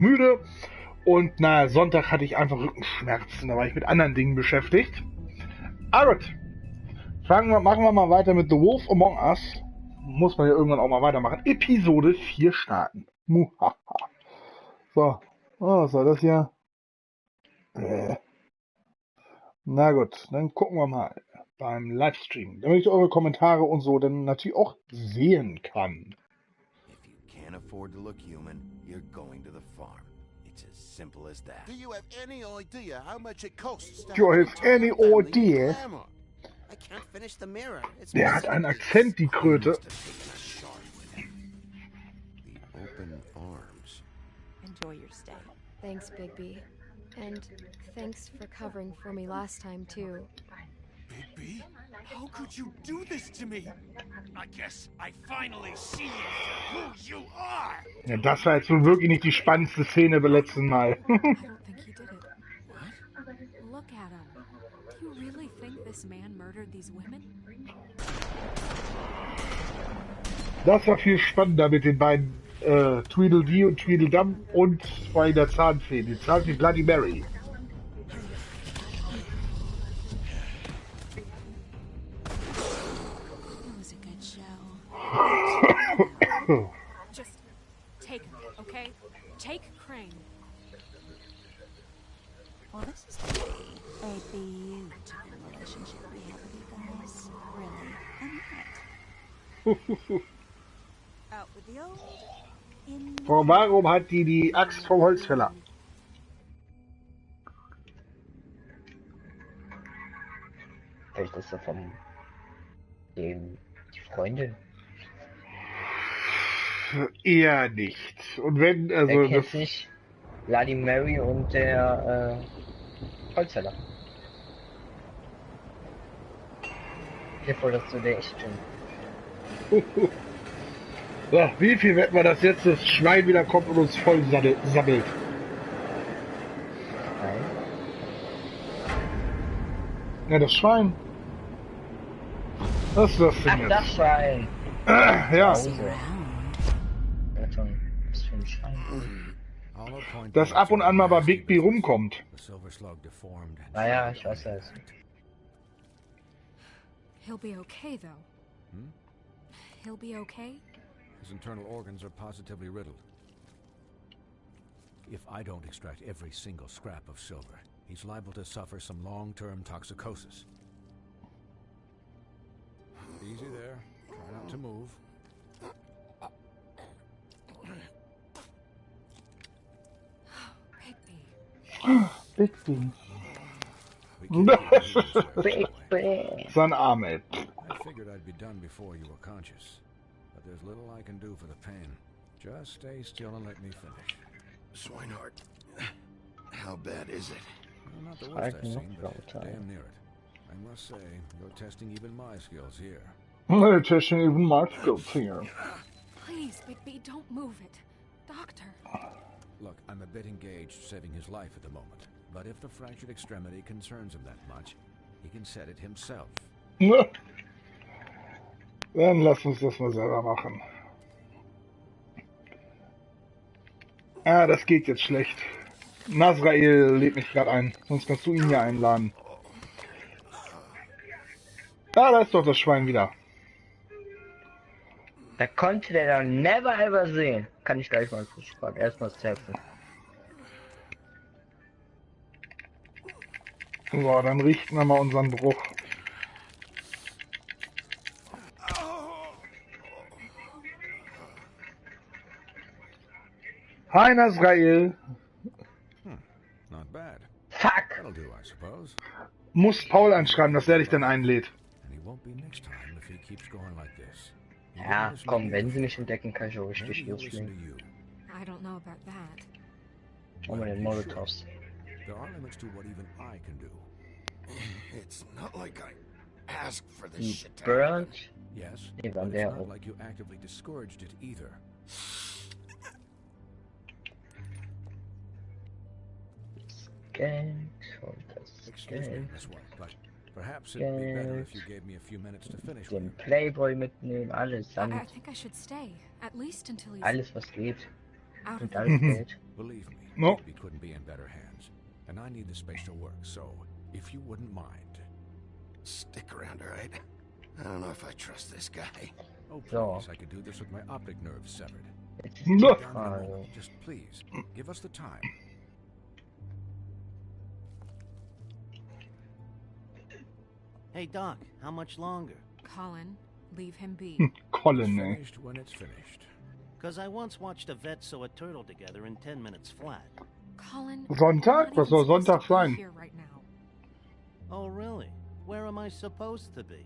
müde. Und naja, Sonntag hatte ich einfach Rückenschmerzen. Da war ich mit anderen Dingen beschäftigt. Aber gut. Machen wir mal weiter mit The Wolf Among Us. Muss man ja irgendwann auch mal weitermachen. Episode 4 starten. Muhaha. So. Oh, was war das hier? Na gut, dann gucken wir mal beim Livestream, damit ich eure Kommentare und so dann natürlich auch sehen kann. If you can't afford to look human, you're going to the farm. It's as simple as that. Do you have any idea how much it costs to Do you have have an any entire family in idea? glamour? I can't finish the mirror. It's Der hat einen basically Akzent, die Kröte. Must have taken a shot with him. The open arms. Enjoy your stay. Thanks, Bigby. And thanks for covering for me last time, too. Bigby, how could you do this to me? I guess I finally see you for who you are. Ja, das war jetzt nun wirklich nicht die spannendste Szene beim letzten Mal. I don't think he did it. What? Look at him. Do you really think this man murdered these women? Das war viel spannender mit den beiden Tweedledee und Tweedledum und bei der Zahnfee. Die Zahnfee Bloody Mary. It was a good show. Just take him, okay? Take Crane. Well, this is a beautiful relationship we have with you guys. Really. Out with the old. Warum hat die Axt vom Holzfäller? Vielleicht ist er die Freundin. Eher nicht. Und wenn, also Er kennt sich Bloody Mary und der Holzfäller. Bevor das so der echt stimmt. So, wie viel wetten wir, dass jetzt das Schwein wieder kommt und uns voll sammelt? Nein. Ja, das Schwein. Was ist das denn Ach, jetzt? das Schwein. Ja, Was für ein Schwein. das ab und an mal bei Bigby rumkommt. Naja, ich weiß das. He'll be okay, though. He'll be okay? His internal organs are positively riddled. If I don't extract every single scrap of silver, he's liable to suffer some long-term toxicosis. Easy there. Try not to move. Bigby. Bigby. Sein Arm, ey. I figured I'd be done before you were conscious, but there's little I can do for the pain. Just stay still and let me finish. Swinehart, how bad is it? Well, not the worst I've seen, but damn near it. I must say, you're testing even my skills here. They're testing even my skills here. Please, Bigby, don't move it. Doctor. Look, I'm a bit engaged saving his life at the moment, but if the fractured extremity concerns him that much, he can set it himself. Dann lass uns das mal selber machen. Ah, das geht jetzt schlecht. Nasrael lädt mich gerade ein, sonst kannst du ihn ja einladen. Ah, da ist doch das Schwein wieder. Da konnte der doch never ever sehen. Kann ich gleich mal fragen. Erstmal helfen. So, dann richten wir mal unseren Bruch. Hi Nasrael. Not bad. Fuck! That'll do, I suppose. Muss Paul anschreiben, dass er dich dann einlädt. And he won't be next time if he keeps going like this. Ja, komm, wenn sie mich entdecken, kann ich auch richtig loslegen. I don't know about that. Machen wir den Molotovs. There are limits to what even I can do. It's not like I asked for this Die shit to Burnt. Yes, Nee, but waren it's der not auch. like you actively discouraged it either. Geld und das Excuse me, Geld. Miss White, but perhaps it'd be better if you gave me a few minutes to finish with Den him. Playboy mitnehmen, alles I samt, think I should stay, at least until he's alles was geht out of und the alles Geld. Believe me, No. we couldn't be in better hands. And I need the space to work, so if you wouldn't mind. Stick around, all right? I don't know if I trust this guy. Oh, please, So. I could do this with my optic nerve severed. Jetzt ist No. die Down in a Frage. moment. Just please, give us the time. Hey, Doc, how much longer? Colin, leave him be. Colin, It's ey. finished when it's finished. Because I once watched a vet sew a turtle together in 10 minutes flat. Colin, Sonntag? I'm not Was soll even supposed Sonntag to be sein? here right now. Oh, really? Where am I supposed to be?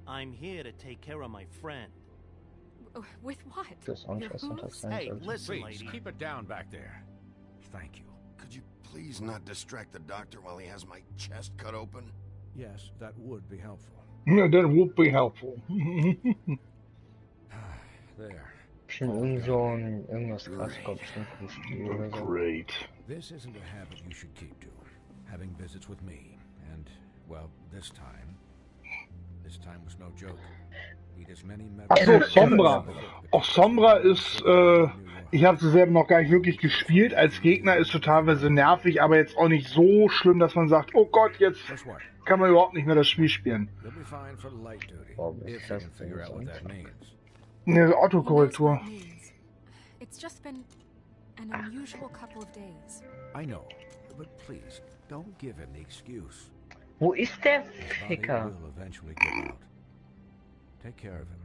I'm here to take care of my friend. With what? Das ist auch nicht, Your was Sonntag hooves? sein Hey, sollte. listen, Please, lady. keep it down back there. Thank you. Could you please not distract the doctor while he has my chest cut open? Yes, that would be helpful. Ja, that would be helpful. There. Bestimmt irgend so ein irgendwas krass, kommt bestimmt ein Spiel oder so. Great. This isn't a habit you should keep to. Having visits with me. And, well, this time was no joke. Eat as many Achso, Sombra. Auch Sombra ist, ich habe sie selber noch gar nicht wirklich gespielt. Als Gegner ist sie teilweise nervig, aber jetzt auch nicht so schlimm, dass man sagt, oh Gott, jetzt Guess what? kann man überhaupt nicht mehr das Spiel spielen. You'll be fine for light duty. Warum If ist you das can denn figure out what that sonst? means. Eine He knows what Autokorrektur. it means. It's just been an unusual couple of days. I know, but please, don't give him the excuse. Wo ist der His body Ficker? will eventually give out. Take care of him,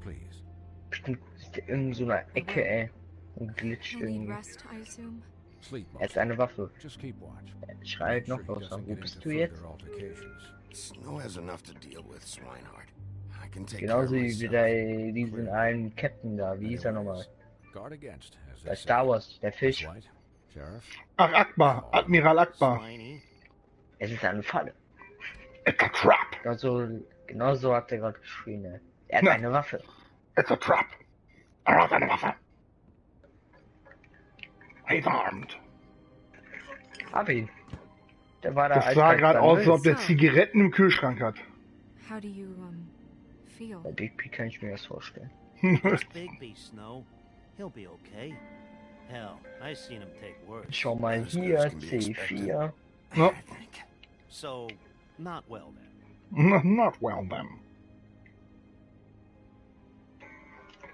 please. Bestimmt ist der in so einer Ecke, ey. Und glitscht He'll need irgendwie. rest, I assume. Sleep Er ist mostly. eine Waffe. Just keep watch. Schreit Make noch sure he was. doesn't Wo get bist into du jetzt? further altercations. Snow has enough to deal with, Swinehart. I can take Genauso care of wie myself. bei diesen einen Captain da. Wie hieß er nochmal? Guard against, as they Bei say. Star Wars, der Miss Fisch. White, Sheriff. Ach, Akbar. Admiral Akbar. Swiney. Es ist eine Falle. It's a trap. Genauso hat er gerade geschrien, ey. Er hat Na. eine Waffe. It's a trap. Er hat eine Waffe. He's armed. Hab ihn. Der war da Das als sah als gerade beim aus, als ob Müll. der Zigaretten im Kühlschrank hat. How do you, feel? Bei Big P kann ich mir das vorstellen. It's Bigby, Snow. He'll be okay. Hell, I seen him take worse. Schau mal hier, C4. No, So, not well then. not well then.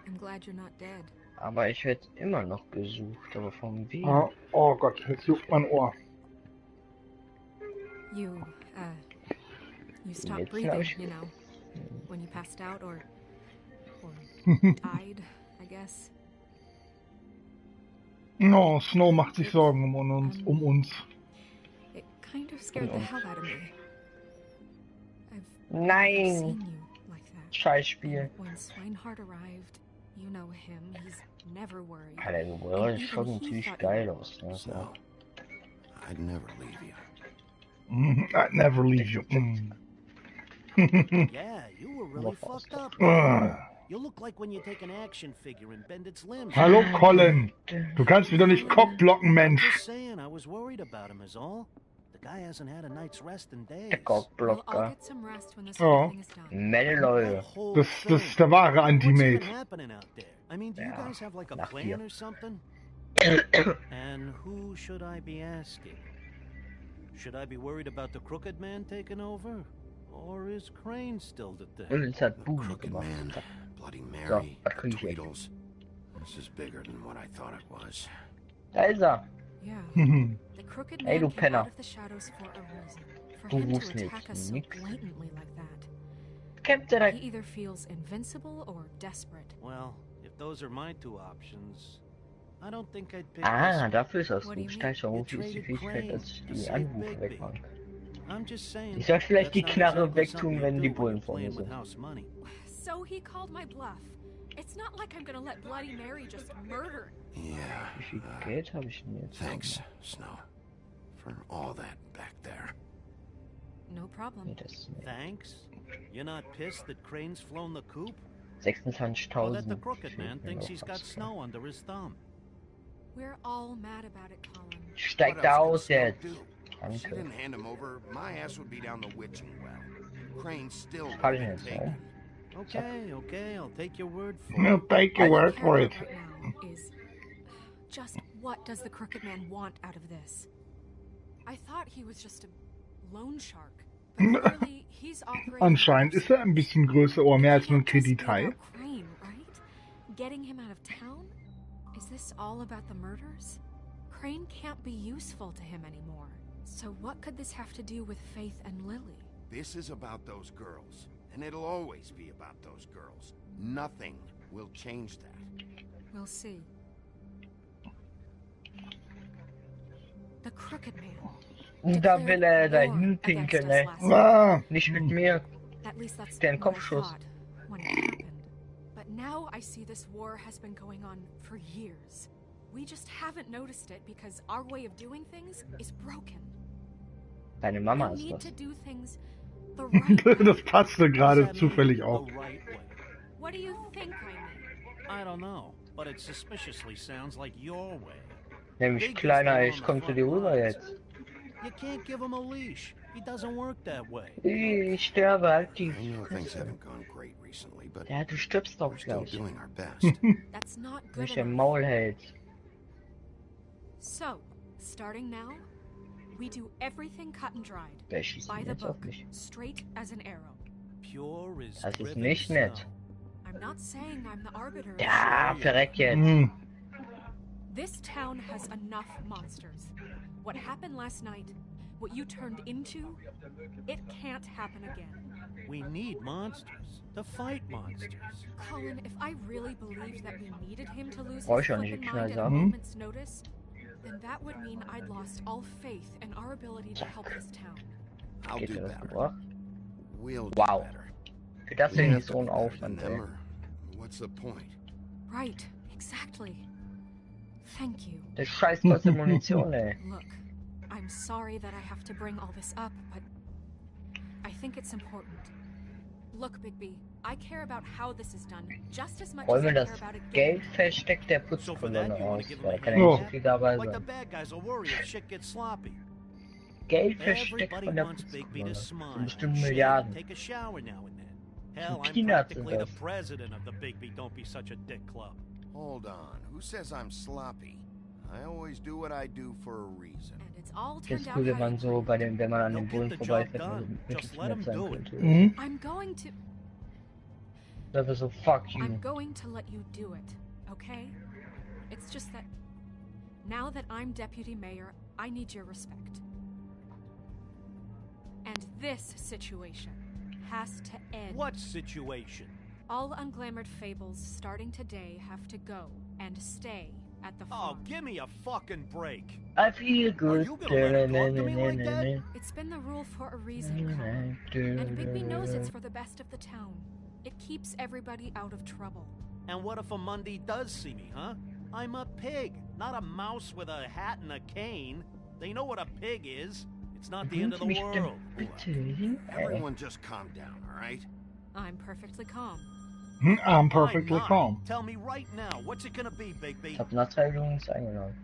I'm glad you're not dead. Aber ich werde immer noch gesucht, aber von wem? Oh, oh Gott, jetzt juckt mein Ohr. You stopped Jetzt breathing, glaub ich- you know, when you passed out or died, I guess. No, Snow macht sich Sorgen um uns. It kind of scared the hell out of me. I've Nein! seen you like that. Scheißspiel. When Swinehart arrived, you know him, he's never worried. Alter, du Brillen schaut natürlich geil aus. Ne? Snow, I'd never leave you. I'd never leave you. Yeah, you were really fucked up. Ah. You look like when you take an action figure and bend its limbs. Hallo Colin, du kannst mich doch nicht cockblocken, Mensch. Just saying, I was worried about him is all. The guy hasn't had a night's rest in days. Der Well, I'll Cockblocker. get some rest when this Oh. whole thing is done. Melleläule. The whole Das thing. ist der wahre What's been Anti-Mate. happening out there? I mean, do you Ja, guys have like a nach plan dir. or something? And who should I be asking? Should I be worried about the crooked man taking over? Or is Crane still the thing? Und es hat Boom Crooked gemacht. Man, Bloody Mary, was krieg ich jetzt? Tweedles. This is bigger than what I thought it was. Da ist er. Yeah. Mhm. The crooked Hey, man du came Penner. out of the shadows for a reason. For Du him to wusstest attack us so nix. blatantly like that. Captain, He either feels invincible or desperate. Well, if those are my two options, I don't think I'd pick Ah, this. dafür ist das What do you gut. mean? Steigt schon You hoch, wie ist die traded Fähigkeit, dass ich Crane to die save Anrufe Bigby. wegmachen. I'm just saying. Ich soll vielleicht die that's not Knarre exactly wegtun, something wenn you die do when Bullen you're vor mir playing with sind. house money. So he called my bluff. It's not like I'm gonna let Bloody Mary just murder. Yeah. Wie viel Geld habe ich denn jetzt? Thanks, Snow, for all that back there. No problem. Nee, das ist Thanks. You're not pissed that Crane's flown the coop? Or 26.000. that the crooked man fehlt mir thinks noch he's got was. snow under his thumb? We're all mad about it, Colin. Steig What da else aus could Snow jetzt. do? If she Danke. didn't hand him over, my ass would be down the witching well. Crane's still Kann ich been jetzt, taken. ne? Okay, I'll take your word for No, it. take your All I word care for about it. right now is just what does the Crooked Man want out of this? I thought he was just a loan shark. But clearly he's operating. Anscheinend ist er ein bisschen größer oder mehr als nur ein It can't just be Kreditei. about Crane, right? Getting him out of town? Is this all about the murders? Crane can't be useful to him anymore. So what could this have to do with Faith and Lily? This is about those girls, and it'll always be about those girls. Nothing will change that. We'll see. The Crooked Man. Und da will er da declared war hinpinkeln, against ey. us last night. Ah, Nicht mit mir. At least that's Den what I Kopfschuss. thought when it happened. But now I see this war has been going on for years. We just haven't noticed it because our way of doing things is broken. Deine Mama We ist need das. to do things the right way. das passte gerade What does that mean, zufällig the auch. right way? What do you think I mean? I don't know, but it suspiciously sounds like your way. Nämlich kleiner, ich komme zu dir rüber jetzt. You can't give him a leash. He doesn't work that way. Ich sterbe, halt die I know things Fresse. haven't gone great recently, but Ja, du stirbst doch we're still gleich. doing our best. That's not good Nicht im enough. Maul hält. So, starting now, we do everything cut and dried. Wer schießt By denn the jetzt auf book, mich? straight as an arrow. Pure is Das ist driven nicht nett. snow. I'm not saying I'm the arbiter. of Ja, verreck jetzt. Hm. This town has enough monsters. What happened last night, what you turned into, it can't happen again. We need monsters to fight monsters. Colin, if I really believed that we needed him to lose Brauch his ich auch nicht flippin' die mind at a Knallsachen. moment's notice, then that would mean I'd lost all faith in our ability to help this town. I'll Geht do dir das better. gebracht? We'll do Wow. better. Für das We Ding have ist to so be ein better than Aufwand, them, ey. or what's the point? Right, exactly. Thank you. Der Scheiß kostet Munition, ey. Look, I'm sorry that I have to bring all this up, but I think it's important. Look, Bigby, I care about how this is done just as much Wollen as wir I das care about it Geld getting. versteckt der So for that, Putzkolonne you want aus? to give Da him a kann hand? ja Oh. nicht so viel dabei Like the sein. bad guys will worry if shit gets sloppy. Geld versteckt Everybody von der wants Bigby to Putzkolonne. smile, Sind bestimmt shave, Milliarden. take a shower now and then. Hell, I'm Peanuts practically and the stuff. president of the Bigby Don't Be Such a Dick Club. Hold on. Who says I'm sloppy? I always do what I do for a reason. And it's all Das turned ist out gut, wenn how man you so planned. bei dem, wenn man an He'll dem get Bullen the job vorbeifährt, done. mit Just let him sein do it. könnte. Mhm. I'm going to Das ist so, fuck you. I'm going to let you do it, okay? It's just that now that I'm deputy mayor, I need your respect. And this situation has to end. What situation? All unglamored fables starting today have to go and stay at the Oh, farm. give me a fucking break. I feel good. you gonna let her talk to me like that? It's been the rule for a reason, Colin. And Bigby knows it's for the best of the town. It keeps everybody out of trouble. And what if a Monday does see me, huh? I'm a pig, not a mouse with a hat and a cane. They know what a pig is. It's not the end of the Mich denn world. bitte hin? Everyone just calm down, all right? I'm perfectly calm. I'm I'm perfectly not. calm. Tell me right now, what's it gonna be, Ich Bigby? hab nach 3 Jungs eingeladen.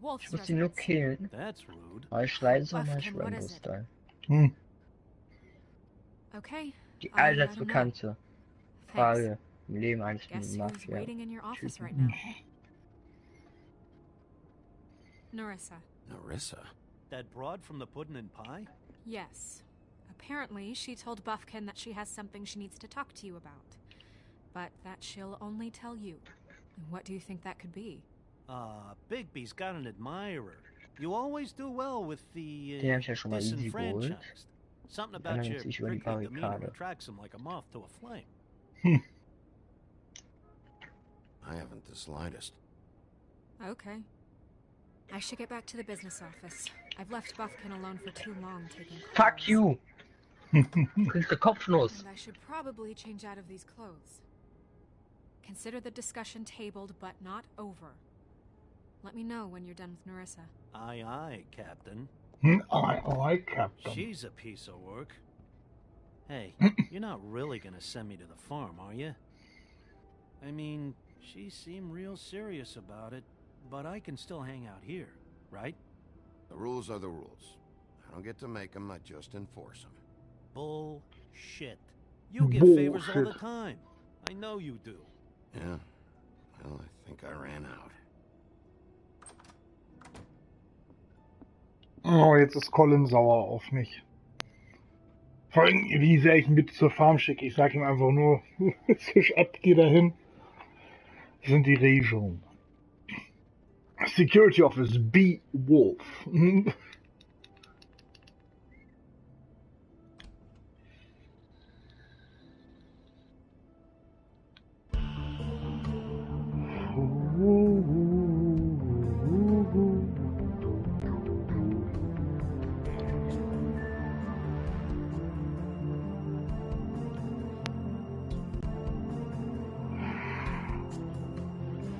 Wolf's Ich muss sie nur residence. killen. That's rude. Aber ich leise mal Buffkin, what is it? Schwimmbus-Style. Hm. Okay. Die I'll let him allseits know. bekannte Thanks. Frage im Leben eines Guess who's Mafia. waiting in your office Typen. right now? Narissa. Narissa? That broad from the puddin' and pie? Yes. Apparently, she told Buffkin that she has something she needs to talk to you about. But that she'll only tell you. What do you think that could be? Bigby's got an admirer. You always do well with the, Den hab ich ja schon mal easy geholt. disenfranchised. Something about Dann your jetzt ich über die prickly demeanor Barrikade. attracts him like a moth to a flame. I haven't the slightest. Okay. I should get back to the business office. I've left Buffkin alone for too long taking calls. Fuck you! Kriegst du Kopfnuss. And I should probably change out of these clothes. Consider the discussion tabled, but not over. Let me know when you're done with Narissa. Aye, aye, Captain. I Captain. She's a piece of work. Hey, you're not really gonna send me to the farm, are you? I mean, she seemed real serious about it, but I can still hang out here, right? The rules are the rules. I don't get to make them, I just enforce them. Bullshit. You give favors all the Bullshit. time. I know you do. Yeah. Well, I think I ran out. Oh, jetzt ist Colin sauer auf mich. Vor allem, wie sehr ich ihn bitte zur Farm schicke. Ich sage ihm einfach nur, zisch ab, geh dahin. Das sind die Regeln. Security Office, B. Wolf.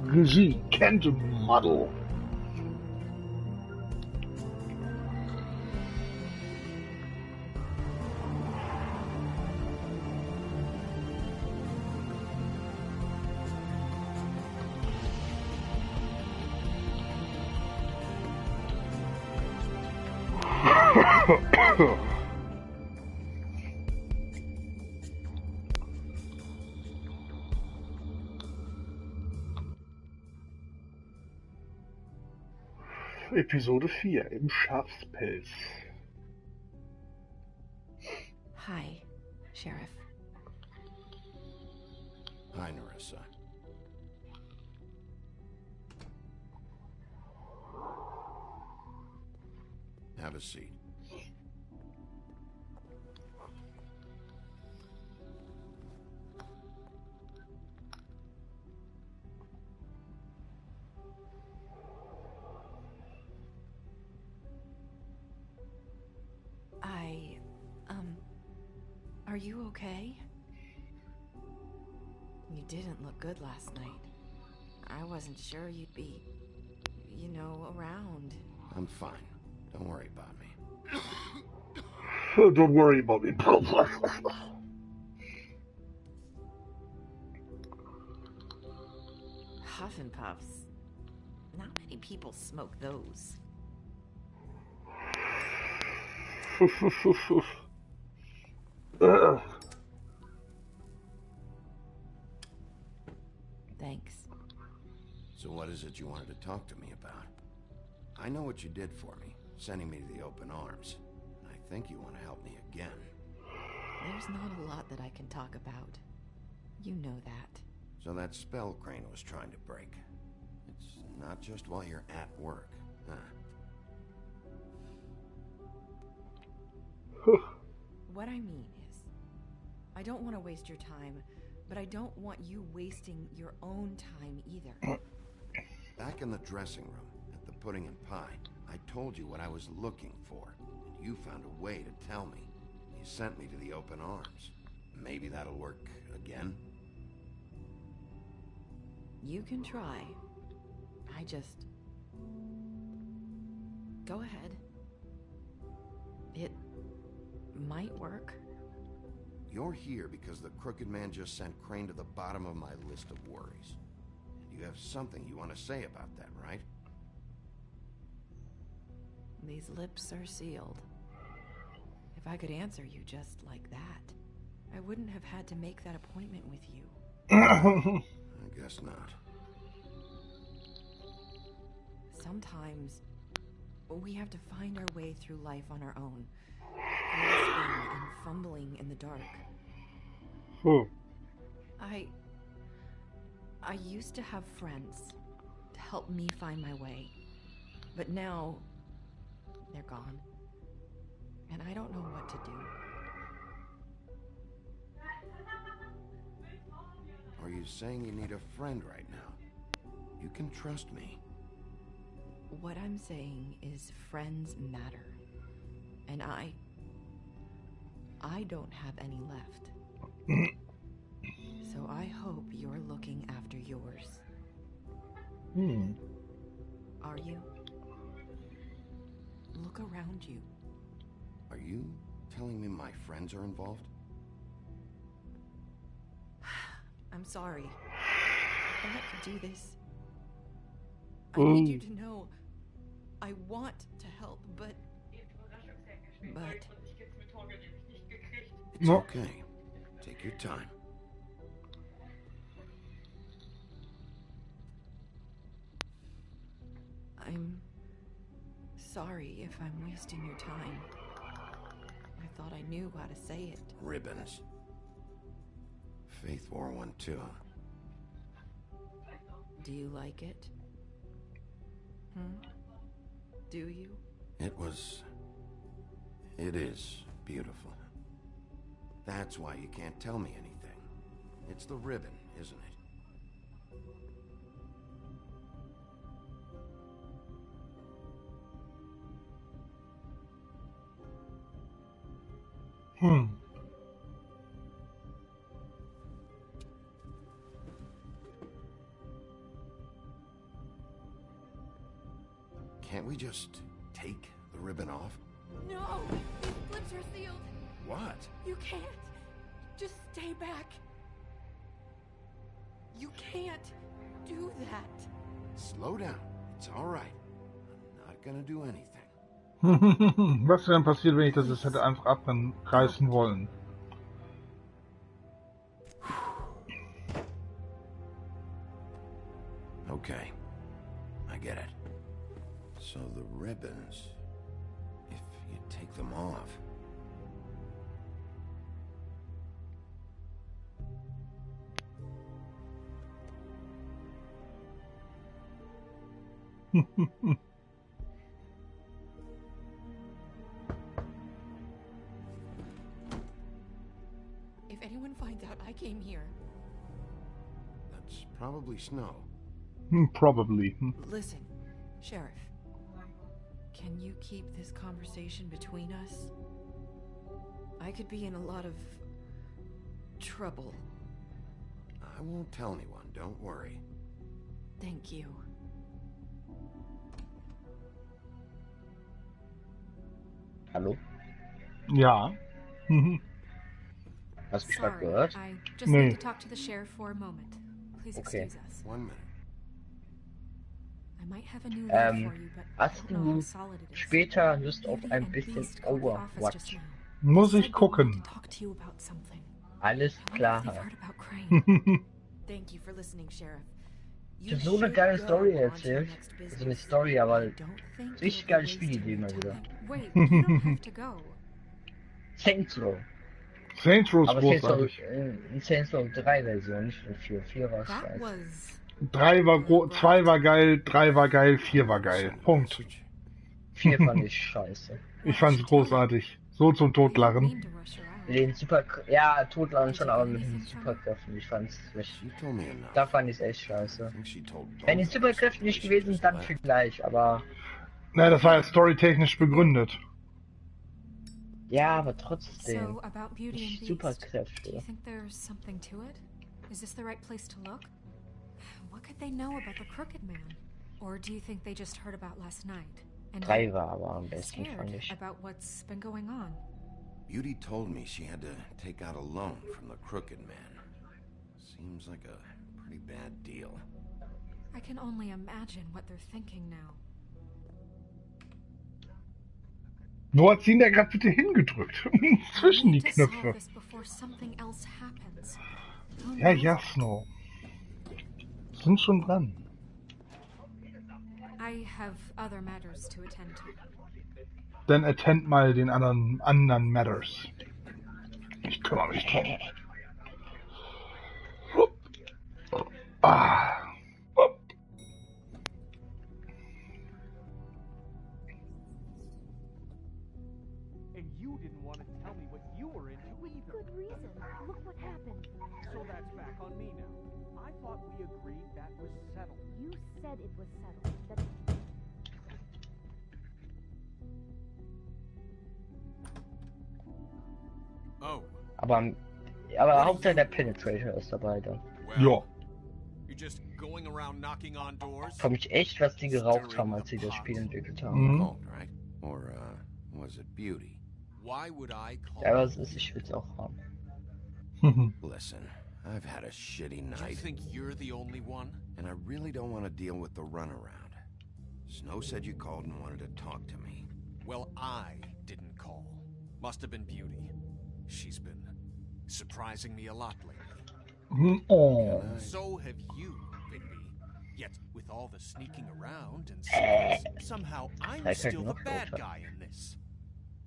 Regie, Kent Muddle. Episode 4 im Schafspelz. Hi, Sheriff. Hi, Nerissa. Have a seat. Are you okay? You didn't look good last night. I wasn't sure you'd be, you know, around. I'm fine. Don't worry about me. Don't worry about me. Huff and puffs. Not many people smoke those. Thanks. So what is it you wanted to talk to me about? I know what you did for me, sending me to the open arms. I think you want to help me again. There's not a lot that I can talk about. You know that. So that spell Crane was trying to break. It's not just while you're at work, huh? What I mean is, I don't want to waste your time, but I don't want you wasting your own time either. Back in the dressing room, at the pudding and pie, I told you what I was looking for, and you found a way to tell me. You sent me to the open arms. Maybe that'll work again? You can try. I just... Go ahead. It might work. You're here because the crooked man just sent Crane to the bottom of my list of worries. And you have something you want to say about that, right? These lips are sealed. If I could answer you just like that, I wouldn't have had to make that appointment with you. I guess not. Sometimes we have to find our way through life on our own, grasping and fumbling in the dark. I used to have friends to help me find my way, but now they're gone, and I don't know what to do. Are you saying you need a friend right now? You can trust me. What I'm saying is friends matter, and I don't have any left. So I hope you're looking after yours. Are you? Look around you. Are you telling me my friends are involved? I'm sorry. If I could do this, I need you to know I want to help, but it's okay. Take your time. I'm sorry if I'm wasting your time. I thought I knew how to say it. Ribbons. Faith wore one too. Do you like it? Do you? It is beautiful. That's why you can't tell me anything. It's the ribbon, isn't it? Can't we just take the ribbon off? No! These flips are sealed! What? You can't! Just stay back! You can't do that! Slow down. It's all right. I'm not gonna do anything. Was wäre denn passiert, wenn ich das hätte einfach abreißen wollen? Okay. I get it. So the ribbons, if you take them off. If anyone finds out I came here... That's probably snow. Probably. Listen, Sheriff. Can you keep this conversation between us? I could be in a lot of... trouble. I won't tell anyone, don't worry. Thank you. Hallo? Ja. Hast du mich gerade Sorry, gehört? I just need to talk to the sheriff for a moment. Please Okay. excuse us. 1 minute. I might have a new role for you, but I Hast don't know how du solid it is. später Lust auf Beauty ein and bisschen Beast called the office just Overwatch? now. Muss They ich said they wanted gucken. to talk to you about something. Alles I wonder if klar. they've heard about Crane. Thank you for listening, Sheriff. Ich hab so eine geile Story erzählt. Also eine Story, aber richtig geile Spielidee mal wieder. Wait, you don't have to go. Saints Row. Saints Row ist Aber Saints Row, großartig. in Saints Row 3 Version, nicht in 4. 4 war That scheiße. was 3 war 2 war geil, 3 war geil, 4 war geil. Punkt. 4 fand ich scheiße. Ich fand's großartig. So zum Totlachen. mean to rush her out. Den Super... Ja, Totladen schon, aber mit den Superkräften. Ich fand's schlecht. She told me enough. Da fand ich's echt scheiße. I think she told both Wenn die of us Superkräfte nicht gewesen sind, dann vielleicht, aber... Naja, das war ja storytechnisch begründet. Ja, aber trotzdem. So, about Beauty and Nicht Beast, do you Superkräfte. think there's something to it? Is this the right place to look? What could they know about the Crooked Man? Or do you think they just heard about last night? And 3 war aber am besten, scared fand ich. about what's been going on? Beauty told me she had to take out a loan from the Crooked Man. Seems like a pretty bad deal. I can only imagine what they're thinking now. Wo hat sie ihn da gerade bitte hingedrückt? Zwischen die We need to solve Knöpfe. this before something else happens. Who Ja, knows? Jasno. Sind schon dran. I have other matters to attend to. Dann attend mal den anderen Matters. Ich kümmere mich drum. Ah. And you didn't want to tell me what you were into either. Good reason. Look what happened. So that's back on me now. I thought we agreed that was settled. You said it was settled. That Oh, Aber Hauptteil der Penetrator ist dabei dann. Ja. You're just going around knocking on doors? Frag mich echt, was die geraucht haben, als sie das Spiel entwickelt haben. Mhm. Cold, right? Or, was it Beauty? Why would I call Ja, was ist, ich will's auch haben. Listen, I've had a shitty You night, think you're the only one? and I really don't want to deal with the runaround. Snow said you called and wanted to talk to me. Well, I didn't call. Must have been Beauty. She's been surprising me a lot lately. Oh. So have you, Bigby. Yet, with all the sneaking around and secrets, somehow I'm That's still the enough, bad Walter. guy in this.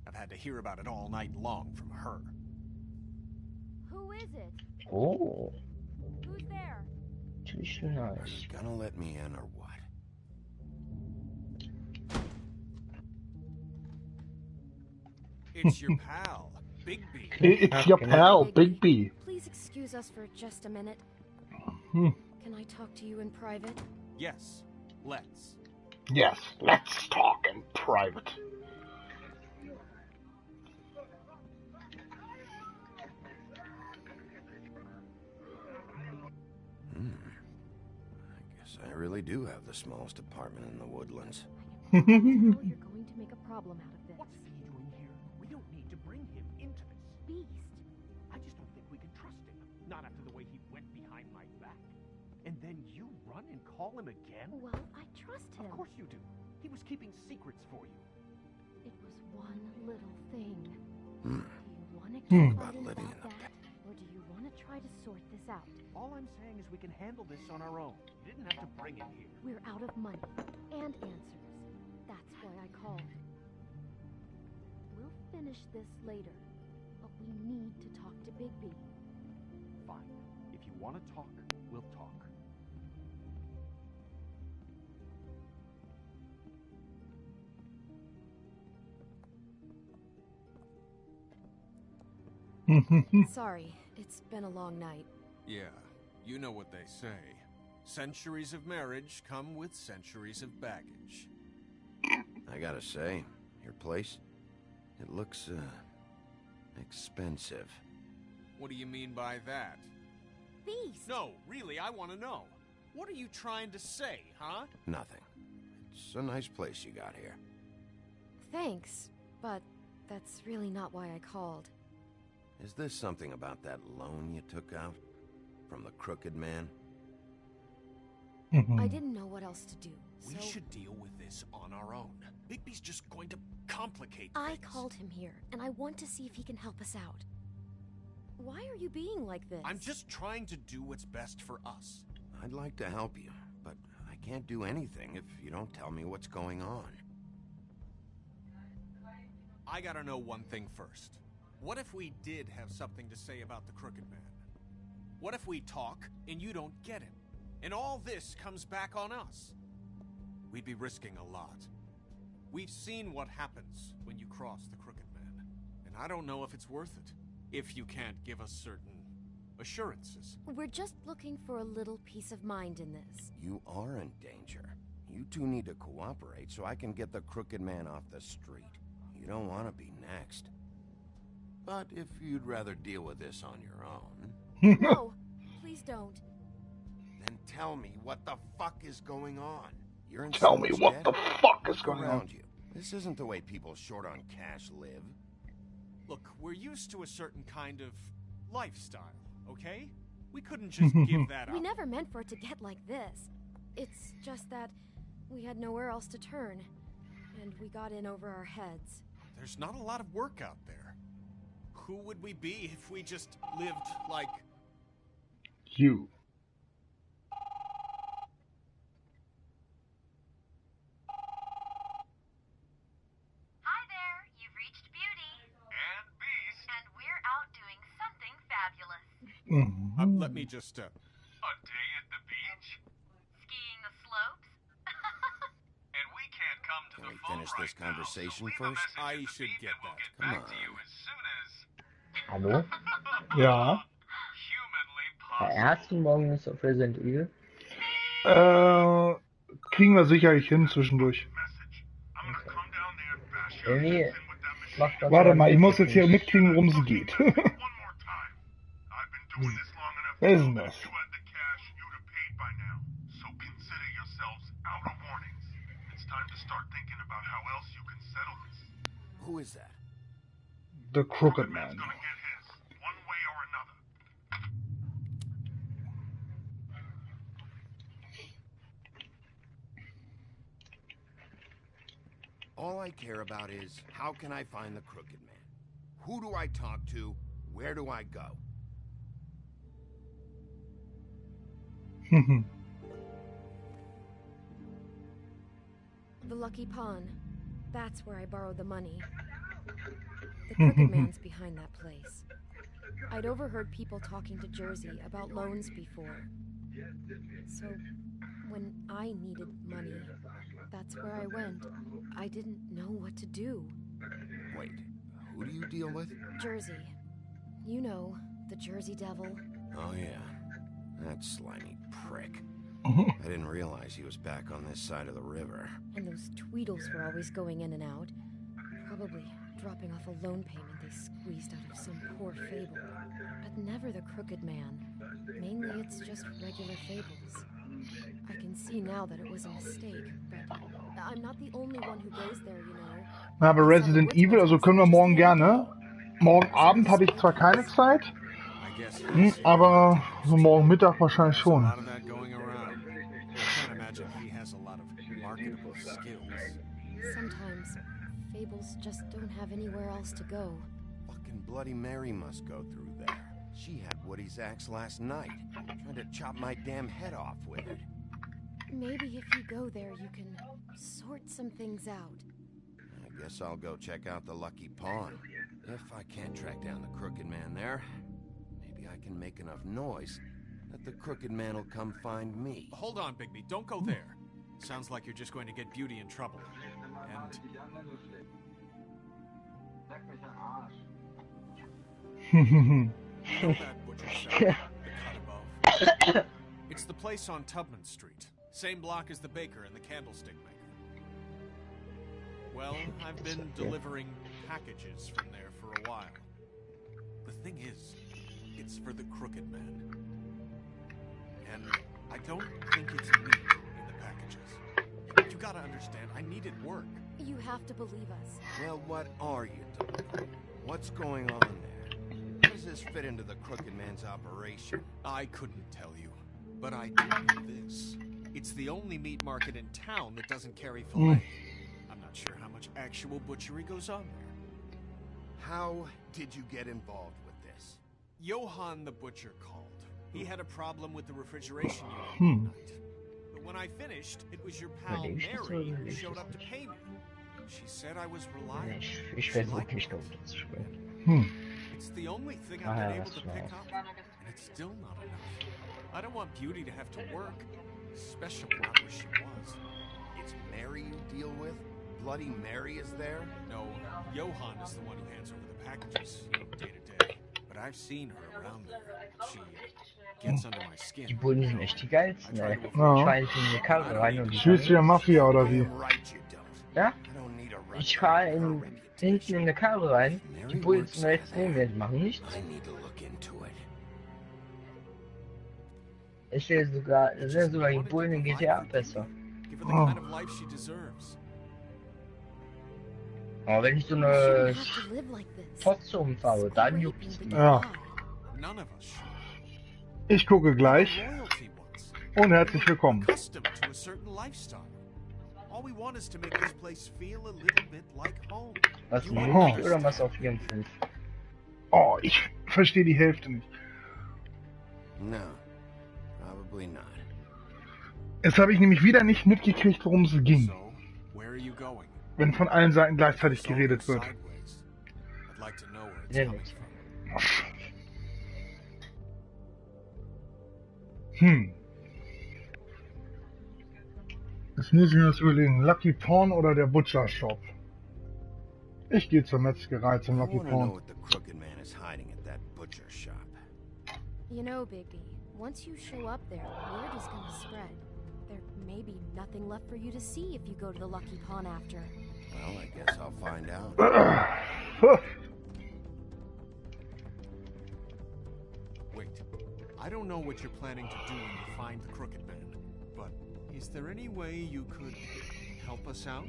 I've had to hear about it all night long from her. Who is it? Oh, Who's there? natürlich Are nice. you gonna let me in or what? It's your pal, Big B. It's your pal, Big B. Please excuse us for just a minute. Hmm. Can I talk to you in private? Yes, let's. Yes, let's talk in private. I guess I really do have the smallest apartment in the Woodlands. Now you're going to make a problem out of this. What's he doing here? We don't need to bring him into this. Beast. I just don't think we can trust him. Not after the way he went behind my back. And then you run and call him again? Well, I trust him. Of course you do. He was keeping secrets for you. It was one little thing. Hmm. Do you want to Hmm. keep About fighting living about in the that, or do you want to try to sort this out? All I'm saying is we can handle this on our own. You didn't have to bring him here. We're out of money and answers. That's why I called. We'll finish this later, but we need to talk to Big B. Fine. If you want to talk, we'll talk. Sorry, it's been a long night. Yeah, you know what they say. Centuries of marriage come with centuries of baggage. I gotta say, your place, it looks, expensive. What do you mean by that? Beast! No, really, I want to know. What are you trying to say, huh? Nothing. It's a nice place you got here. Thanks, but that's really not why I called. Is this something about that loan you took out? From the crooked man? I didn't know what else to do, so We should deal with this on our own. Bigby's just going to complicate I things. called him here, and I want to see if he can help us out. Why are you being like this? I'm just trying to do what's best for us. I'd like to help you, but I can't do anything if you don't tell me what's going on. I gotta know one thing first. What if we did have something to say about the Crooked Man? What if we talk and you don't get him? And all this comes back on us? We'd be risking a lot. We've seen what happens when you cross the Crooked Man. And I don't know if it's worth it. If you can't give us certain assurances. We're just looking for a little peace of mind in this. You are in danger. You two need to cooperate so I can get the Crooked Man off the street. You don't want to be next. But if you'd rather deal with this on your own, No, please don't. then tell me what the fuck is going on. You're in Tell me someone's what debt? the fuck is Look going on. around you. This isn't the way people short on cash live. Look, we're used to a certain kind of lifestyle, okay? We couldn't just give that up. We never meant for it to get like this. It's just that we had nowhere else to turn, and we got in over our heads. There's not a lot of work out there. Who would we be if we just lived like... You. Hi there, you've reached Beauty. And Beast. And we're out doing something fabulous. let me just, A day at the beach? Skiing the slopes? And we can't come to Can the we phone finish right this now, conversation so leave a first? message I at the should beep get and we'll that. get Come back to on. you as soon as Hallo? Ja. humanly Der possible. erste Morgen ist auf Resident Evil. Kriegen wir sicherlich hin zwischendurch. Message. I'm gonna come down there and bash your Irgendwie ass in with that machine. macht das Warte aber mal, ich nicht muss jetzt hier wirklich. mitkriegen, worum es geht. One more time. I've been doing this long enough Wer to ist know denn that das? if you had the cash, you'd have paid by now. So consider yourselves out of warnings. It's time to start thinking about how else you can settle this. Who is that? The Crooked Man's Man. gonna get his, one way or another. All I care about is, how can I find the Crooked Man? Who do I talk to? Where do I go? The Lucky Pawn. That's where I borrowed the money. The Crooked Man's behind that place. I'd overheard people talking to Jersey about loans before. So, when I needed money, that's where I went. I didn't know what to do. Wait, who do you deal with? Jersey. You know, the Jersey Devil. Oh yeah, that slimy prick. I didn't realize he was back on this side of the river. And those Tweedles were always going in and out. Probably dropping off a loan payment they squeezed out of some poor fable. But never the Crooked Man. Mainly it's just regular fables. I can see now that it was a mistake, but I'm not the only one who goes there, you know. Na, aber Resident Evil, also können wir morgen gerne. Morgen Abend habe ich zwar keine Zeit, aber so morgen Mittag wahrscheinlich schon. Sometimes fables just don't have anywhere else to go. Fucking Bloody Mary must go through there. She had Woody's axe last night, trying to chop my damn head off with it. Maybe if you go there, you can sort some things out. I guess I'll go check out the Lucky Pawn. If I can't track down the Crooked Man there, maybe I can make enough noise that the Crooked Man will come find me. Hold on, Bigby, don't go there. Sounds like you're just going to get Beauty in trouble. And... It's the place on Tubman Street. Same block as the baker and the candlestick maker. Well, I've been delivering packages from there for a while. The thing is, it's for the Crooked Man. And I don't think it's me in the packages. You gotta understand, I needed work. You have to believe us. Well, what are you doing? What's going on there? How does this fit into the Crooked Man's operation? I couldn't tell you, but I do know this. It's the only meat market in town that doesn't carry filet. I'm not sure how much actual butchery goes on there. How did you get involved with this? Johann the butcher called. He had a problem with the refrigeration unit that night. But when I finished, it was your pal Mary who showed up to pay me. She said I was reliable. Ich weiß auch nicht, ob das stimmt. It's the only thing I've been able to pick up, and it's still not enough. I don't want Beauty to have to work, especially not where she was. It's Mary you deal with? Bloody Mary is there? No, Johann is the one who hands over the packages, day to day. But I've seen her around there. She gets under my skin. Die Bullen sind echt die geilsten, ey. Ich fahre in eine Karre rein und die Spielst du ja Mafia oder wie? Ja? Ich fahre hinten in eine Karre rein, die Bullen sind rechts neben mir, die machen nichts. Ich sehe sogar, das sind sogar die Bullen in GTA besser. Oh. Aber wenn ich so eine Fotze umfahre, dann juckt's mich. Ja. Ich gucke gleich. Und herzlich willkommen. Was nicht oder was auf 4.5? Oh, ich verstehe die Hälfte nicht. No, probably not. Jetzt habe ich nämlich wieder nicht mitgekriegt, worum es ging. Wenn von allen Seiten gleichzeitig geredet wird. Ja, nicht. Jetzt muss ich mir das überlegen. Lucky Pawn oder der Butcher Shop? Ich gehe zur Metzgerei, zum Lucky Pawn. You know, Bigby, once you show up there, word is gonna spread. There may be nothing left for you to see if you go to the Lucky Pawn after. Well, I guess I'll find out. Wait, I don't know what you're planning to do when you find the Crooked Man, but is there any way you could help us out?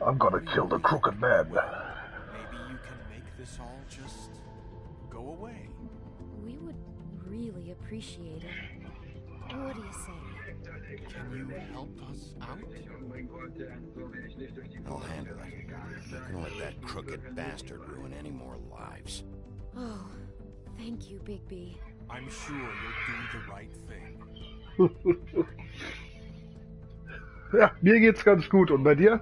I'm gonna kill the Crooked Man. Maybe you can make this all just go away. We would really appreciate it. What do you say? Can you help us out? I'll handle it. I'm not gonna let that crooked bastard ruin any more lives. Oh, thank you, Bigby. I'm sure you'll do the right thing. Ja, mir geht's ganz gut. Und bei dir?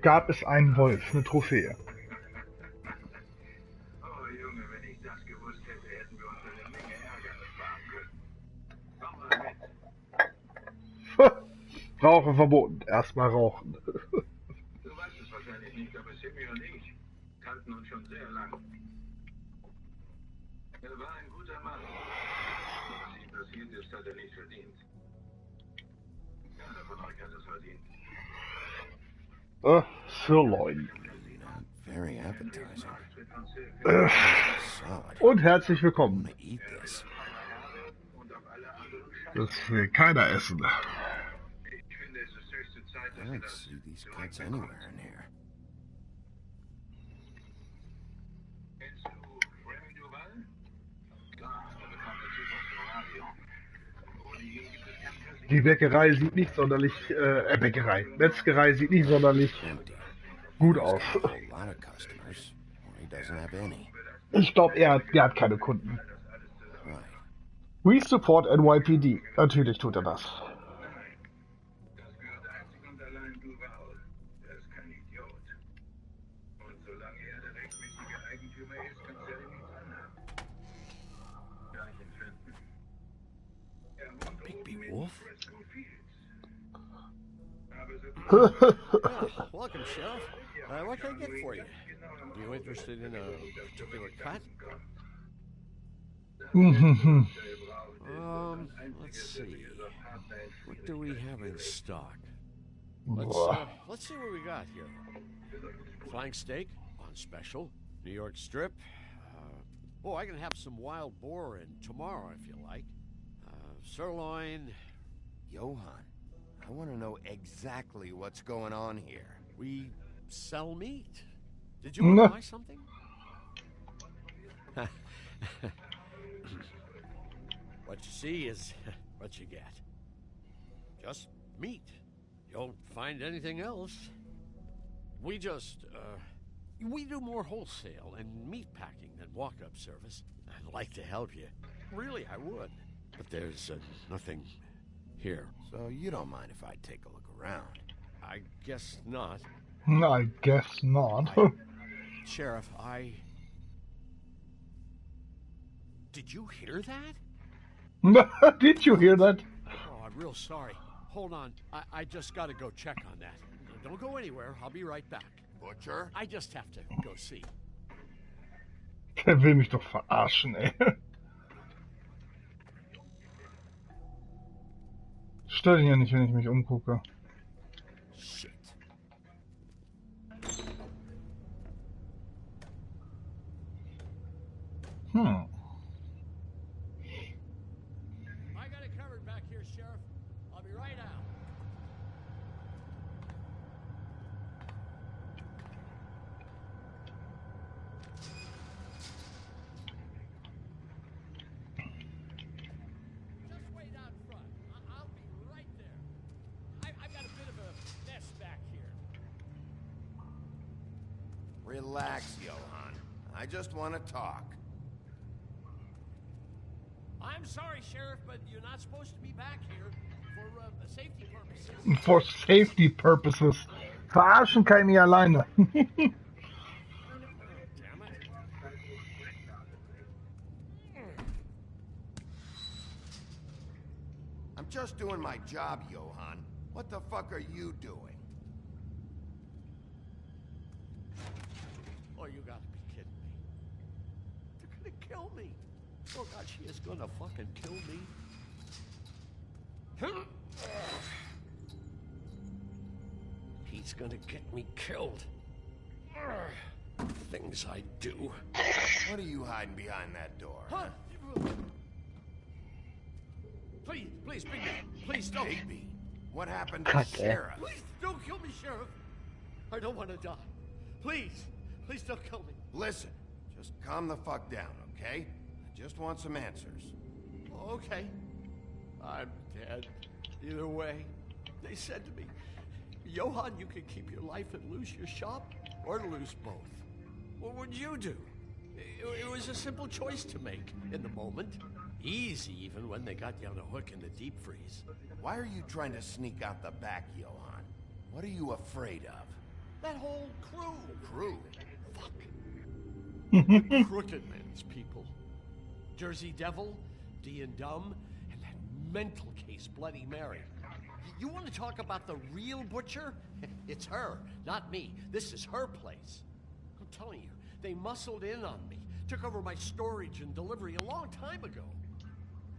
Gab es einen Wolf, eine Trophäe. Rauchen verboten. Erstmal rauchen. Du weißt es wahrscheinlich nicht, aber Simmy und ich kannten uns schon sehr lang. Er war ein guter Mann. Was ihm passiert ist, hat er nicht verdient. Keiner von euch hat es verdient. Sirloin. Very appetizing. Und herzlich willkommen. Das will keiner essen. I don't see these kids anywhere in here. Die Bäckerei sieht nicht sonderlich, Metzgerei sieht nicht sonderlich gut aus. Ich glaube, er hat keine Kunden. We support NYPD. Natürlich tut er das. Welcome, Sheriff. What can I get for you? Are you interested in a particular cut? Let's see. What do we have in stock? Let's see what we got here. Flank steak on special. New York strip. I can have some wild boar in tomorrow if you like. Sirloin. Johann, I want to know exactly what's going on here. We sell meat. Did you want to buy something? What you see is what you get. Just meat. You don't find anything else. We just, we do more wholesale and meat packing than walk-up service. I'd like to help you. Really, I would. But there's nothing here. So you don't mind if I take a look around? I guess not. I guess not. Sheriff, Did you hear that? Did you hear that? Oh, I'm real sorry. Hold on. I just gotta go check on that. Don't go anywhere. I'll be right back. Butcher? I just have to go see. Der will mich doch verarschen, ey. Stört ihn ja nicht, wenn ich mich umgucke. Shit. I got it covered back here, Sheriff. I'll be right out. Just wait out front. I'll be right there. I've got a bit of a mess back here. Relax, Johann. I just want to talk. I'm sorry, Sheriff, but you're not supposed to be back here for safety purposes. For safety purposes. Verarschen kann ich mich alleine. I'm just doing my job, Johann. What the fuck are you doing? Oh, you gotta be kidding me. They're gonna kill me. Oh, God, she is gonna fucking kill me. He's gonna get me killed. Things I do. What are you hiding behind that door? Huh? Please, Bigby. Please don't. Bigby? What happened to Sheriff? Please don't kill me, Sheriff. I don't want to die. Please don't kill me. Listen, just calm the fuck down, okay? I just want some answers. Okay. I'm dead. Either way. They said to me, Johann, you can keep your life and lose your shop, or lose both. What would you do? It was a simple choice to make in the moment. Easy even when they got you on a hook in the deep freeze. Why are you trying to sneak out the back, Johan? What are you afraid of? That whole crew. Crew? Fuck. The Crooked Man's people. Jersey Devil, D and Dumb, and that mental case Bloody Mary. You want to talk about the real butcher? It's her, not me. This is her place. I'm telling you, they muscled in on me, took over my storage and delivery a long time ago.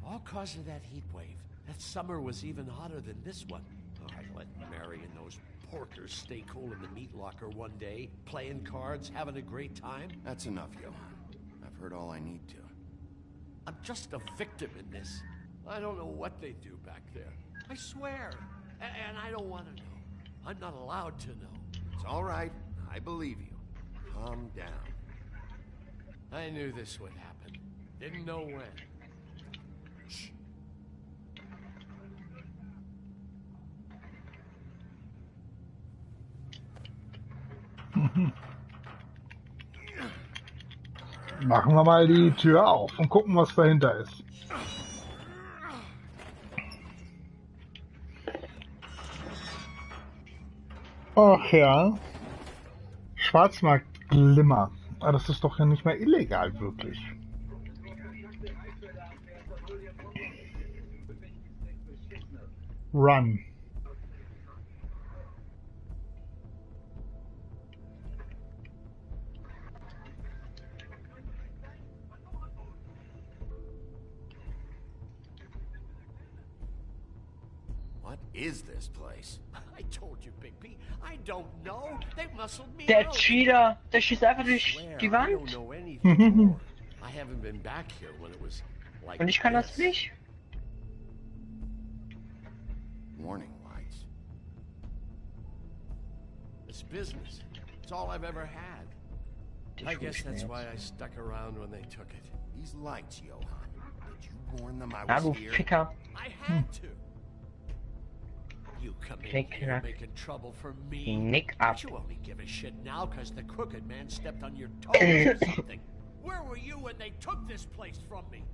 All cause of that heat wave. That summer was even hotter than this one. Oh, I let Mary and those porkers stay cool in the meat locker one day, playing cards, having a great time. That's enough, Johan. I've heard all I need to. I'm just a victim in this. I don't know what they do back there. I swear. And I don't want to know. I'm not allowed to know. It's all right. I believe you. Calm down. I knew this would happen. Didn't know when. Shh. Machen wir mal die Tür auf und gucken, was dahinter ist. Ach ja. Schwarzmarkt Glimmer. Aber das ist doch ja nicht mehr illegal, wirklich. Run. What is this place? I told you, Big P. I don't know. They muscled me Der out. Cheater, der schießt einfach durch Swear, die I Wand. don't know anything more. I haven't been back here when it was like Und ich kann das this. nicht. Warning lights. It's business. It's all I've ever had. I guess that's why I stuck around when they took it. These lights, Johan. Did you warn them I Na was du here? Ficker. I had to. You come in Knick, here knack. making trouble for me. Nick ab. But you only give a shit now because the Crooked Man stepped on your toes or something. Where were you when they took this place from me?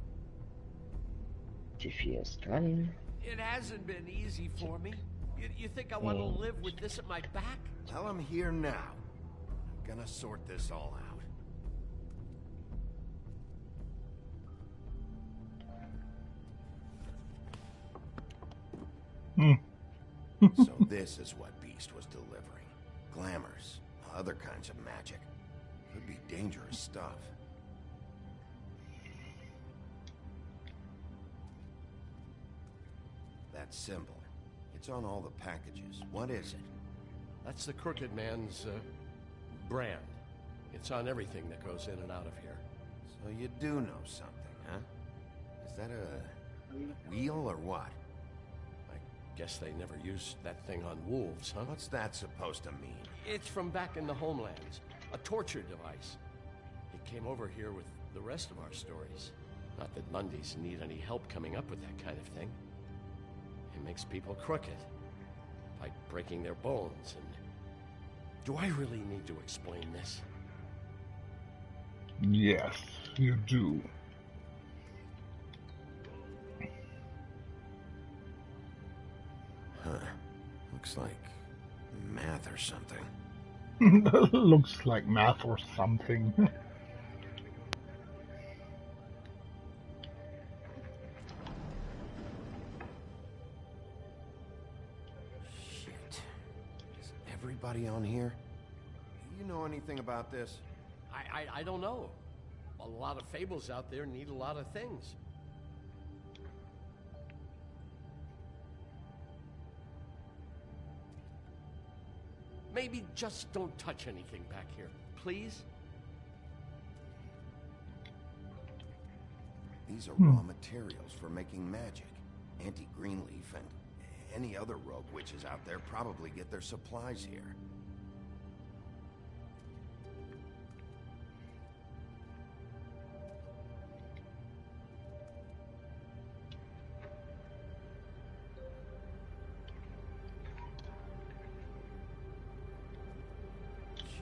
Die 4 ist dran. It hasn't been easy for me. You think I want to live with this at my back? Well, I'm here now. I'm gonna sort this all out. So this is what Beast was delivering. Glamours, other kinds of magic. Could be dangerous stuff. That symbol. It's on all the packages. What is it? That's the Crooked Man's brand. It's on everything that goes in and out of here. So you do know something, huh? Is that a wheel or what? I guess they never used that thing on wolves, huh? What's that supposed to mean? It's from back in the homelands. A torture device. It came over here with the rest of our stories. Not that Mundies need any help coming up with that kind of thing. It makes people crooked. By breaking their bones and... Do I really need to explain this? Yes, you do. Huh. Looks like math or something. Looks like math or something. Shit. Is everybody on here? Do you know anything about this? I don't know. A lot of fables out there need a lot of things. Maybe just don't touch anything back here, please? These are raw materials for making magic. Auntie Greenleaf and any other rogue witches out there probably get their supplies here.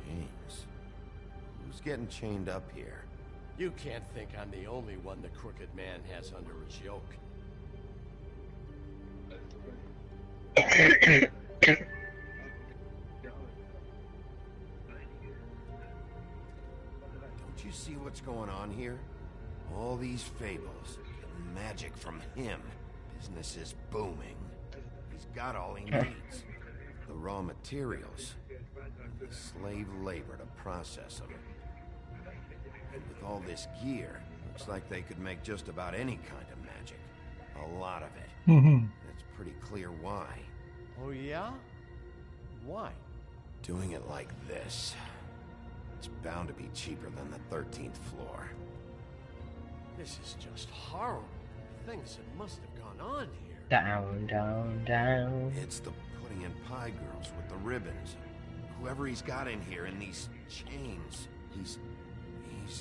Chains. Who's getting chained up here? You can't think I'm the only one the Crooked Man has under his yoke. Don't you see what's going on here? All these fables, getting magic from him. Business is booming. He's got all he needs. The raw materials, and the slave labor to process them. And with all this gear, looks like they could make just about any kind of magic. A lot of it. It's pretty clear why. Oh yeah? Why? Doing it like this. It's bound to be cheaper than the 13th floor. This is just horrible. Things that must have gone on here. Down, down, down. It's the pudding and pie girls with the ribbons. Whoever he's got in here in these chains, he's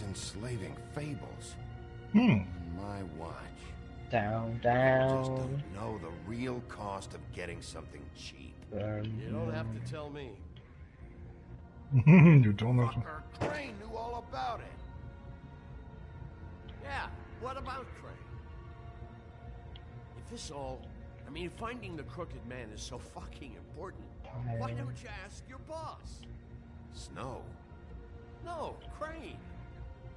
enslaving fables. On my watch. Down, I just down. don't know the real cost of getting something cheap. You don't have to tell me. You don't know. Fucker, Crane knew all about it. Yeah, what about Crane? If this all... I mean, finding the Crooked Man is so fucking important. Why don't you ask your boss? Snow. No, Crane.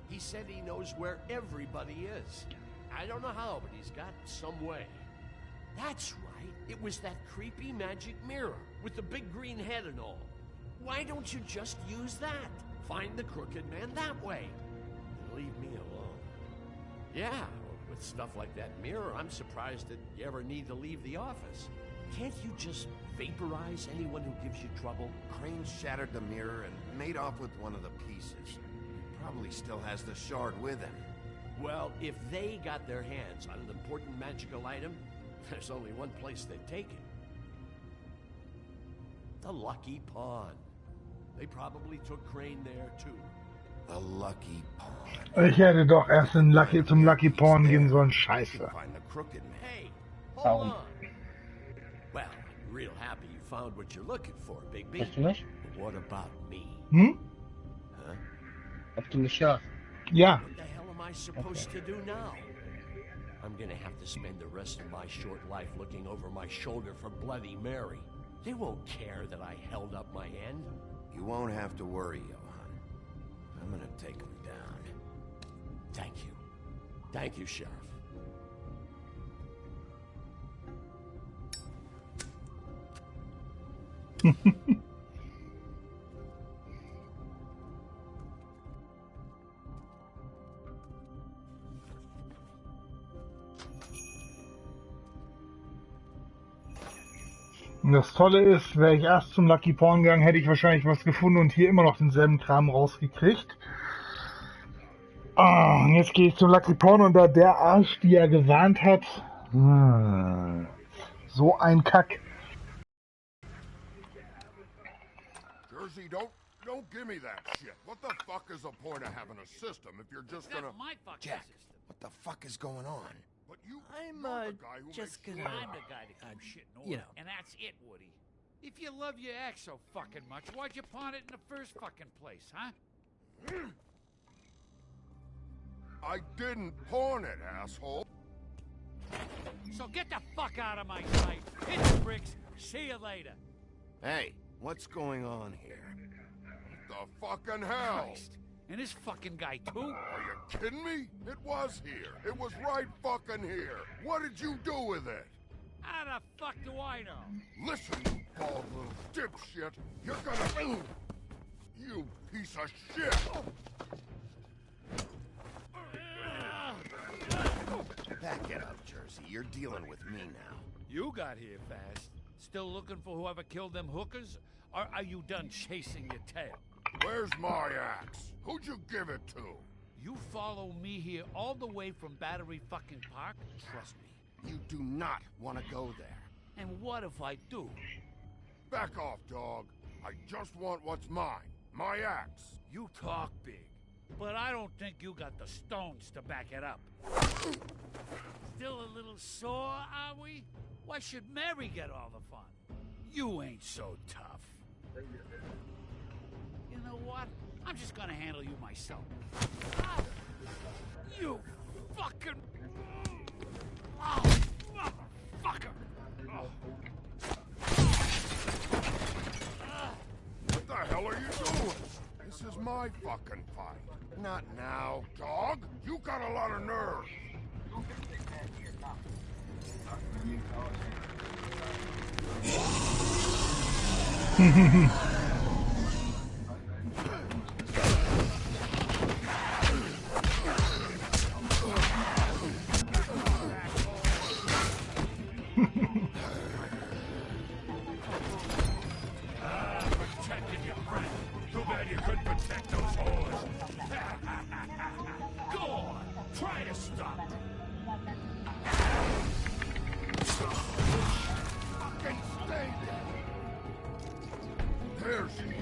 He said he knows where everybody is. I don't know how, but he's got some way. That's right. It was that creepy magic mirror with the big green head and all. Why don't you just use that? Find the Crooked Man that way. And leave me alone. Yeah, with stuff like that mirror, I'm surprised that you ever need to leave the office. Can't you just vaporize anyone who gives you trouble? Crane shattered the mirror and made off with one of the pieces. He probably still has the shard with him. Well, if they got their hands on an important magical item, there's only one place they'd take it. The Lucky Pawn. They probably took Crane there, too. The Lucky Pawn. Ich hätte doch erst zum Lucky Pawn gehen sollen. Scheiße. Find the Crooked Man. Hey, hold on. Well, I'm real happy you found what you're looking for, Big B. Hörst du mich? But what about me? Huh? Ob du mich hörst? Ja. What the hell am I supposed to do now? I'm gonna have to spend the rest of my short life looking over my shoulder for Bloody Mary. They won't care that I held up my end. You won't have to worry, Johan. I'm gonna take him down. Thank you. Thank you, Sheriff. Und das Tolle ist, wäre ich erst zum Lucky Pawn gegangen, hätte ich wahrscheinlich was gefunden und hier immer noch denselben Kram rausgekriegt. Und jetzt gehe ich zum Lucky Pawn und da der Arsch, die er gewarnt hat, so ein Kack. Jersey, don't give me that shit. What the fuck is the point of having a system if you're just gonna... That's my fucking Jack, system. what the fuck is going on? But you, I'm you're the guy who just makes gonna. sure- I'm the guy that keeps shit in order, you know. and that's it, Woody. If you love your ex so fucking much, why'd you pawn it in the first fucking place, huh? I didn't pawn it, asshole. So get the fuck out of my sight. Hit the bricks. See you later. Hey, what's going on here? The fucking hell? Christ. And this fucking guy too? Are you kidding me? It was here. It was right fucking here. What did you do with it? How the fuck do I know? Listen, you bald little dipshit. You're gonna... You piece of shit. Back it up, Jersey. You're dealing with me now. You got here fast. Still looking for whoever killed them hookers? Or are you done chasing your tail? Where's my axe? Who'd you give it to? You follow me here all the way from Battery fucking Park? Trust me, you do not want to go there. And what if I do? Back off, dog. I just want what's mine. My axe. You talk big, but I don't think you got the stones to back it up. Still a little sore, are we? Why should Mary get all the fun? You ain't so tough. You know what? I'm just gonna handle you myself. Ah! fucking... Oh, motherfucker! Oh. What the hell are you doing? This is my fucking fight. Not now, dog. You got a lot of nerve. Protected your friend. Too bad you couldn't protect those whores. Go on, try to stop them. Fucking stay there. There she is.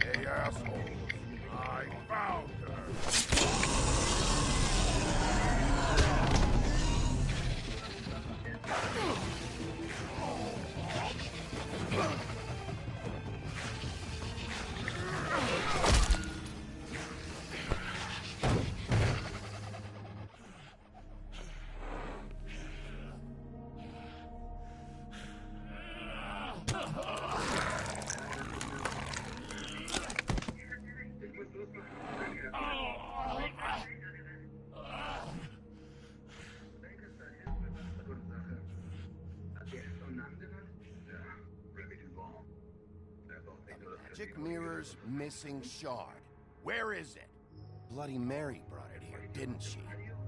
Hey, asshole. I found Magic mirror's missing shard. Where is it? Bloody Mary brought it here, didn't she?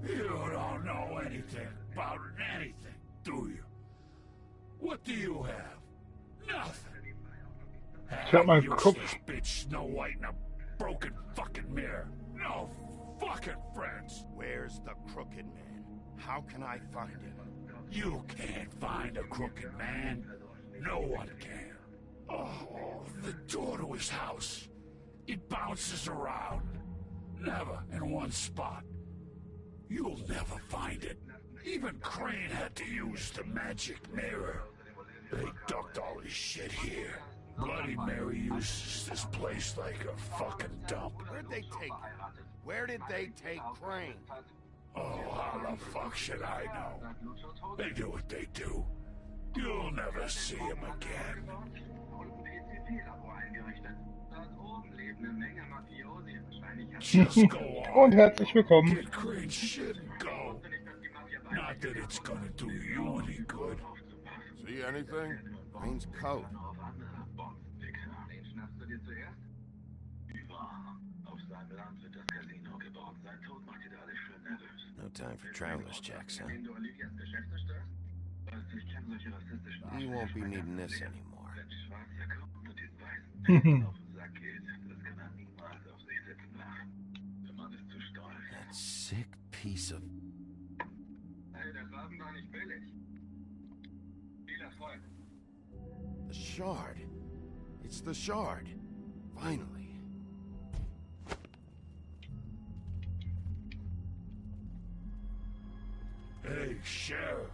You don't know anything about anything, do you? What do you have? Nothing. Shut my useless bitch Snow White in a broken fucking mirror. No fucking friends. Where's the crooked man? How can I find him? You can't find a crooked man. No one can. Oh, the door to his house. It bounces around. Never in one spot. You'll never find it. Even Crane had to use the magic mirror. They ducked all his shit here. Bloody Mary uses this place like a fucking dump. Where'd they take him? Where did they take Crane? Oh, how the fuck should I know? They do what they do. You'll never see him again. Just go on. Und herzlich willkommen. Get Crane's shit and go. Not that it's gonna do you any good. See anything? Crane's coat. No time for traveler's checks, huh? You won't be needing this anymore. That sick piece of... The shard. It's the shard. Finally. Hey, Sheriff.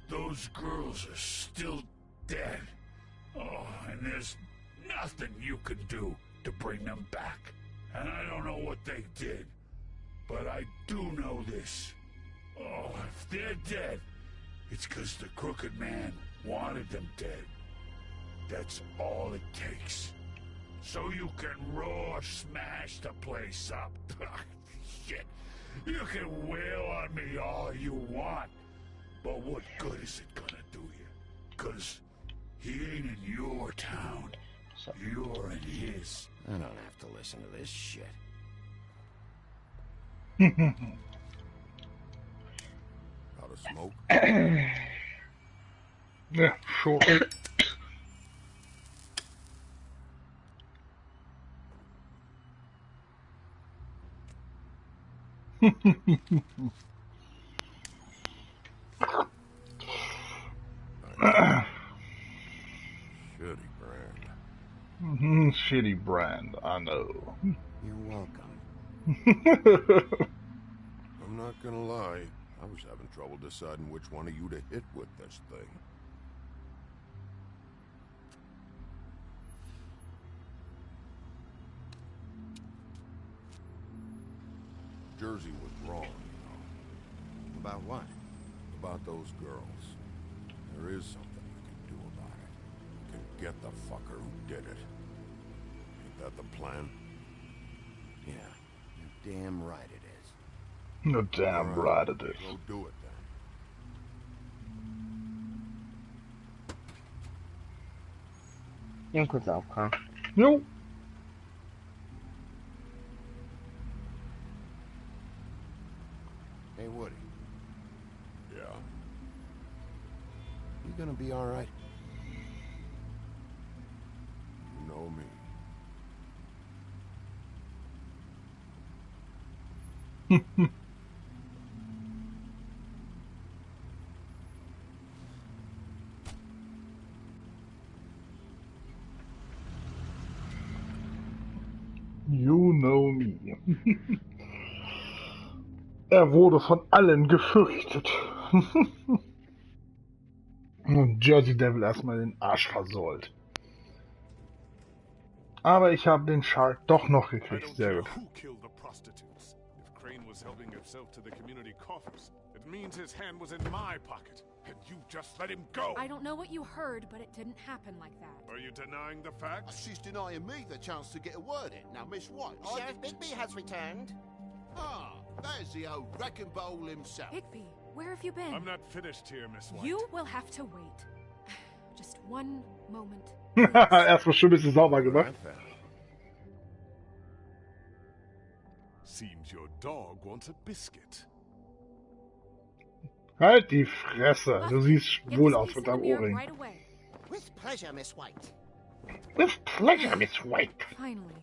Those girls are still dead. Oh, and there's nothing you can do to bring them back. And I don't know what they did, but I do know this. Oh, if they're dead, it's because the crooked man wanted them dead. That's all it takes. So you can raw smash the place up. Shit. You can wail on me all you want, but what good is it gonna do you? 'Cause he ain't in your town. You're in his. I don't have to listen to this shit. Out of smoke? Yeah, sure. Shitty brand. Shitty brand, I know. You're welcome. I'm not gonna lie. I was having trouble deciding which one of you to hit with this thing. Jersey was wrong, you know. About what? About those girls. There is something you can do about it. You can get the fucker who did it. Ain't that the plan? Yeah, you're damn right it is. No damn right it is. Go do it then. Nimm kurz auf, Karl. Jo. Hey, Woody. Yeah. You gonna be all right? You know me. You know me. Wurde von allen gefürchtet. Und Jersey Devil erstmal den Arsch versohlt. Aber ich habe den Shark doch noch gekriegt. Sehr gut. Crane was helping himself to the community coffers. It means his hand was in my pocket, and you just let him go. I don't know what you heard, but it didn't happen like that. Are you denying the facts? She's denying me the chance to get a word in. Now, Miss White... Sheriff Bigby has returned. Ah, there's the old wrecking bowl himself. Bigby, where have you been? I'm not finished here, Miss White. You will have to wait. Just one moment. Erstmal schön ein bisschen sauber gemacht. Seems your dog wants a biscuit. Halt die Fresse. Du siehst wohl aus mit deinem Ohrring. Right with pleasure, Miss White. With pleasure, Miss White. Finally,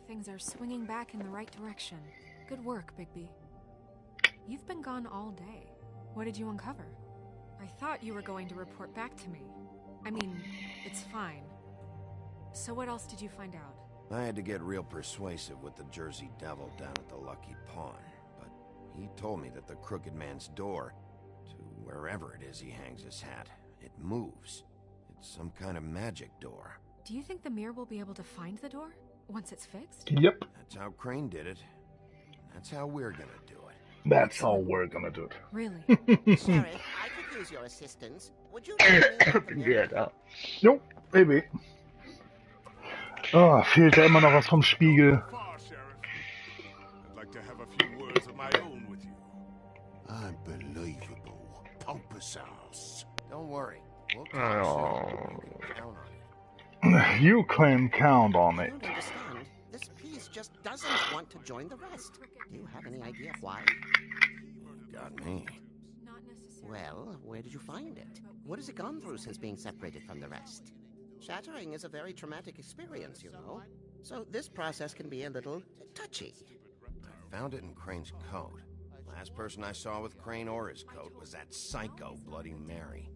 things are swinging back in the right direction. Good work, Bigby. You've been gone all day. What did you uncover? I thought you were going to report back to me. I mean, it's fine. So what else did you find out? I had to get real persuasive with the Jersey Devil down at the Lucky Pawn, but he told me that the Crooked Man's door, to wherever it is he hangs his hat, it moves. It's some kind of magic door. Do you think the mirror will be able to find the door once it's fixed? Yep. That's how Crane did it. That's how we're gonna do it. That's how we're gonna do it. Really? Sheriff, I could use your assistance. Would you let me Ja. Jo, maybe. Ah, fehlt da immer noch was vom Spiegel. I'd like to have a few words of my own with you. Unbelievable. Pompous ass. Don't worry. We'll You can count on it. I don't understand. This piece just doesn't want to join the rest. Do you have any idea why? Got me. Well, where did you find it? What has it gone through since being separated from the rest? Shattering is a very traumatic experience, you know. So this process can be a little touchy. I found it in Crane's coat. Last person I saw with Crane or his coat was that psycho Bloody Mary.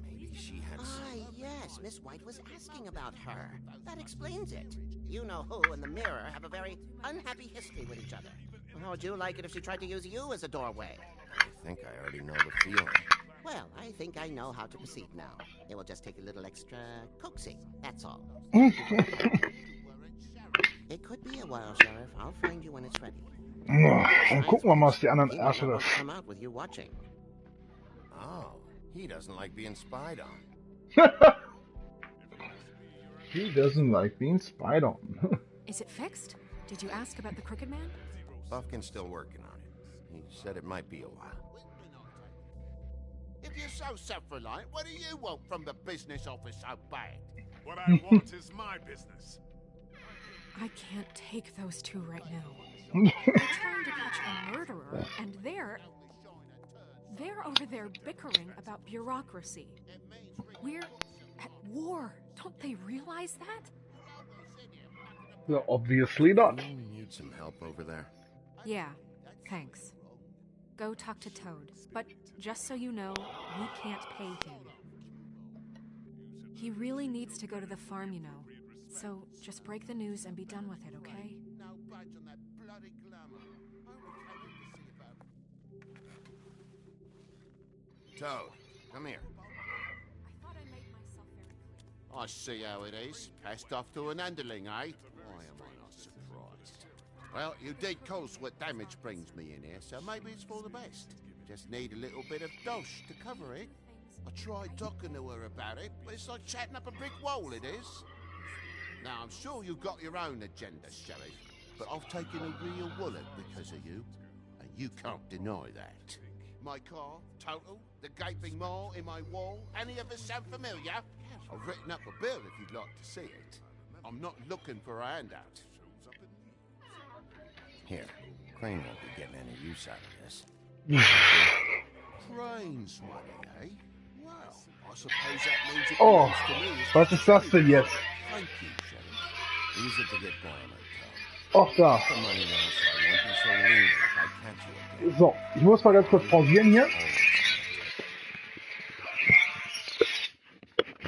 Maybe she had... Ah, yes, Miss White was asking about her. That explains it. You know who and the mirror have a very unhappy history with each other. How would you like it if she tried to use you as a doorway? I think I already know the feeling. Well, I think I know how to proceed now. It will just take a little extra coaxing, that's all. It could be a while, Sheriff. I'll find you when it's ready. Dann gucken wir mal, was die anderen Ärsche das. Come out with you watching. Oh, he doesn't like being spied on. He doesn't like being spied on. Is it fixed? Did you ask about the Crooked Man? Buffkin's still working on it. He said it might be a while. If you're so self-reliant, what do you want from the business office so bad? What I want is my business. I can't take those two right now. They're trying to catch a murderer, and they're over there bickering about bureaucracy. We're at war. Don't they realize that? Well, obviously not. Do you need some help over there? Yeah, thanks. Go talk to Toad. But just so you know, we can't pay him. He really needs to go to the farm, you know. So just break the news and be done with it, okay? No budge on that bloody glamour. Toad, come here. I thought I made myself very clear. I see how it is. Passed off to an underling, eh? Why am I not surprised? Well, you did cause what damage brings me in here, so maybe it's for the best. Just need a little bit of dosh to cover it. I tried talking to her about it, but it's like chatting up a brick wall, it is. Now, I'm sure you've got your own agenda, Sheriff, but I've taken a real wallet because of you, and you can't deny that. My car, total, the gaping maw in my wall, any of us sound familiar? I've written up a bill if you'd like to see it. I'm not looking for a handout. Here, Crane won't be getting any use out of this. Crane's money, eh? Well, I suppose that means it Oh, belongs to me. was ist das denn jetzt? Thank you, Sheriff. Use it to get glamour, Toad. Och, da. The money now, so I won't be so lean if I catch you again. So, ich muss mal ganz kurz pausieren hier.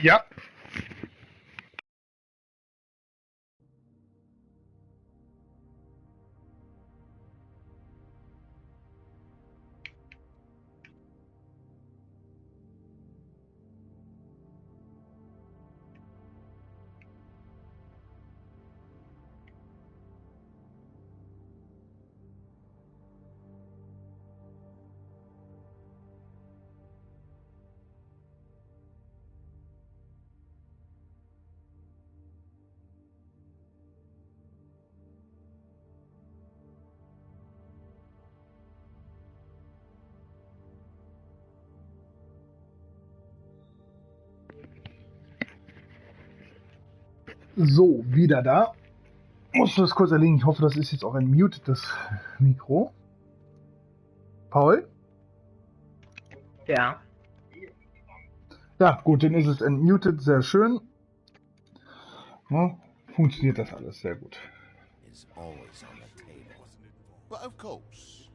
Ja. So, wieder da. Musst du das kurz erledigen. Ich hoffe, das ist jetzt auch ein mutedes Mikro. Paul? Ja. Ja, gut, dann ist es entmutet. Sehr schön. Ja, funktioniert das alles sehr gut. Is always on the table. But of course.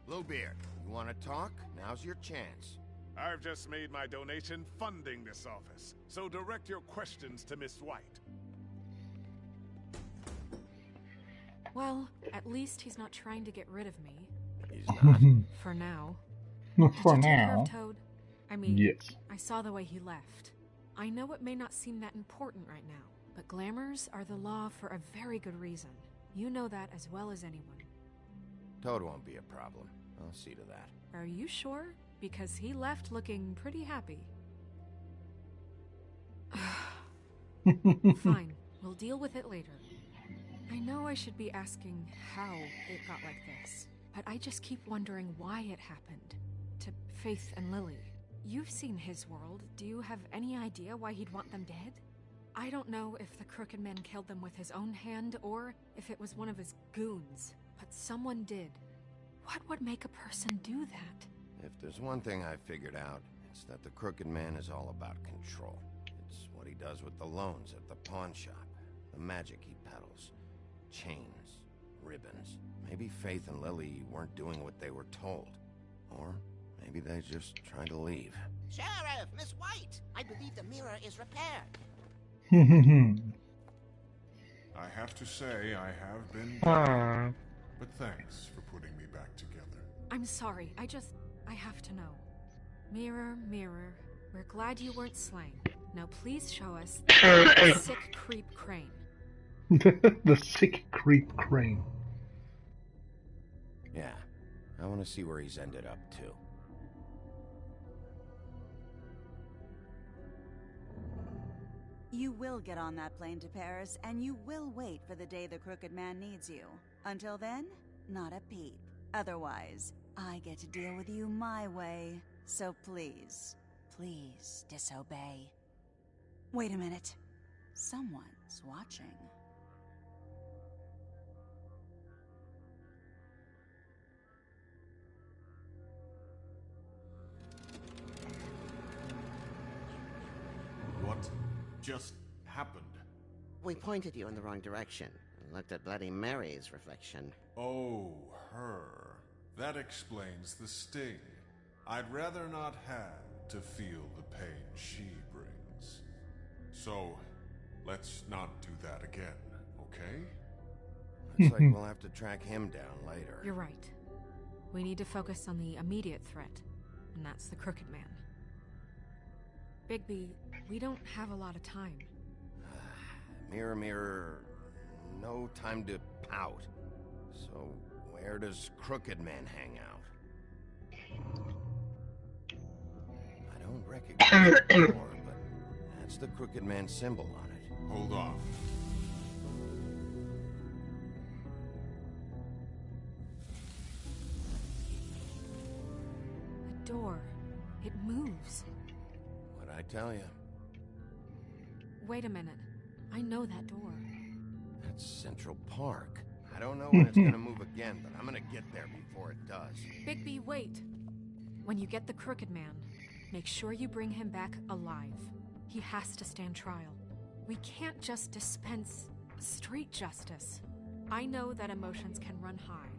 Bluebeard, you want to talk? Now's your chance. I've just made my donation funding this office, so direct your questions to Miss White. Well, at least he's not trying to get rid of me. He's not. For now. For Did you take care now. of Toad? I mean, Yes. I saw the way he left. I know it may not seem that important right now, but glamours are the law for a very good reason. You know that as well as anyone. Toad won't be a problem. I'll see to that. Are you sure? Because he left looking pretty happy. Fine, we'll deal with it later. I know I should be asking how it got like this, but I just keep wondering why it happened. To Faith and Lily. You've seen his world. Do you have any idea why he'd want them dead? I don't know if the Crooked Man killed them with his own hand or if it was one of his goons, but someone did. What would make a person do that? If there's one thing I figured out, it's that the Crooked Man is all about control. It's what he does with the loans at the pawn shop, the magic he peddles, chains, ribbons. Maybe Faith and Lily weren't doing what they were told. Or maybe they just tried to leave. Sheriff, Miss White, I believe the mirror is repaired. I have to say, I have been Aww. but thanks for putting me back together. I'm sorry, I have to know. Mirror, mirror, we're glad you weren't slain. Now please show us the sick creep Crane. The sick creep Crane. Yeah, I want to see where he's ended up, too. You will get on that plane to Paris, and you will wait for the day the Crooked Man needs you. Until then, not a peep. Otherwise, I get to deal with you my way. So please, please disobey. Wait a minute. Someone's watching. What just happened? We pointed you in the wrong direction and looked at Bloody Mary's reflection. Oh, her. That explains the sting. I'd rather not have to feel the pain she brings. So, let's not do that again, okay? Looks like we'll have to track him down later. You're right. We need to focus on the immediate threat, and that's the Crooked Man. Bigby, we don't have a lot of time. Mirror, mirror, no time to pout. So, where does Crooked Man hang out? I don't recognize the door, but that's the Crooked Man symbol on it. Hold on. The door. It moves. What'd I tell you? Wait a minute. I know that door. That's Central Park. I don't know when it's gonna move again, but I'm gonna get there before it does. Bigby, wait. When you get the Crooked Man, make sure you bring him back alive. He has to stand trial. We can't just dispense street justice. I know that emotions can run high,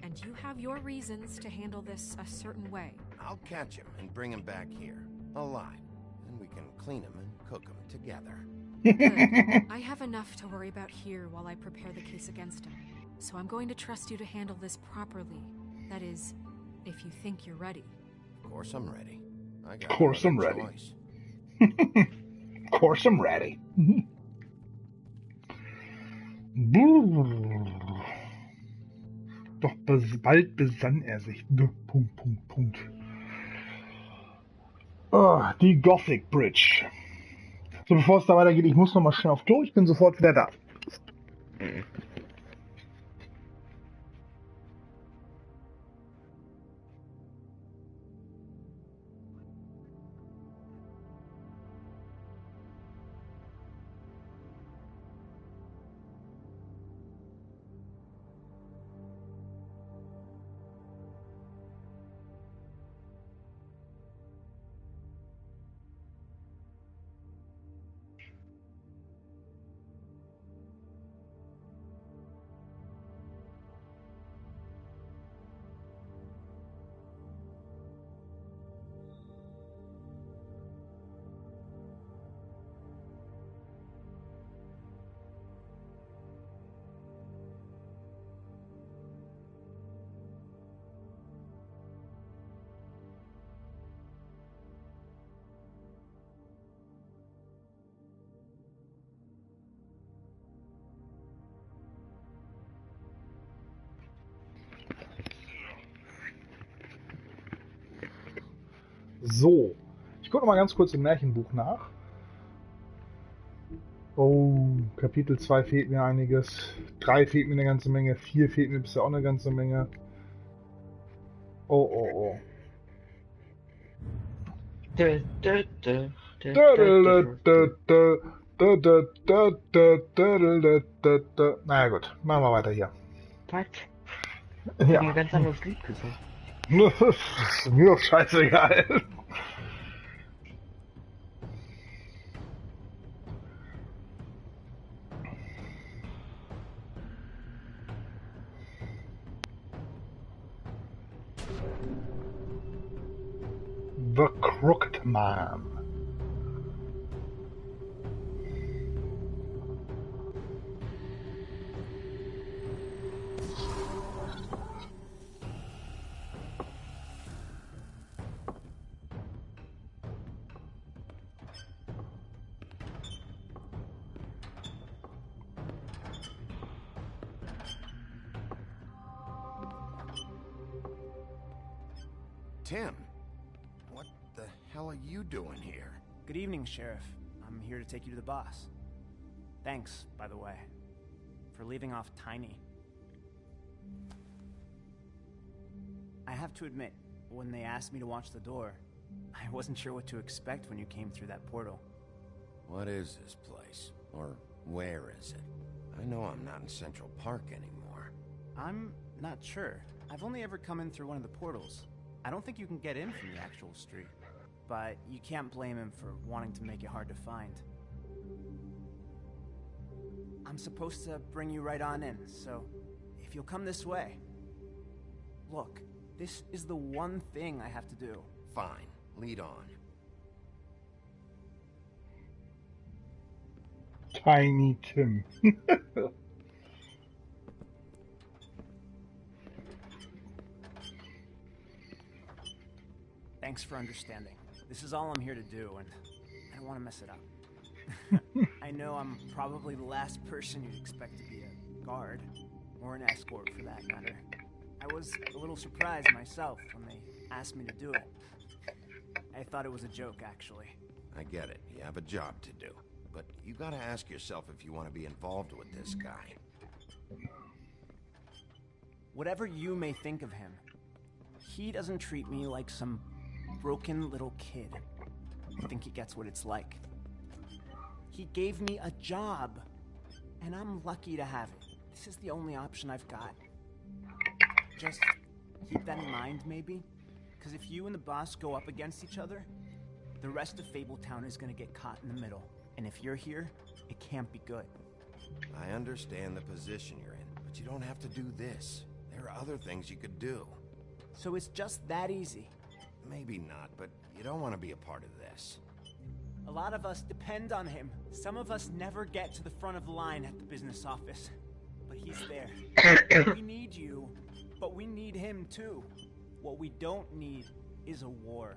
and you have your reasons to handle this a certain way. I'll catch him and bring him back here, alive. Then we can clean him and cook him together. Good. I have enough to worry about here while I prepare the case against him. So I'm going to trust you to handle this properly. That is, if you think you're ready. Of course I'm ready. Of course I'm ready. Of course I'm ready. Doch bald besann er sich. Punkt, Punkt, Punkt. Oh, die Gothic Bridge. So, bevor es da weitergeht, ich muss noch mal schnell auf Klo. Ich bin sofort wieder da. So, ich gucke noch mal ganz kurz im Märchenbuch nach. Oh, Kapitel 2 fehlt mir einiges. 3 fehlt mir eine ganze Menge. 4 fehlt mir bisher auch eine ganze Menge. Oh, oh, oh. Naja gut, machen wir weiter hier. Was? Ja. Ich hab ein ganz anderes Lied gesungen. Das ist mir doch scheißegal. The Crooked Man. Tim, what the hell are you doing here? Good evening, Sheriff. I'm here to take you to the boss. Thanks, by the way, for leaving off Tiny. I have to admit, when they asked me to watch the door, I wasn't sure what to expect when you came through that portal. What is this place? Or where is it? I know I'm not in Central Park anymore. I'm not sure. I've only ever come in through one of the portals. I don't think you can get in from the actual street. But you can't blame him for wanting to make it hard to find. I'm supposed to bring you right on in, so if you'll come this way. Look, this is the one thing I have to do. Fine, lead on. Tiny Tim. Thanks for understanding. This is all I'm here to do, and I don't want to mess it up. I know I'm probably the last person you'd expect to be a guard, or an escort for that matter. I was a little surprised myself when they asked me to do it. I thought it was a joke, actually. I get it. You have a job to do. But you gotta ask yourself if you want to be involved with this guy. Whatever you may think of him, he doesn't treat me like some broken little kid. I think he gets what it's like. He gave me a job, and I'm lucky to have it. This is the only option I've got. Just keep that in mind, maybe? Because if you and the boss go up against each other, the rest of Fabletown is gonna get caught in the middle. And if you're here, it can't be good. I understand the position you're in, but you don't have to do this. There are other things you could do. So it's just that easy? Maybe not, but you don't want to be a part of this. A lot of us depend on him. Some of us never get to the front of the line at the business office. But he's there. We need you, but we need him too. What we don't need is a war.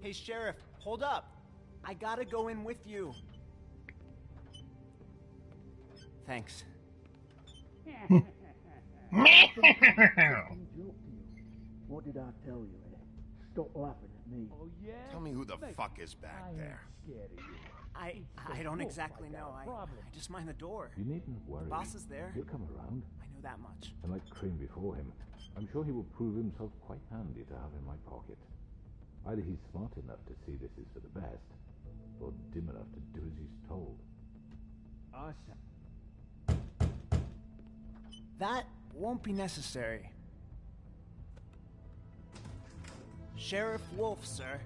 Hey, Sheriff, hold up. I gotta go in with you. Thanks. What did I tell you, eh? Stop laughing at me. Oh, yeah? Tell me who the fuck is back there. I don't exactly know. I just mind the door. You needn't worry. The boss is there. He'll come around. I know that much. And like Crane before him, I'm sure he will prove himself quite handy to have in my pocket. Either he's smart enough to see this is for the best, or dim enough to do as he's told. Awesome. That won't be necessary. Sheriff Wolf, sir.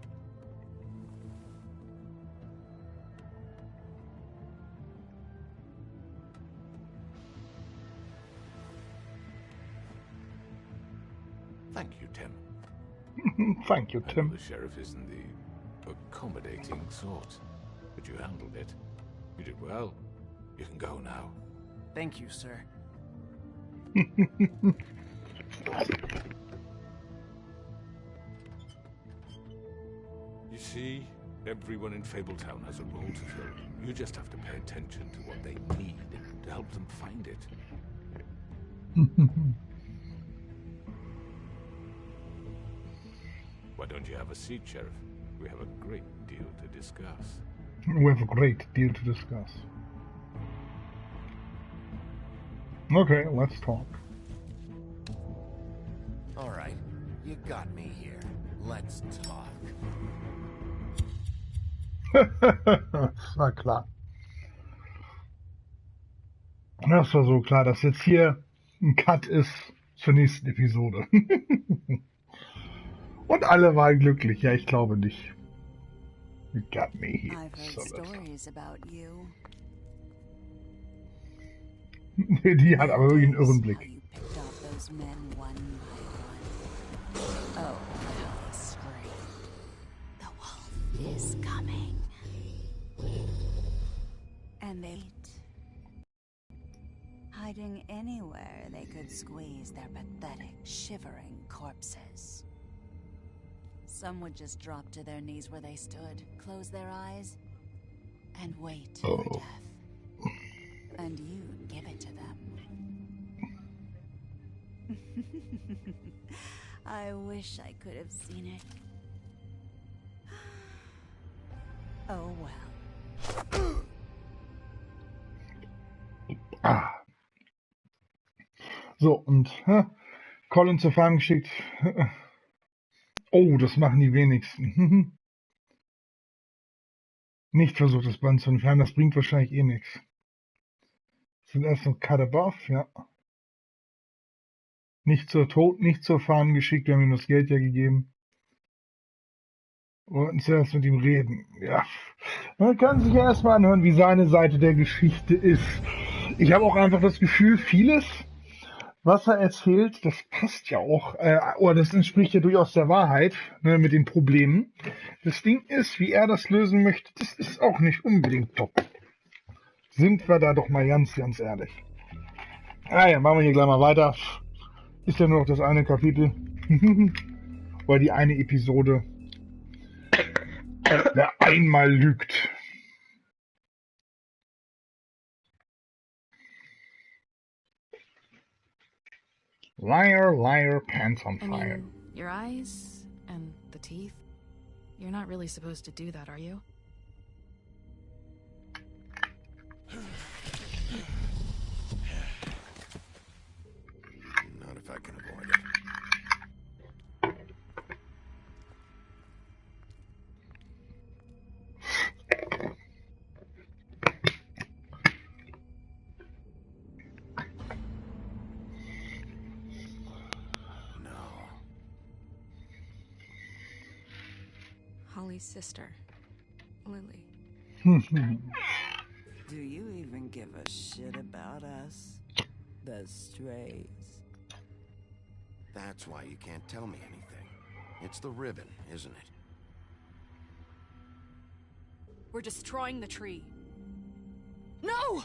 Thank you, Tim. Thank you, I Tim. know the sheriff isn't the accommodating sort, but you handled it. You did well. You can go now. Thank you, sir. You see, everyone in Fabletown has a role to fill. You just have to pay attention to what they need to help them find it. Why don't you have a seat, Sheriff? We have a great deal to discuss. We have a great deal to discuss. Okay, let's talk. All right, you got me here. Let's talk. Na klar. Das war so klar, dass jetzt hier ein Cut ist zur nächsten Episode. Und alle waren glücklich. Ja, ich glaube nicht. You got me here. I've heard stories about you. Die hat aber wirklich einen Irrenblick. Picked off those men one by one. Oh, how they screamed. The wolf is coming. And they hiding anywhere they could squeeze their pathetic, shivering corpses. Some would just drop to their knees where they stood, close their eyes, and wait for death. And you'd give it to them. I wish I could have seen it. Oh well. Ah. So, und Colin zur Farm geschickt. Oh, das machen die wenigsten. Nicht versucht, das Band zu entfernen, das bringt wahrscheinlich eh nichts. Sind erst noch Cut above, ja. Nicht zur Tod, nicht zur Farm geschickt, wir haben ihm das Geld ja gegeben. Wollten zuerst mit ihm reden. Ja. Man kann sich ja erstmal anhören, wie seine Seite der Geschichte ist. Ich habe auch einfach das Gefühl, vieles, was er erzählt, das passt ja auch, oder das entspricht ja durchaus der Wahrheit, ne, mit den Problemen. Das Ding ist, wie er das lösen möchte, das ist auch nicht unbedingt top. Sind wir da doch mal ganz ehrlich. Ah ja, machen wir hier gleich mal weiter. Ist ja nur noch das eine Kapitel. Oder die eine Episode. Wer einmal lügt. Liar, liar, pants on fire. I mean, your eyes and the teeth. You're not really supposed to do that, are you? Not if I can avoid it. Holly's sister, Lily. Do you even give a shit about us? The strays. That's why you can't tell me anything. It's the ribbon, isn't it? We're destroying the tree. No!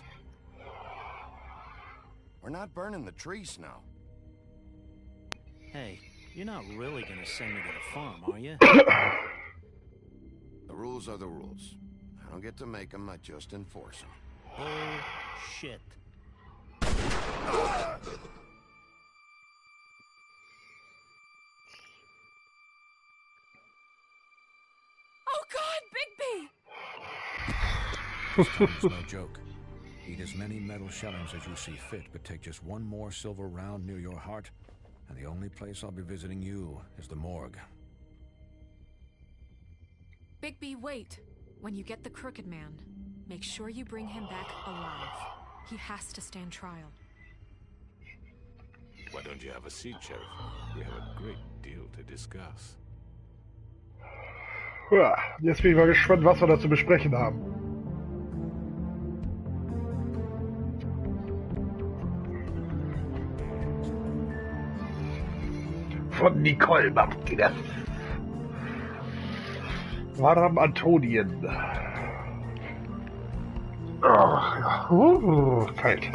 We're not burning the tree, Snow. Hey, you're not really gonna send me to the farm, are you? The rules are the rules. I don't get to make them, I just enforce them. Bullshit. Oh God, Bigby! This time's no joke. Eat as many metal shellings as you see fit, but take just one more silver round near your heart, and the only place I'll be visiting you is the morgue. Bigby, wait. When you get the Crooked Man, make sure you bring him back alive. He has to stand trial. Why don't you have a seat, Sheriff? We have a great deal to discuss. Ja, jetzt bin ich mal gespannt, was wir da zu besprechen haben. Von Nicole Martinez. Madame Antonien. Ach ja. Kalt.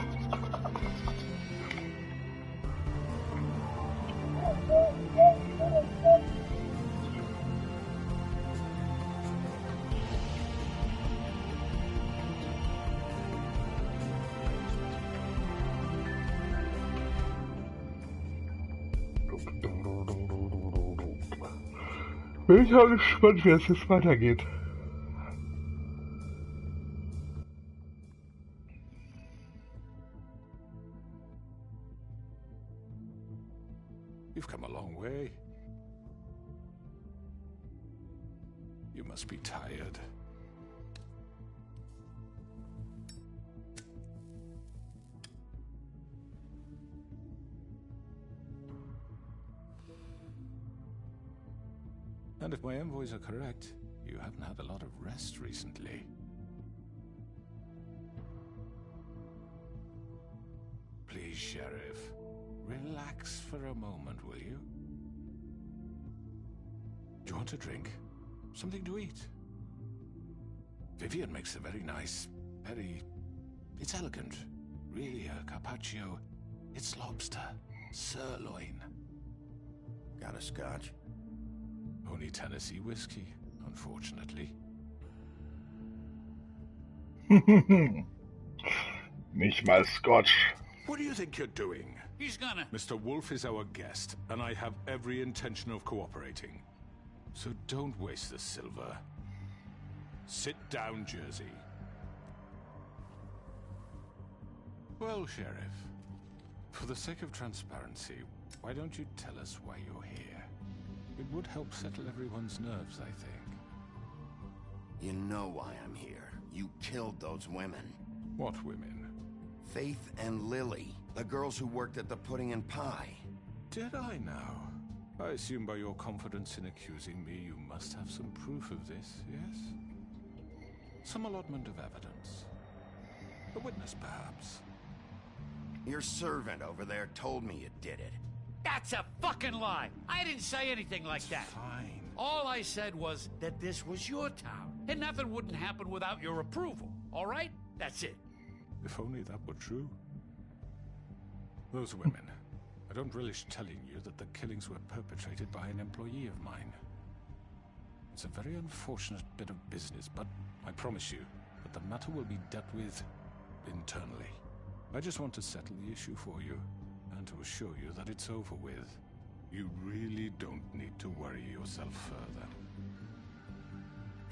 Bin ich auch gespannt, wie es jetzt weitergeht. You've come a long way. You must be tired. And if my envoys are correct, you haven't had a lot of rest recently. Please, Sheriff, relax for a moment, will you? Do you want a drink? Something to eat? Vivian makes a very nice, it's elegant. Really a carpaccio. It's lobster, sirloin. Got a scotch? Only Tennessee whiskey, unfortunately. Nicht mal Scotch. What do you think you're doing? He's gonna... Mr. Wolf is our guest, and I have every intention of cooperating. So don't waste the silver. Sit down, Jersey. Well, Sheriff, for the sake of transparency, why don't you tell us why you're here? It would help settle everyone's nerves, I think. You know why I'm here. You killed those women. What women? Faith and Lily, the girls who worked at the pudding and pie. Did I now? I assume by your confidence in accusing me, you must have some proof of this, yes? Some allotment of evidence. A witness, perhaps. Your servant over there told me you did it. That's a fucking lie. I didn't say anything like that. Fine. All I said was that this was your town, and nothing wouldn't happen without your approval. All right? That's it. If only that were true. Those women. I don't relish telling you that the killings were perpetrated by an employee of mine. It's a very unfortunate bit of business, but I promise you that the matter will be dealt with internally. I just want to settle the issue for you, and to assure you that it's over with. You really don't need to worry yourself further.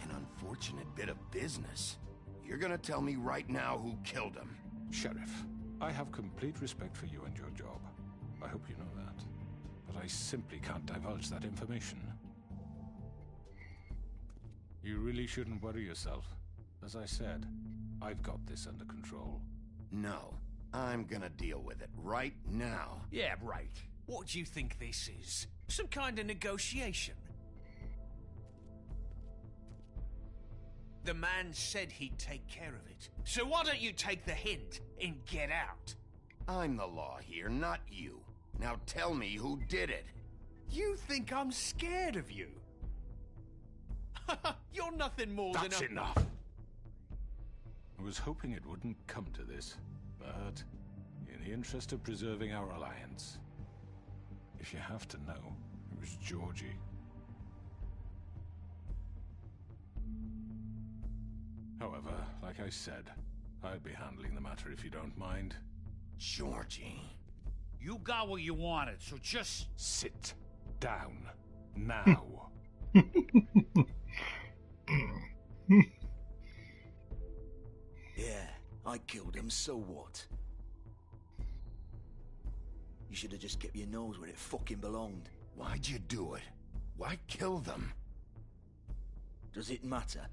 An unfortunate bit of business? You're gonna tell me right now who killed him? Sheriff, I have complete respect for you and your job. I hope you know that. But I simply can't divulge that information. You really shouldn't worry yourself. As I said, I've got this under control. No, I'm gonna deal with it right now. Yeah, right. What do you think this is? Some kind of negotiation? The man said he'd take care of it. So why don't you take the hint and get out? I'm the law here, not you. Now tell me who did it. You think I'm scared of you? You're nothing more That's than a... enough! I was hoping it wouldn't come to this, but in the interest of preserving our alliance, if you have to know, it was Georgie. However, like I said, I'll be handling the matter if you don't mind. Georgie. You got what you wanted, so just... Sit down. Now. Yeah, I killed him, so what? You should have just kept your nose where it fucking belonged. Why'd you do it? Why kill them? Does it matter?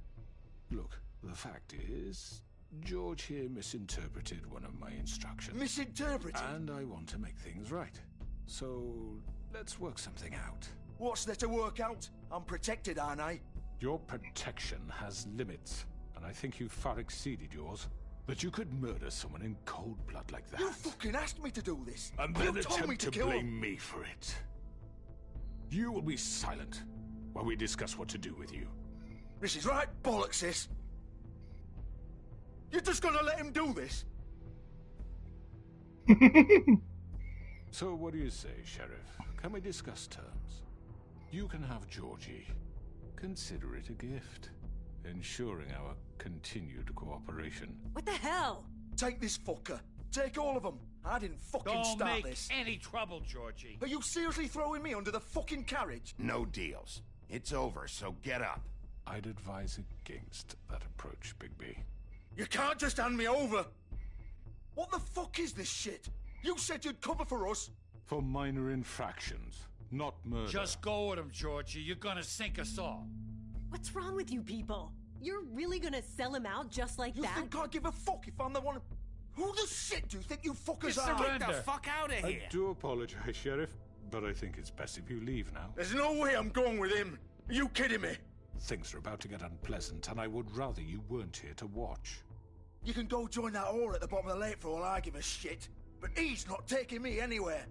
Look, the fact is, George here misinterpreted one of my instructions. Misinterpreted? And I want to make things right. So, let's work something out. What's there to work out? I'm protected, aren't I? Your protection has limits, and I think you've far exceeded yours. That you could murder someone in cold blood like that. You fucking asked me to do this. And You then told me attempt to kill blame him. me for it. You will be silent while we discuss what to do with you. This is right bollocks, sis. You're just gonna let him do this? So what do you say, Sheriff? Can we discuss terms? You can have Georgie. Consider it a gift, ensuring our continued cooperation. What the hell? Take this fucker. Take all of them. I didn't fucking Don't start make this. any trouble, Georgie. Are you seriously throwing me under the fucking carriage? No deals. It's over, so get up. I'd advise against that approach, Bigby. You can't just hand me over. What the fuck is this shit? You said you'd cover for us. For minor infractions, not murder. Just go with him, Georgie. You're gonna sink us all. What's wrong with you people? You're really gonna sell him out just like You that? think I give a fuck if I'm the one? Who the shit do you think you fuckers You are? surrender. Get the fuck out of I here! do apologize, Sheriff, but I think it's best if you leave now. There's no way I'm going with him. Are you kidding me? Things are about to get unpleasant, and I would rather you weren't here to watch. You can go join that whore at the bottom of the lake for all I give a shit. But he's not taking me anywhere.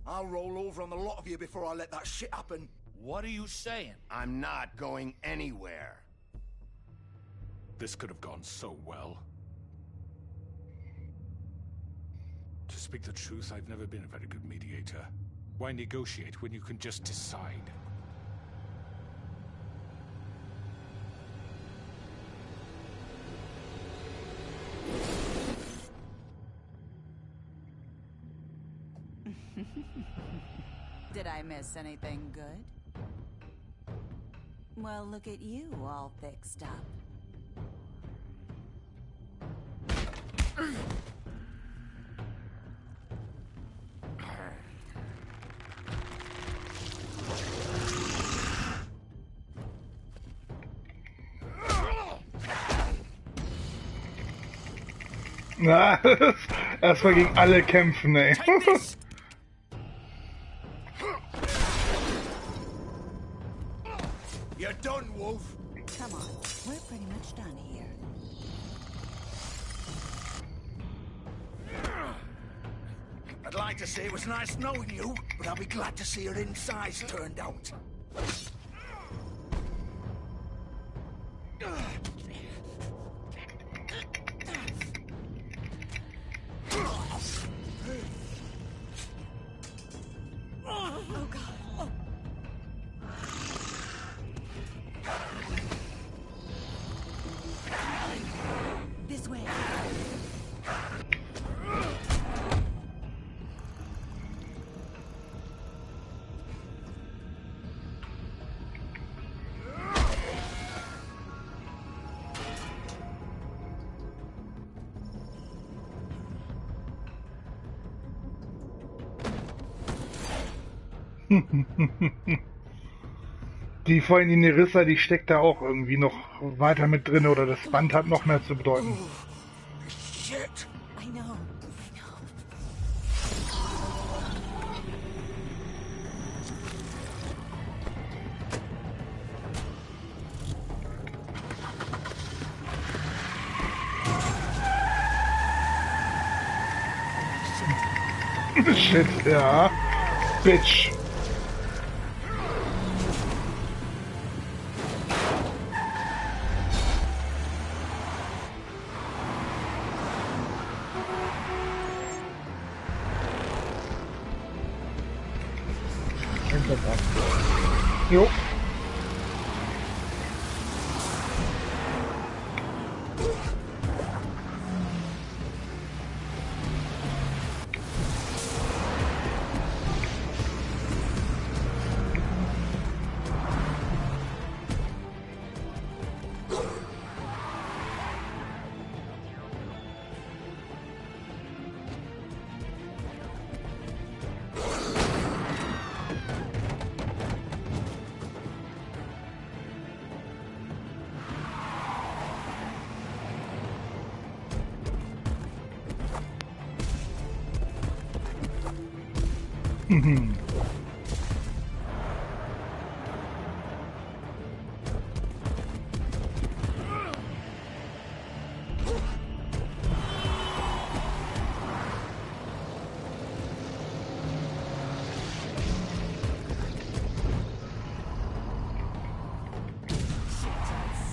I'll roll over on the lot of you before I let that shit happen. What are you saying? I'm not going anywhere. This could have gone so well. To speak the truth, I've never been a very good mediator. Why negotiate when you can just decide? Did I miss anything good? Well, look at you all fixed up. Na, erstmal gegen alle kämpfen, ey. You're done, Wolf. Come on, we're pretty much done here. I'd like to say it was nice knowing you, but I'll be glad to see your insides turned out. Oh, God. Oh. This way. Die vorhin die Nerissa, die steckt da auch irgendwie noch weiter mit drin oder das Band hat noch mehr zu bedeuten. Shit. I know. Shit, ja. Bitch. Jo.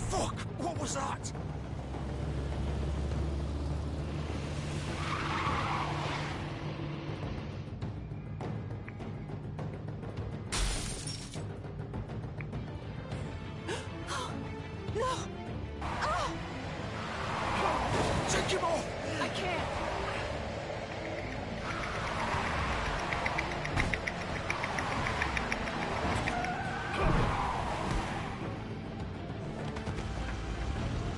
Fuck! What was that? No! Oh! Take him off! I can't.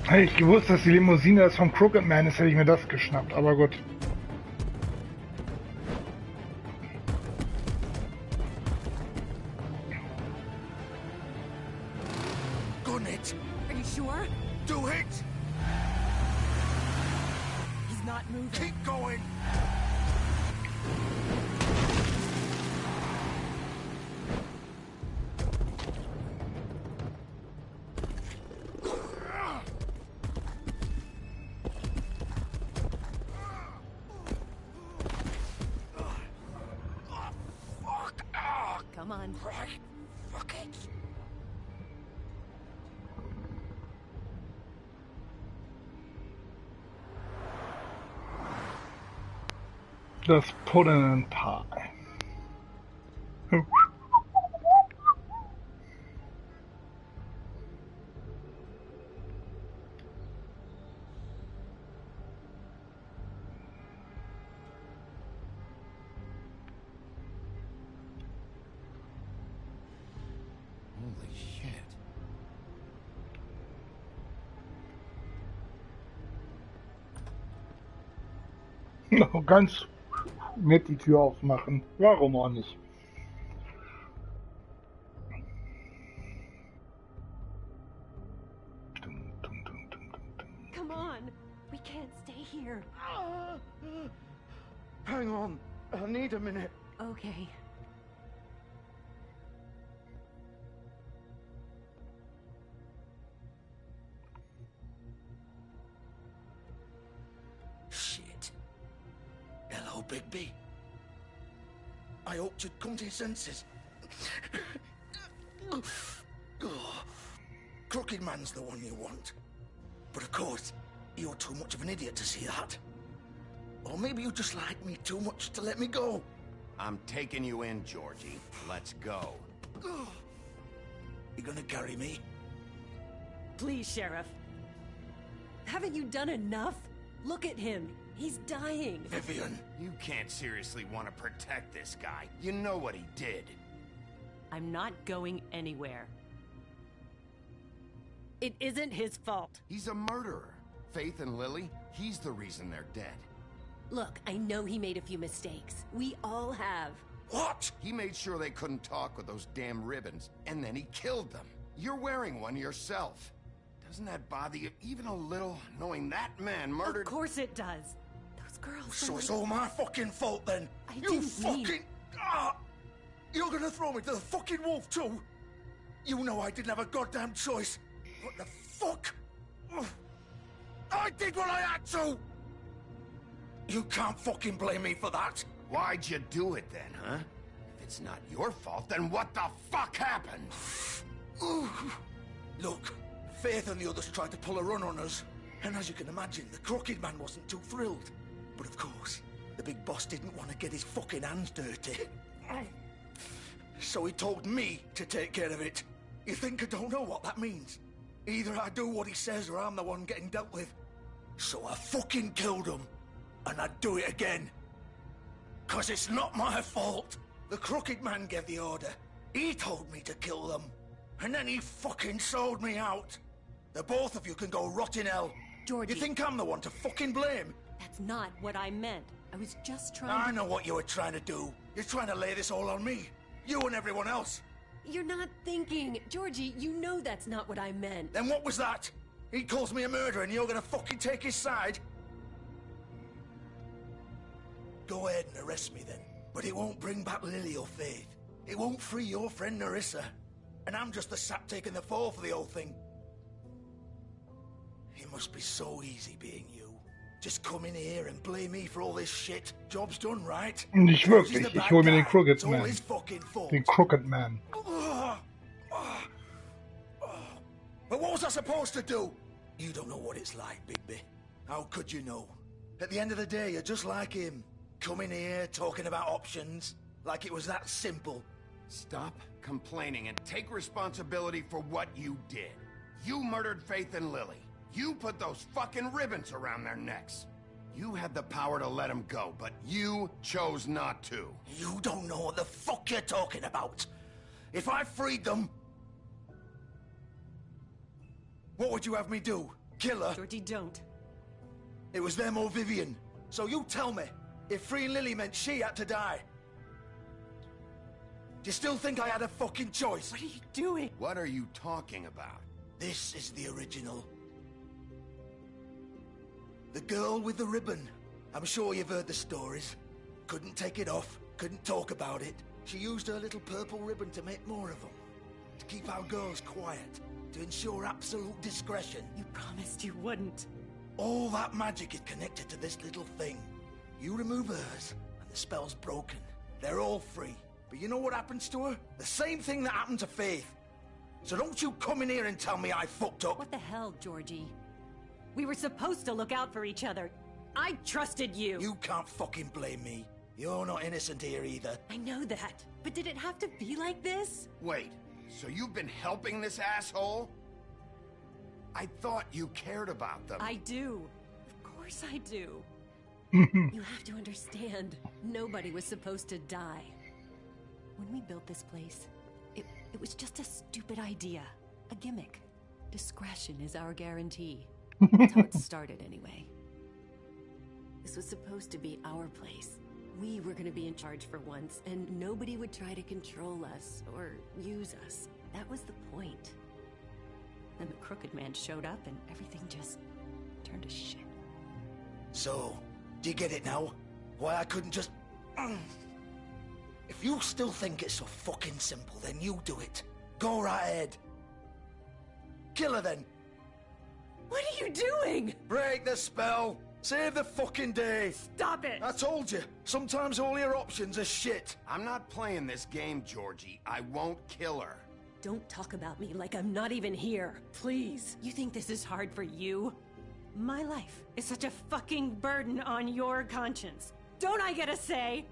Hätte ich gewusst, dass die Limousine ist vom Crooked Man ist, hätte ich mir das geschnappt, aber gut. Gun it! Are you sure? Do it! He's not moving. Keep going! Come on. Right. Fuck it. Das Pudding and Pie. Holy shit. Noch ganz nett die Tür aufmachen. Warum auch nicht? Come on. We can't stay here. Hang on. I need a minute. Okay. Shit. Hello, Bigby. I hoped you'd come to your senses. Crooked Man's the one you want. But of course, you're too much of an idiot to see that. Or maybe you just like me too much to let me go. I'm taking you in, Georgie. Let's go. You gonna carry me? Please, Sheriff. Haven't you done enough? Look at him. He's dying. Vivian. You can't seriously want to protect this guy. You know what he did. I'm not going anywhere. It isn't his fault. He's a murderer. Faith and Lily, he's the reason they're dead. Look, I know he made a few mistakes. We all have. What? He made sure they couldn't talk with those damn ribbons, and then he killed them. You're wearing one yourself. Doesn't that bother you even a little, knowing that man murdered... Of course it does. Those girls... So it's all my fucking fault then? I didn't mean... You're gonna throw me to the fucking wolf too? You know I didn't have a goddamn choice. What the fuck? I did what I had to! You can't fucking blame me for that. Why'd you do it then, huh? If it's not your fault, then what the fuck happened? Look, Faith and the others tried to pull a run on us. And as you can imagine, the Crooked Man wasn't too thrilled. But of course, the big boss didn't want to get his fucking hands dirty. So he told me to take care of it. You think I don't know what that means? Either I do what he says or I'm the one getting dealt with. So I fucking killed him. And I'd do it again. 'Cause it's not my fault. The Crooked Man gave the order. He told me to kill them. And then he fucking sold me out. The both of you can go rot in hell. Georgie. You think I'm the one to fucking blame? That's not what I meant. I was just trying I know what you were trying to do. You're trying to lay this all on me. You and everyone else. You're not thinking. Georgie, you know that's not what I meant. Then what was that? He calls me a murderer and you're gonna fucking take his side? Go ahead and arrest me then. But it won't bring back Lily or Faith. It won't free your friend Nerissa. And I'm just the sap taking the fall for the whole thing. It must be so easy being you. Just come in here and blame me for all this shit. Job's done, right? Nicht wirklich. Ich hole mir den Crooked Man. His fucking fault. Den Crooked Man. But what was I supposed to do? You don't know what it's like, Bigby. How could you know? At the end of the day, you're just like him. Coming here, talking about options, like it was that simple. Stop complaining and take responsibility for what you did. You murdered Faith and Lily. You put those fucking ribbons around their necks. You had the power to let them go, but you chose not to. You don't know what the fuck you're talking about. If I freed them... What would you have me do? Kill her? Georgie, don't. It was them or Vivian. So you tell me, if freeing Lily meant she had to die. Do you still think I had a fucking choice? What are you doing? What are you talking about? This is the original. The girl with the ribbon. I'm sure you've heard the stories. Couldn't take it off, couldn't talk about it. She used her little purple ribbon to make more of them. To keep our girls quiet. To ensure absolute discretion. You promised you wouldn't. All that magic is connected to this little thing. You remove hers, and the spell's broken. They're all free. But you know what happens to her? The same thing that happened to Faith. So don't you come in here and tell me I fucked up. What the hell, Georgie? We were supposed to look out for each other. I trusted you. You can't fucking blame me. You're not innocent here either. I know that. But did it have to be like this? Wait, so you've been helping this asshole? I thought you cared about them. I do. Of course I do. You have to understand, nobody was supposed to die. When we built this place, it was just a stupid idea. A gimmick. Discretion is our guarantee. That's how it started anyway. This was supposed to be our place. We were going to be in charge for once, and nobody would try to control us or use us. That was the point. Then the Crooked Man showed up and everything just turned to shit. So, do you get it now? Why I couldn't just... If you still think it's so fucking simple, then you do it. Go right ahead. Kill her then. What are you doing? Break the spell. Save the fucking day. Stop it. I told you, sometimes all your options are shit. I'm not playing this game, Georgie. I won't kill her. Don't talk about me like I'm not even here. Please. You think this is hard for you? My life is such a fucking burden on your conscience. Don't I get a say?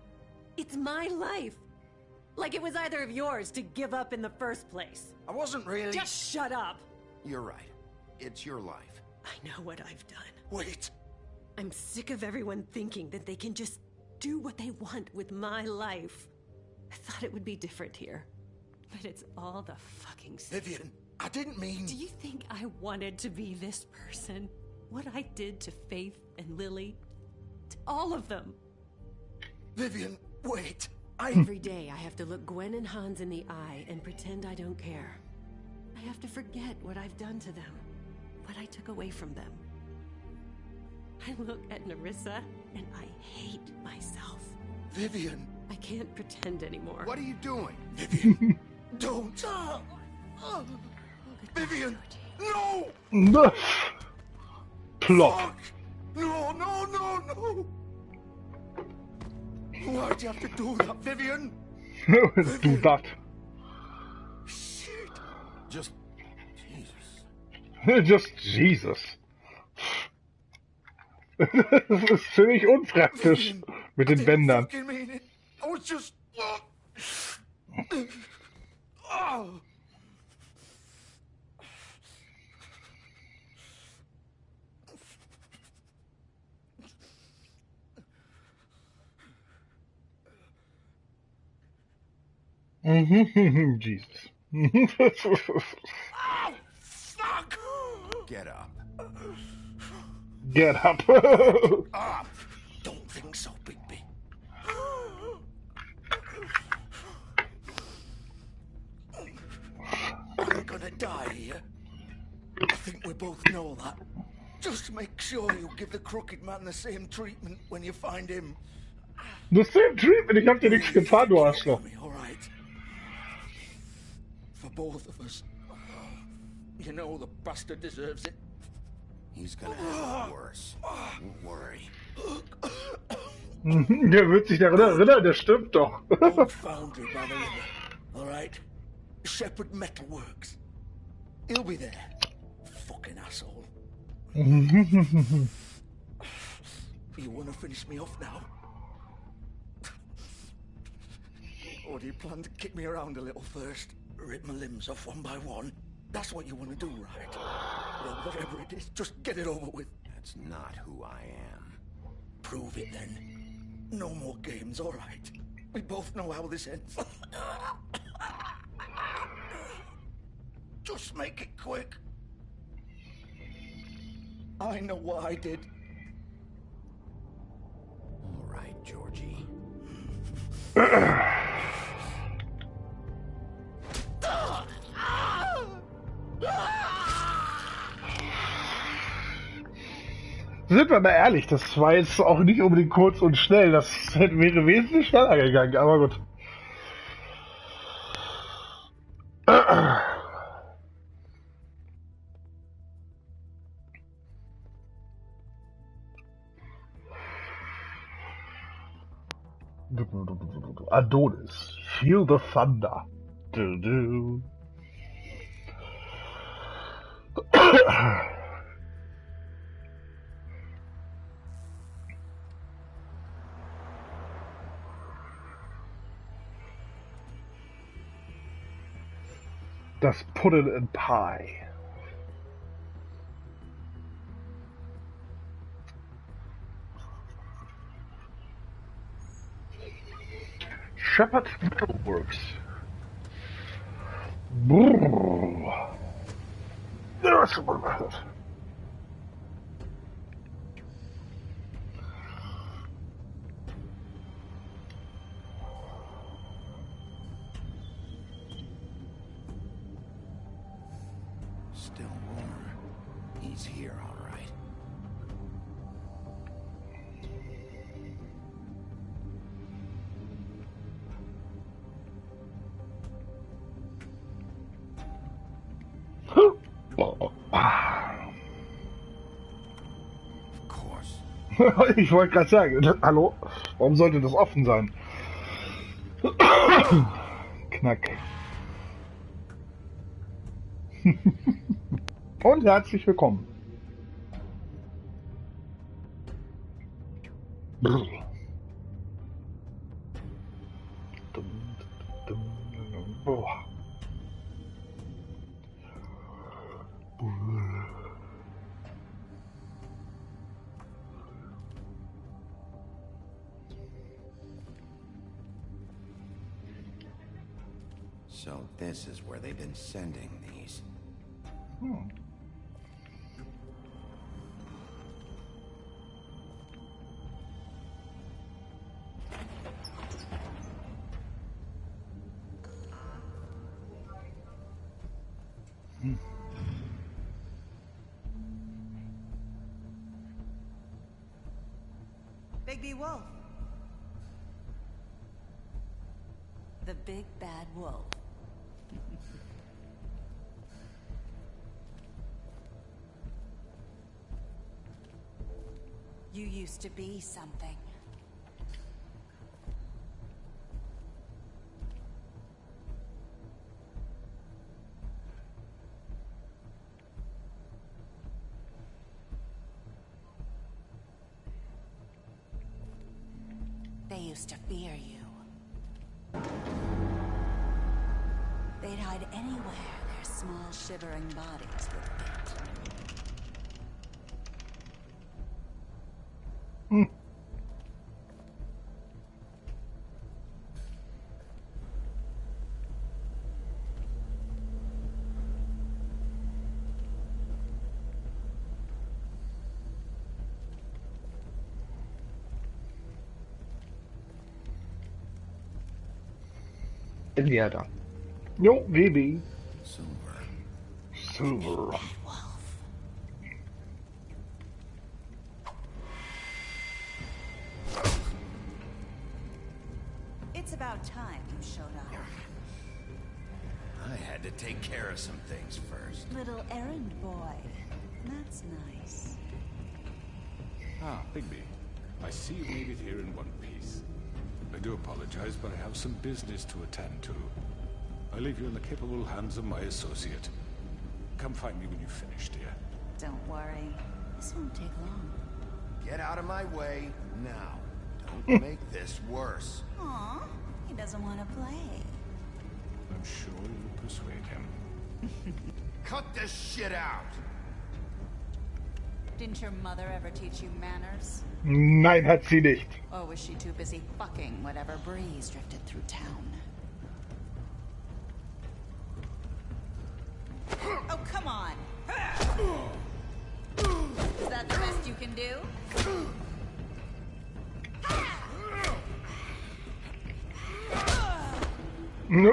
It's my life. Like it was either of yours to give up in the first place. I wasn't really... Just shut up. You're right. It's your life. I know what I've done. Wait. I'm sick of everyone thinking that they can just do what they want with my life. I thought it would be different here. But it's all the fucking same. Vivian, I didn't mean... Do you think I wanted to be this person? What I did to Faith and Lily? To all of them. Vivian, wait. Every day I have to look Gwen and Hans in the eye and pretend I don't care. I have to forget what I've done to them. What I took away from them. I look at Nerissa and I hate myself. Vivian. I can't pretend anymore. What are you doing? Vivian, don't. Vivian, no! No! Plop. Fuck. No, no, no, no! Why'd you have to do that, Vivian? Do that. Shit. Just... Jesus. Just Jesus. Das ist ziemlich unpraktisch mit den Bändern. I was just... Oh. Jesus. Oh, fuck! Get up. Get up. Up! Don't think so, Bigby. I'm gonna die here. I think we both know that. Just make sure you give the crooked man the same treatment when you find him. The same treatment? Ich hab dir nichts getan, du Arschloch. All right. For both of us. You know the bastard deserves it. He's gonna have it worse. Don't worry. Der wird sich daran erinnern, der stimmt doch. Old foundry by the river. All right. Shepherd Metalworks. He'll be there. Fucking asshole. You want to finish me off now? Or do you plan to kick me around a little first? Rip my limbs off one by one? That's what you want to do, right? Well, whatever it is, just get it over with. That's not who I am. Prove it then. No more games, all right? We both know how this ends. Just make it quick. I know what I did. All right, Georgie. Sind wir mal ehrlich, das war jetzt auch nicht unbedingt kurz und schnell. Das wäre wesentlich schneller gegangen, aber gut. Adonis, feel the thunder. Du, du. Das Pudding and Pie. Shepherd Metalworks. Brrr. There's one method. Still warm. He's here, all right. Ich wollte gerade sagen, hallo? Warum sollte das offen sein? Knack. Und herzlich willkommen. Boah. So this is where they've been sending these. Big Wolf. The big bad wolf. You used to be something. They used to fear you. They'd hide anywhere their small shivering bodies would fit. Bin wieder da. Jo, Baby. Silver. It's about time you showed up. I had to take care of some things first. Little errand boy. That's nice. Ah, Bigby. I see you made it here in one piece. I do apologize, but I have some business to attend to. I leave you in the capable hands of my associate. Come find me when you've finished, dear. Don't worry. This won't take long. Get out of my way now. Don't make this worse. Aw, he doesn't want to play. I'm sure you'll persuade him. Cut this shit out! Didn't your mother ever teach you manners? Nein, hat sie nicht. Or was she too busy fucking whatever breeze drifted through town? Oh, come on! Is that the best you can do?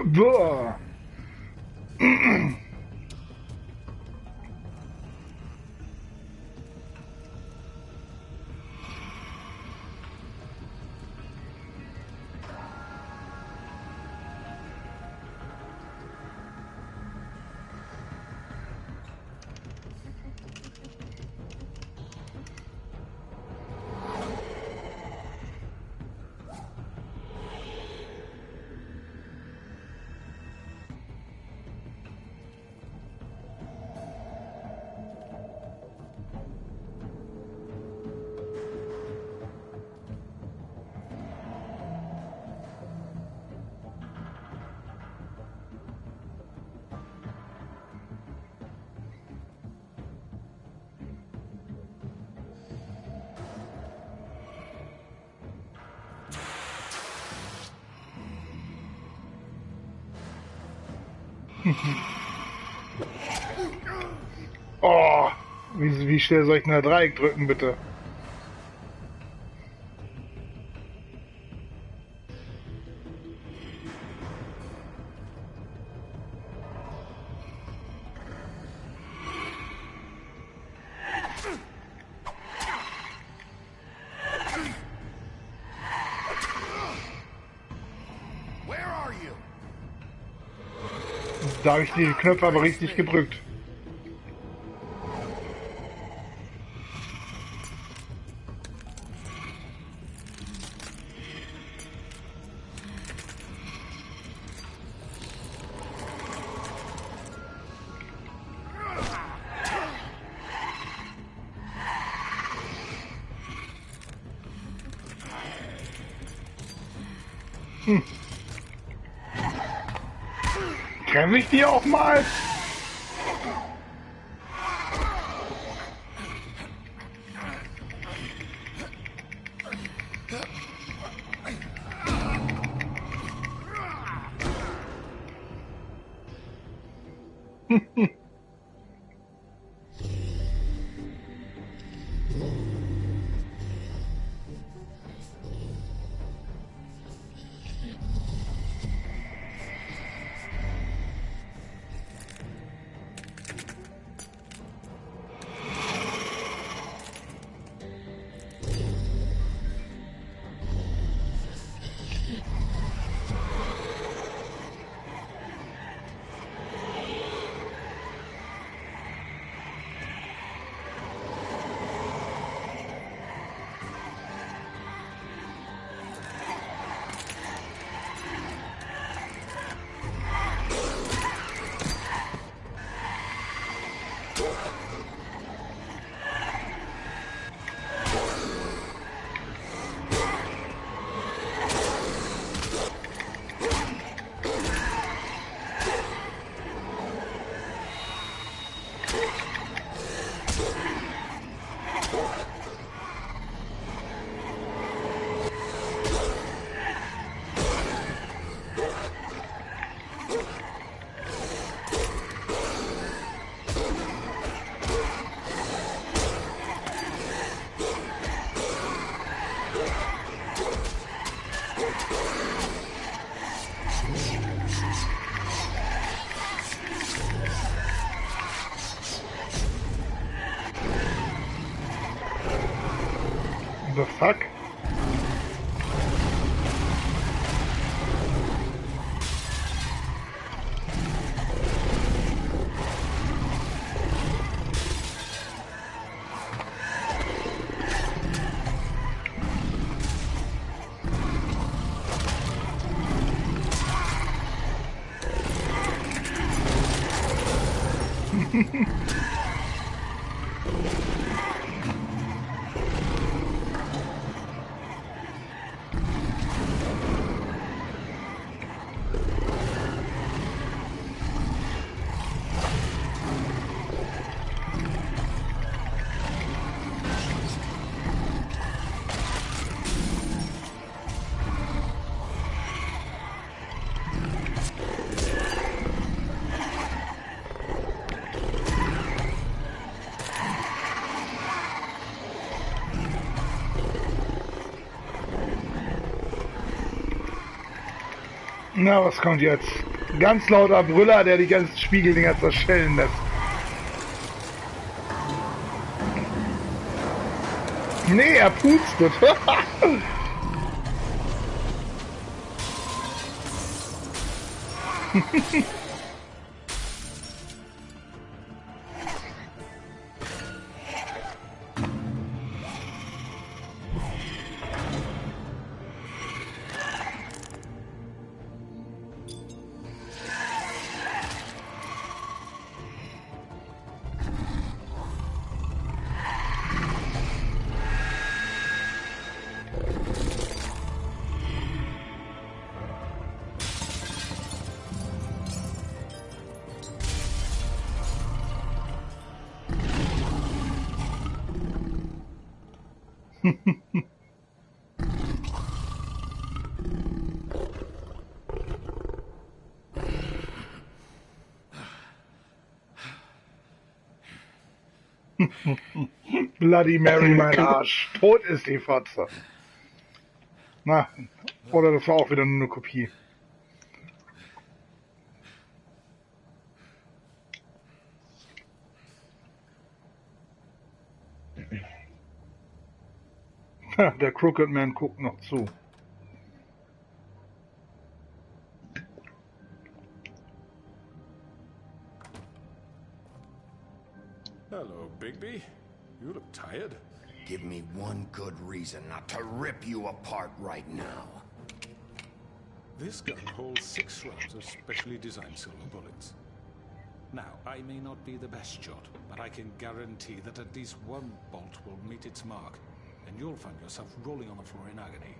Boah. Oh, wie schnell soll ich denn Dreieck drücken, bitte? Da habe ich die Knöpfe aber richtig gedrückt. Treffe ich die auch mal? The fuck? Na, was kommt jetzt? Ganz lauter Brüller, der die ganzen Spiegeldinger zerschellen lässt. Nee, er pustet. Bloody Mary, mein Arsch. Tot ist die Fotze. Na, oder das war auch wieder nur eine Kopie. Der Crooked Man guckt noch zu. Hello, Bigby. You look tired. Give me one good reason not to rip you apart right now. This gun holds 6 rounds of specially designed silver bullets. Now, I may not be the best shot, but I can guarantee that at least one bolt will meet its mark, and you'll find yourself rolling on the floor in agony,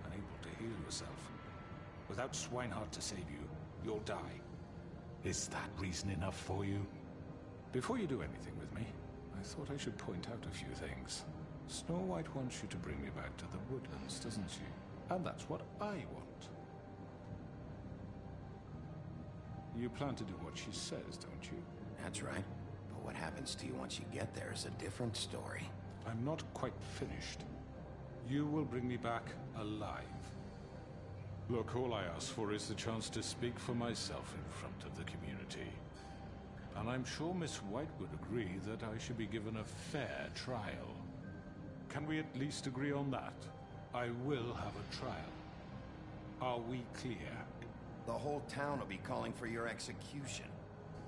unable to heal yourself. without Swinehart to save you, you'll die. Is that reason enough for you? Before you do anything with me, I thought I should point out a few things. Snow White wants you to bring me back to the Woodlands, doesn't she? And that's what I want. You plan to do what she says, don't you? That's right. But what happens to you once you get there is a different story. I'm not quite finished. You will bring me back alive. Look, all I ask for is the chance to speak for myself in front of the community. And I'm sure Miss White would agree that I should be given a fair trial. Can we at least agree on that? I will have a trial. Are we clear? The whole town will be calling for your execution.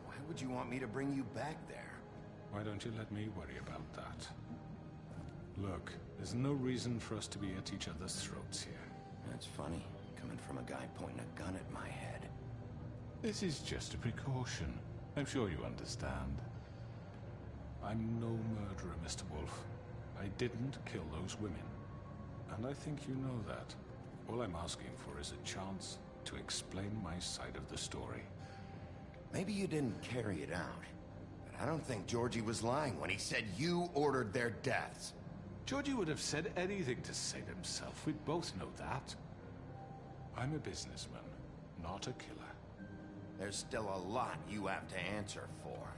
Why would you want me to bring you back there? Why don't you let me worry about that? Look, there's no reason for us to be at each other's throats here. That's funny, coming from a guy pointing a gun at my head. This is just a precaution. I'm sure you understand. I'm no murderer, Mr. Wolf. I didn't kill those women. And I think you know that. All I'm asking for is a chance to explain my side of the story. Maybe you didn't carry it out, but I don't think Georgie was lying when he said you ordered their deaths. Georgie would have said anything to save himself. We both know that. I'm a businessman, not a killer. There's still a lot you have to answer for.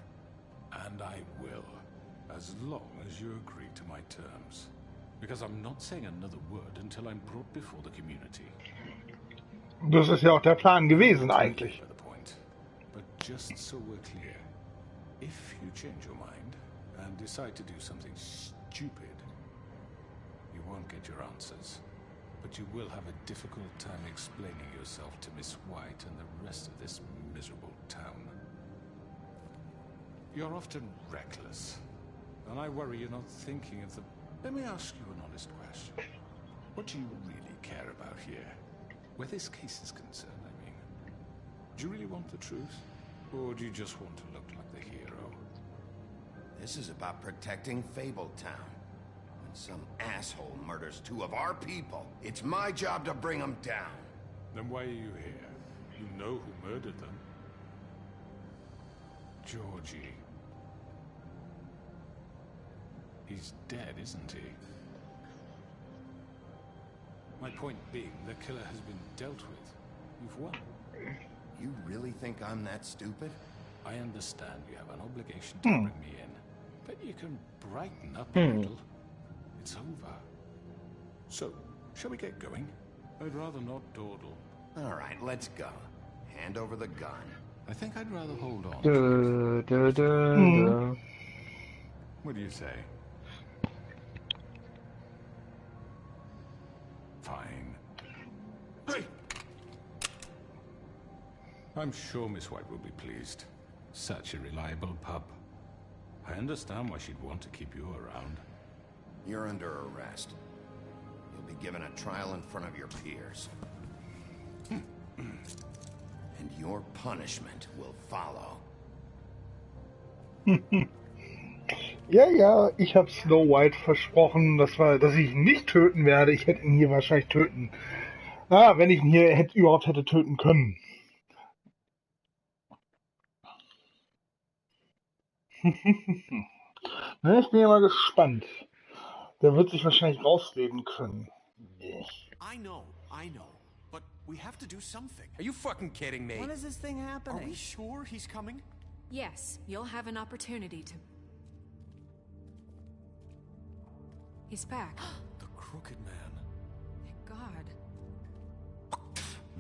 And I will, as long as you agree to my terms. Because I'm not saying another word until I'm brought before the community. Das ist ja auch der Plan gewesen eigentlich. But just so we're clear, if you change your mind and decide to do something stupid, you won't get your answers. But you will have a difficult time explaining yourself to Miss White and the rest of this miserable town. You're often reckless, and I worry you're not thinking of the... Let me ask you an honest question. What do you really care about here? Where this case is concerned, I mean. Do you really want the truth? Or do you just want to look like the hero? This is about protecting Fabletown. When some asshole murders two of our people, it's my job to bring them down. Then why are you here? You know who murdered them. Georgie. He's dead, isn't he? My point being, the killer has been dealt with. You've won. You really think I'm that stupid? I understand you have an obligation to bring me in, but you can brighten up a little. It's over. So, shall we get going? I'd rather not dawdle. All right, let's go. Hand over the gun. I think I'd rather hold on. What do you say? Fine. Hey! I'm sure Miss White will be pleased. Such a reliable pup. I understand why she'd want to keep you around. You're under arrest. You'll be given a trial in front of your peers. And your punishment will follow. Ja, ich habe Snow White versprochen, dass ich ihn nicht töten werde. Ich hätte ihn hier wahrscheinlich töten. Wenn ich ihn hier überhaupt hätte töten können. Ich bin ja mal gespannt. Der wird sich wahrscheinlich rausreden können. I know. But we have to do something. Are you fucking kidding me? When is this thing happening? Are we sure he's coming? Yes, you'll have an opportunity to... He's back. The Crooked Man. Thank God.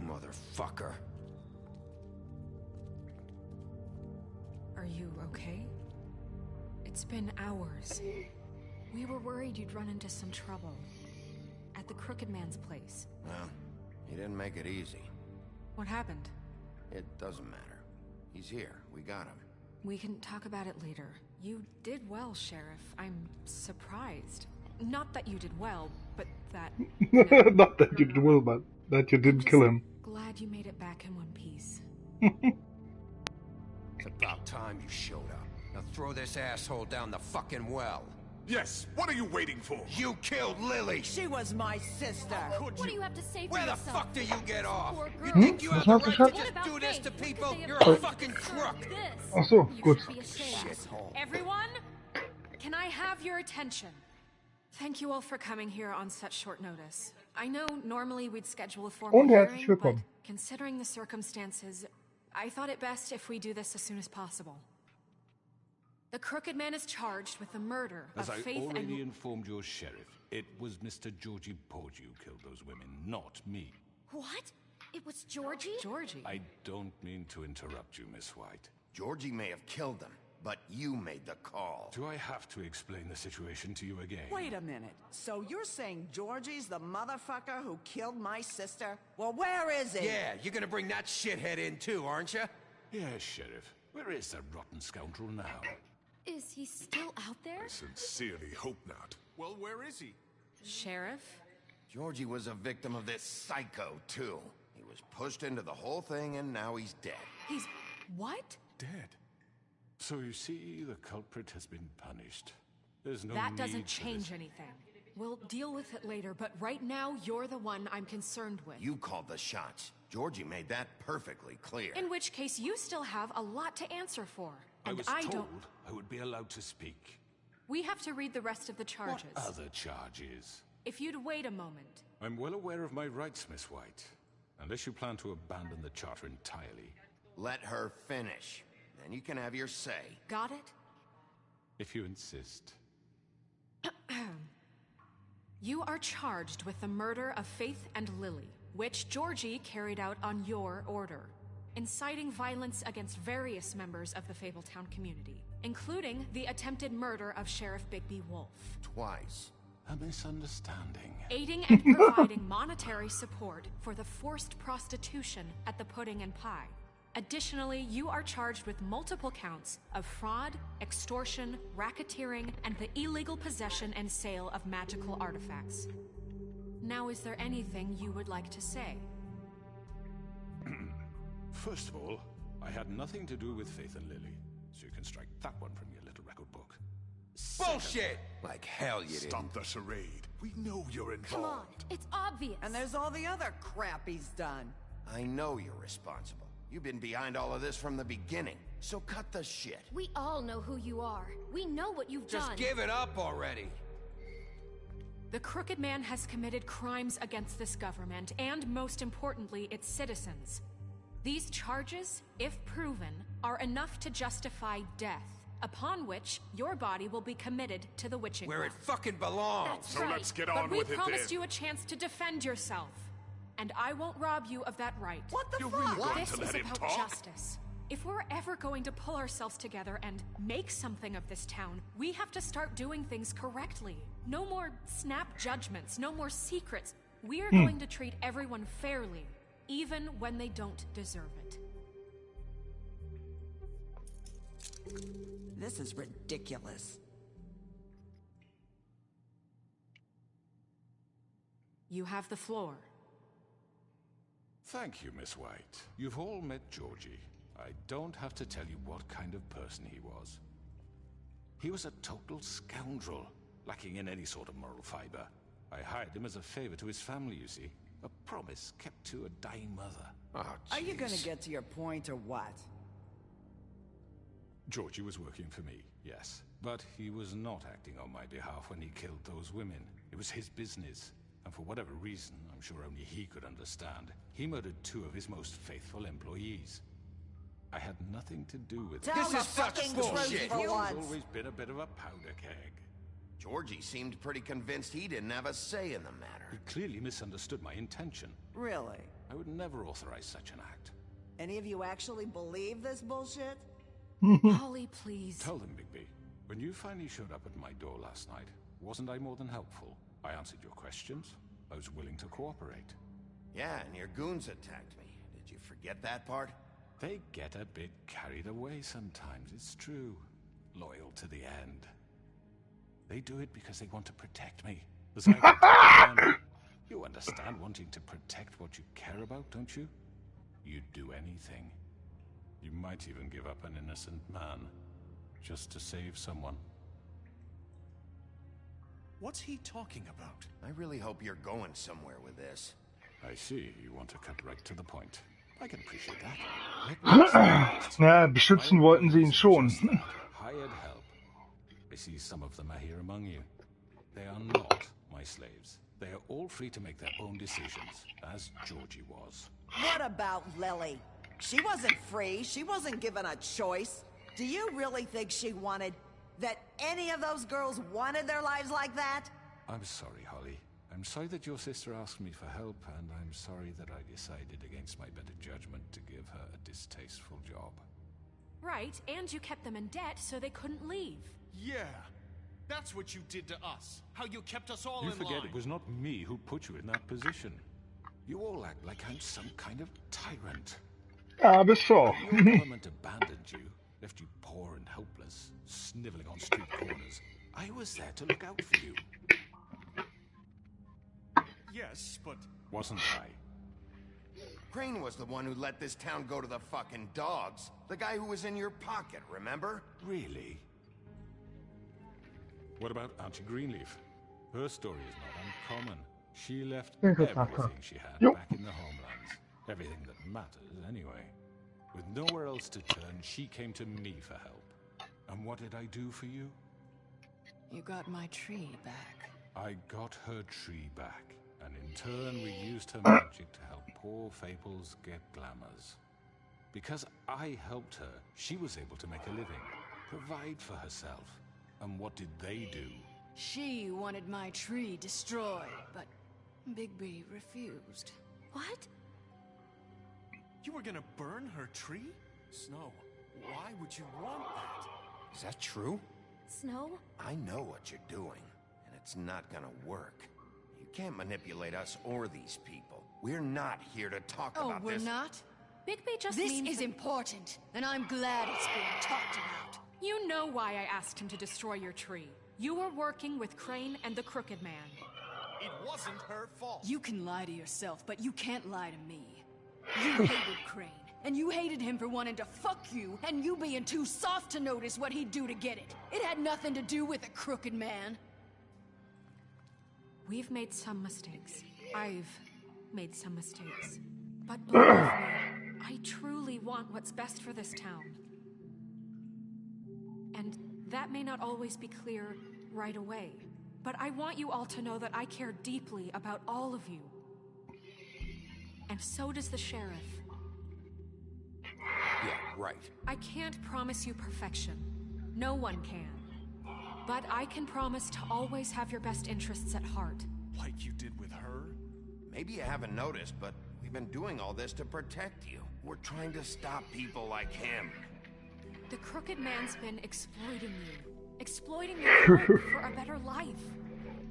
Motherfucker. Are you okay? It's been hours. We were worried you'd run into some trouble. At the Crooked Man's place. Well, he didn't make it easy. What happened? It doesn't matter. He's here. We got him. We can talk about it later. You did well, Sheriff. I'm surprised. Not that you did well, but that... Not that you did well, but that you didn't kill him. Glad you made it back in one piece. It's about time you showed up. Now throw this asshole down the fucking well. Yes, what are you waiting for? You killed Lily! She was my sister. Could What do you? you have to say for Where the yourself? fuck do you get off? Poor You girl. think you have the Was right das to jetzt? just do this to people? You're Oh. a fucking crook! Ach so, gut. Everyone, can I have your attention? Thank you all for coming here on such short notice. I know normally we'd schedule a formal Und herzlich hearing, but willkommen. considering the circumstances, I thought it best if we do this as soon as possible. The Crooked Man is charged with the murder As of I Faith already and... informed your sheriff, it was Mr. Georgie Porgy who killed those women, not me. What? It was Georgie? Georgie? I don't mean to interrupt you, Miss White. Georgie may have killed them, but you made the call. Do I have to explain the situation to you again? Wait a minute. So you're saying Georgie's the motherfucker who killed my sister? Well, where is he? Yeah, you're gonna bring that shithead in too, aren't you? Yes, Sheriff. Where is that rotten scoundrel now? Is he still out there? I sincerely hope not. Well, where is he? Sheriff? Georgie was a victim of this psycho, too. He was pushed into the whole thing, and now he's dead. He's... what? Dead. So you see, the culprit has been punished. There's no That need doesn't for change this. anything. We'll deal with it later, but right now, you're the one I'm concerned with. You called the shots. Georgie made that perfectly clear. In which case, you still have a lot to answer for. I And was I told don't... I would be allowed to speak. We have to read the rest of the charges. What other charges? If you'd wait a moment. I'm well aware of my rights, Miss White. Unless you plan to abandon the charter entirely. Let her finish. Then you can have your say. Got it? If you insist. You are charged with the murder of Faith and Lily, which Georgie carried out on your order, inciting violence against various members of the Fabletown community, including the attempted murder of Sheriff Bigby Wolf. Twice. A misunderstanding. Aiding and providing monetary support for the forced prostitution at the Pudding and Pie. Additionally, you are charged with multiple counts of fraud, extortion, racketeering, and the illegal possession and sale of magical artifacts. Now, is there anything you would like to say? First of all, I had nothing to do with Faith and Lily, so you can strike that one from your little record book. Bullshit! Like hell you didn't. Stop the charade. We know you're involved. Come on, it's obvious. And there's all the other crap he's done. I know you're responsible. You've been behind all of this from the beginning, so cut the shit. We all know who you are. We know what you've Just done. give it up already. The Crooked Man has committed crimes against this government and, most importantly, its citizens. These charges, if proven, are enough to justify death, upon which your body will be committed to the witching Where it rock. fucking belongs. That's So right. let's get on but with we it promised then. you a chance to defend yourself, and I won't rob you of that right. What the You're fuck? really going This to is let him about talk? justice. If we're ever going to pull ourselves together and make something of this town, we have to start doing things correctly. No more snap judgments, no more secrets. We are going to treat everyone fairly, even when they don't deserve it. This is ridiculous. You have the floor. Thank you, Miss White. You've all met Georgie. I don't have to tell you what kind of person he was. He was a total scoundrel, lacking in any sort of moral fiber. I hired him as a favor to his family, you see. A promise kept to a dying mother. Oh, Are you gonna jeez. get to your point or what? Georgie was working for me, yes. But he was not acting on my behalf when he killed those women. It was his business. And for whatever reason, I'm sure only he could understand, he murdered 2 of his most faithful employees. I had nothing to do with it. Tell the fucking truth for He's once. always been a bit of a powder keg. Georgie seemed pretty convinced he didn't have a say in the matter. He clearly misunderstood my intention. Really? I would never authorize such an act. Any of you actually believe this bullshit? Holly, please. Tell them, Bigby. When you finally showed up at my door last night, wasn't I more than helpful? I answered your questions. I was willing to cooperate. Yeah, and your goons attacked me. Did you forget that part? They get a bit carried away sometimes, it's true. Loyal to the end. They do it because they want to protect me. As I protect them. You understand wanting to protect what you care about, don't you? You'd do anything. You might even give up an innocent man, just to save someone. What's he talking about? I really hope you're going somewhere with this. I see. You want to cut right to the point. I can appreciate that. Ja, beschützen wollten sie ihn schon. Hired help. I see some of them are here among you. They are not my slaves. They are all free to make their own decisions, as Georgie was. What about Lily? She wasn't free. She wasn't given a choice. Do you really think she wanted... that any of those girls wanted their lives like that? I'm sorry, Holly. I'm sorry that your sister asked me for help, and I'm sorry that I decided against my better judgment to give her a distasteful job. Right, and you kept them in debt so they couldn't leave. Yeah, that's what you did to us. How you kept us all in line. You forget it was not me who put you in that position. You all act like I'm some kind of tyrant. Ja, bist so. Your government abandoned you, left you poor and helpless, sniveling on street corners. I was there to look out for you. Yes, but... Wasn't I? Crane was the one who let this town go to the fucking dogs. The guy who was in your pocket, remember? Really? What about Auntie Greenleaf? Her story is not uncommon. She left everything she had back in the homelands. Everything that matters, anyway. With nowhere else to turn, she came to me for help. And what did I do for you? You got my tree back. I got her tree back. And in turn, we used her magic to help poor Fables get glamours. Because I helped her, she was able to make a living, provide for herself. And what did they do? She wanted my tree destroyed, but Bigby refused. What? You were gonna burn her tree? Snow, why would you want that? Is that true? Snow? I know what you're doing, and it's not gonna work. You can't manipulate us or these people. We're not here to talk about this. Oh, we're not? Bigby just This means... is important, and I'm glad it's being talked about. You know why I asked him to destroy your tree. You were working with Crane and the Crooked Man. It wasn't her fault. You can lie to yourself, but you can't lie to me. You hated Crane, and you hated him for wanting to fuck you, and you being too soft to notice what he'd do to get it. It had nothing to do with the Crooked Man. We've made some mistakes. I've made some mistakes. But believe me, I truly want what's best for this town. And that may not always be clear right away. But I want you all to know that I care deeply about all of you. And so does the sheriff. Yeah, right. I can't promise you perfection. No one can. But I can promise to always have your best interests at heart. Like you did with her? Maybe you haven't noticed, but we've been doing all this to protect you. We're trying to stop people like him. The Crooked Man's been exploiting you. Exploiting your hope for a better life.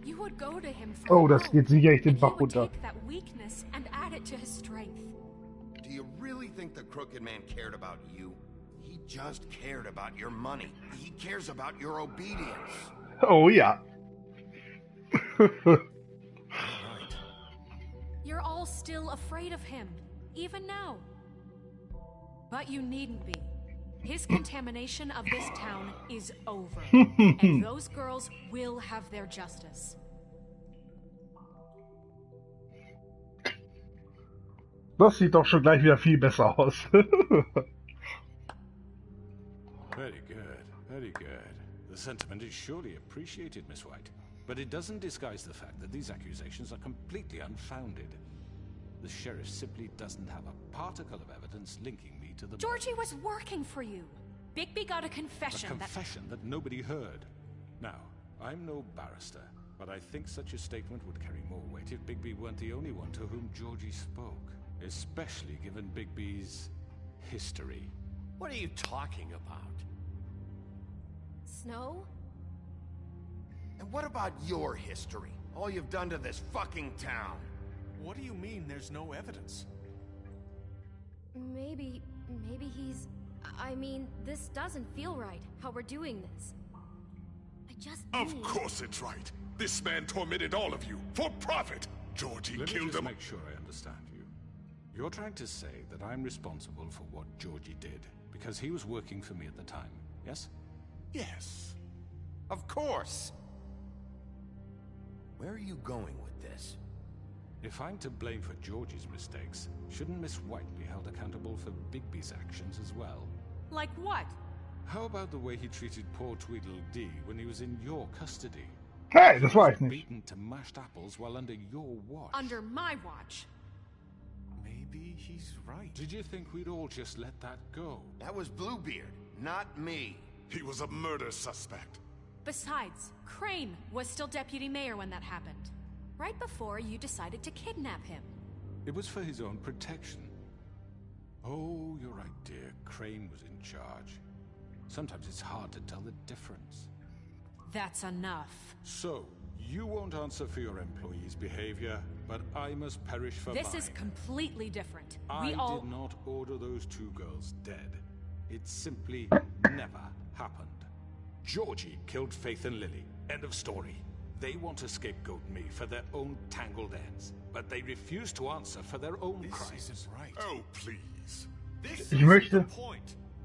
You would go to him for Oh, das geht sicher echt den Bach runter. take that weakness and add it to his strength. Do you really think the Crooked Man cared about you? He just cared about your money. He cares about your obedience. Oh, yeah. You're all still afraid of him, even now. But you needn't be. His contamination of this town is over. And those girls will have their justice. Das sieht doch schon gleich wieder viel besser aus. Very good, very good. The sentiment is surely appreciated, Miss White. But it doesn't disguise the fact that these accusations are completely unfounded. The sheriff simply doesn't have a particle of evidence linking me to the... Georgie was working for you. Bigby got a confession. A confession that nobody heard. Now, I'm no barrister, but I think such a statement would carry more weight if Bigby weren't the only one to whom Georgie spoke. Especially given Bigby's history. What are you talking about? Snow? And what about your history? All you've done to this fucking town? What do you mean there's no evidence? Maybe he's... I mean, this doesn't feel right, how we're doing this. I just Of course it's right. This man tormented all of you, for profit. Georgie killed them. Let me just make sure I understand you. You're trying to say that I'm responsible for what Georgie did, because he was working for me at the time, yes? Yes. Of course. Where are you going with this? If I'm to blame for Georgie's mistakes, shouldn't Miss White be held accountable for Bigby's actions as well? Like what? How about the way he treated poor Tweedledee when he was in your custody? Hey, das war ich He was nicht. beaten to mashed apples while under your watch. Under my watch. Maybe he's right. Did you think we'd all just let that go? That was Bluebeard, not me. He was a murder suspect. Besides, Crane was still deputy mayor when that happened. Right before you decided to kidnap him. It was for his own protection. Oh, you're right, dear. Crane was in charge. Sometimes it's hard to tell the difference. That's enough. So, you won't answer for your employees' behavior, but I must perish for mine. This is completely different. I did not order those two girls dead. It simply never happened. Georgie killed Faith and Lily. End of story. They want to scapegoat me for their own tangled ends, but they refuse to answer for their own crimes. This isn't right. Oh, please. Ich möchte.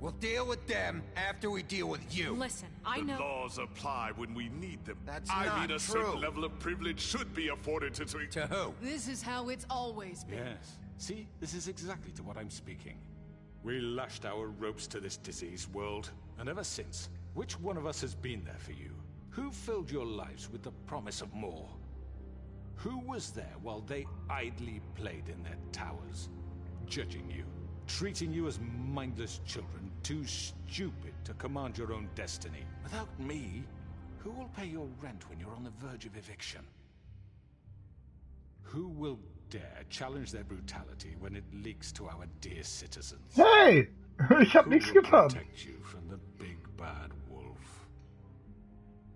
We'll deal with them after we deal with you. Listen, I know. The laws apply when we need them. That's I not mean, a true. certain level of privilege should be afforded to who? This is how it's always been. Yes. See, this is exactly to what I'm speaking. We lashed our ropes to this diseased world, and ever since, which one of us has been there for you? Who filled your lives with the promise of more? Who was there while they idly played in their towers, judging you, treating you as mindless children, too stupid to command your own destiny? Without me, who will pay your rent when you're on the verge of eviction? Who will dare challenge their brutality when it leaks to our dear citizens? Hey! Ich hab nichts Who will getan. protect you from the big bad wolf?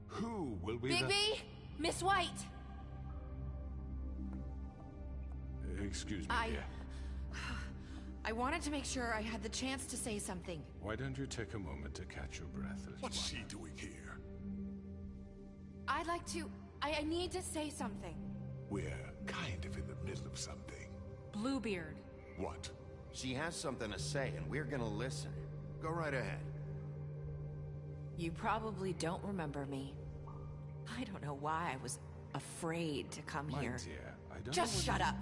Who will be Bigby! Miss White! Excuse me, dear. I wanted to make sure I had the chance to say something. Why don't you take a moment to catch your breath, little What's one? she doing here? I'd like to... I need to say something. We're kind of in the middle of something. Bluebeard. What? She has something to say, and we're gonna listen. Go right ahead. You probably don't remember me. I don't know why I was afraid to come My here. dear, I don't Just know what shut up.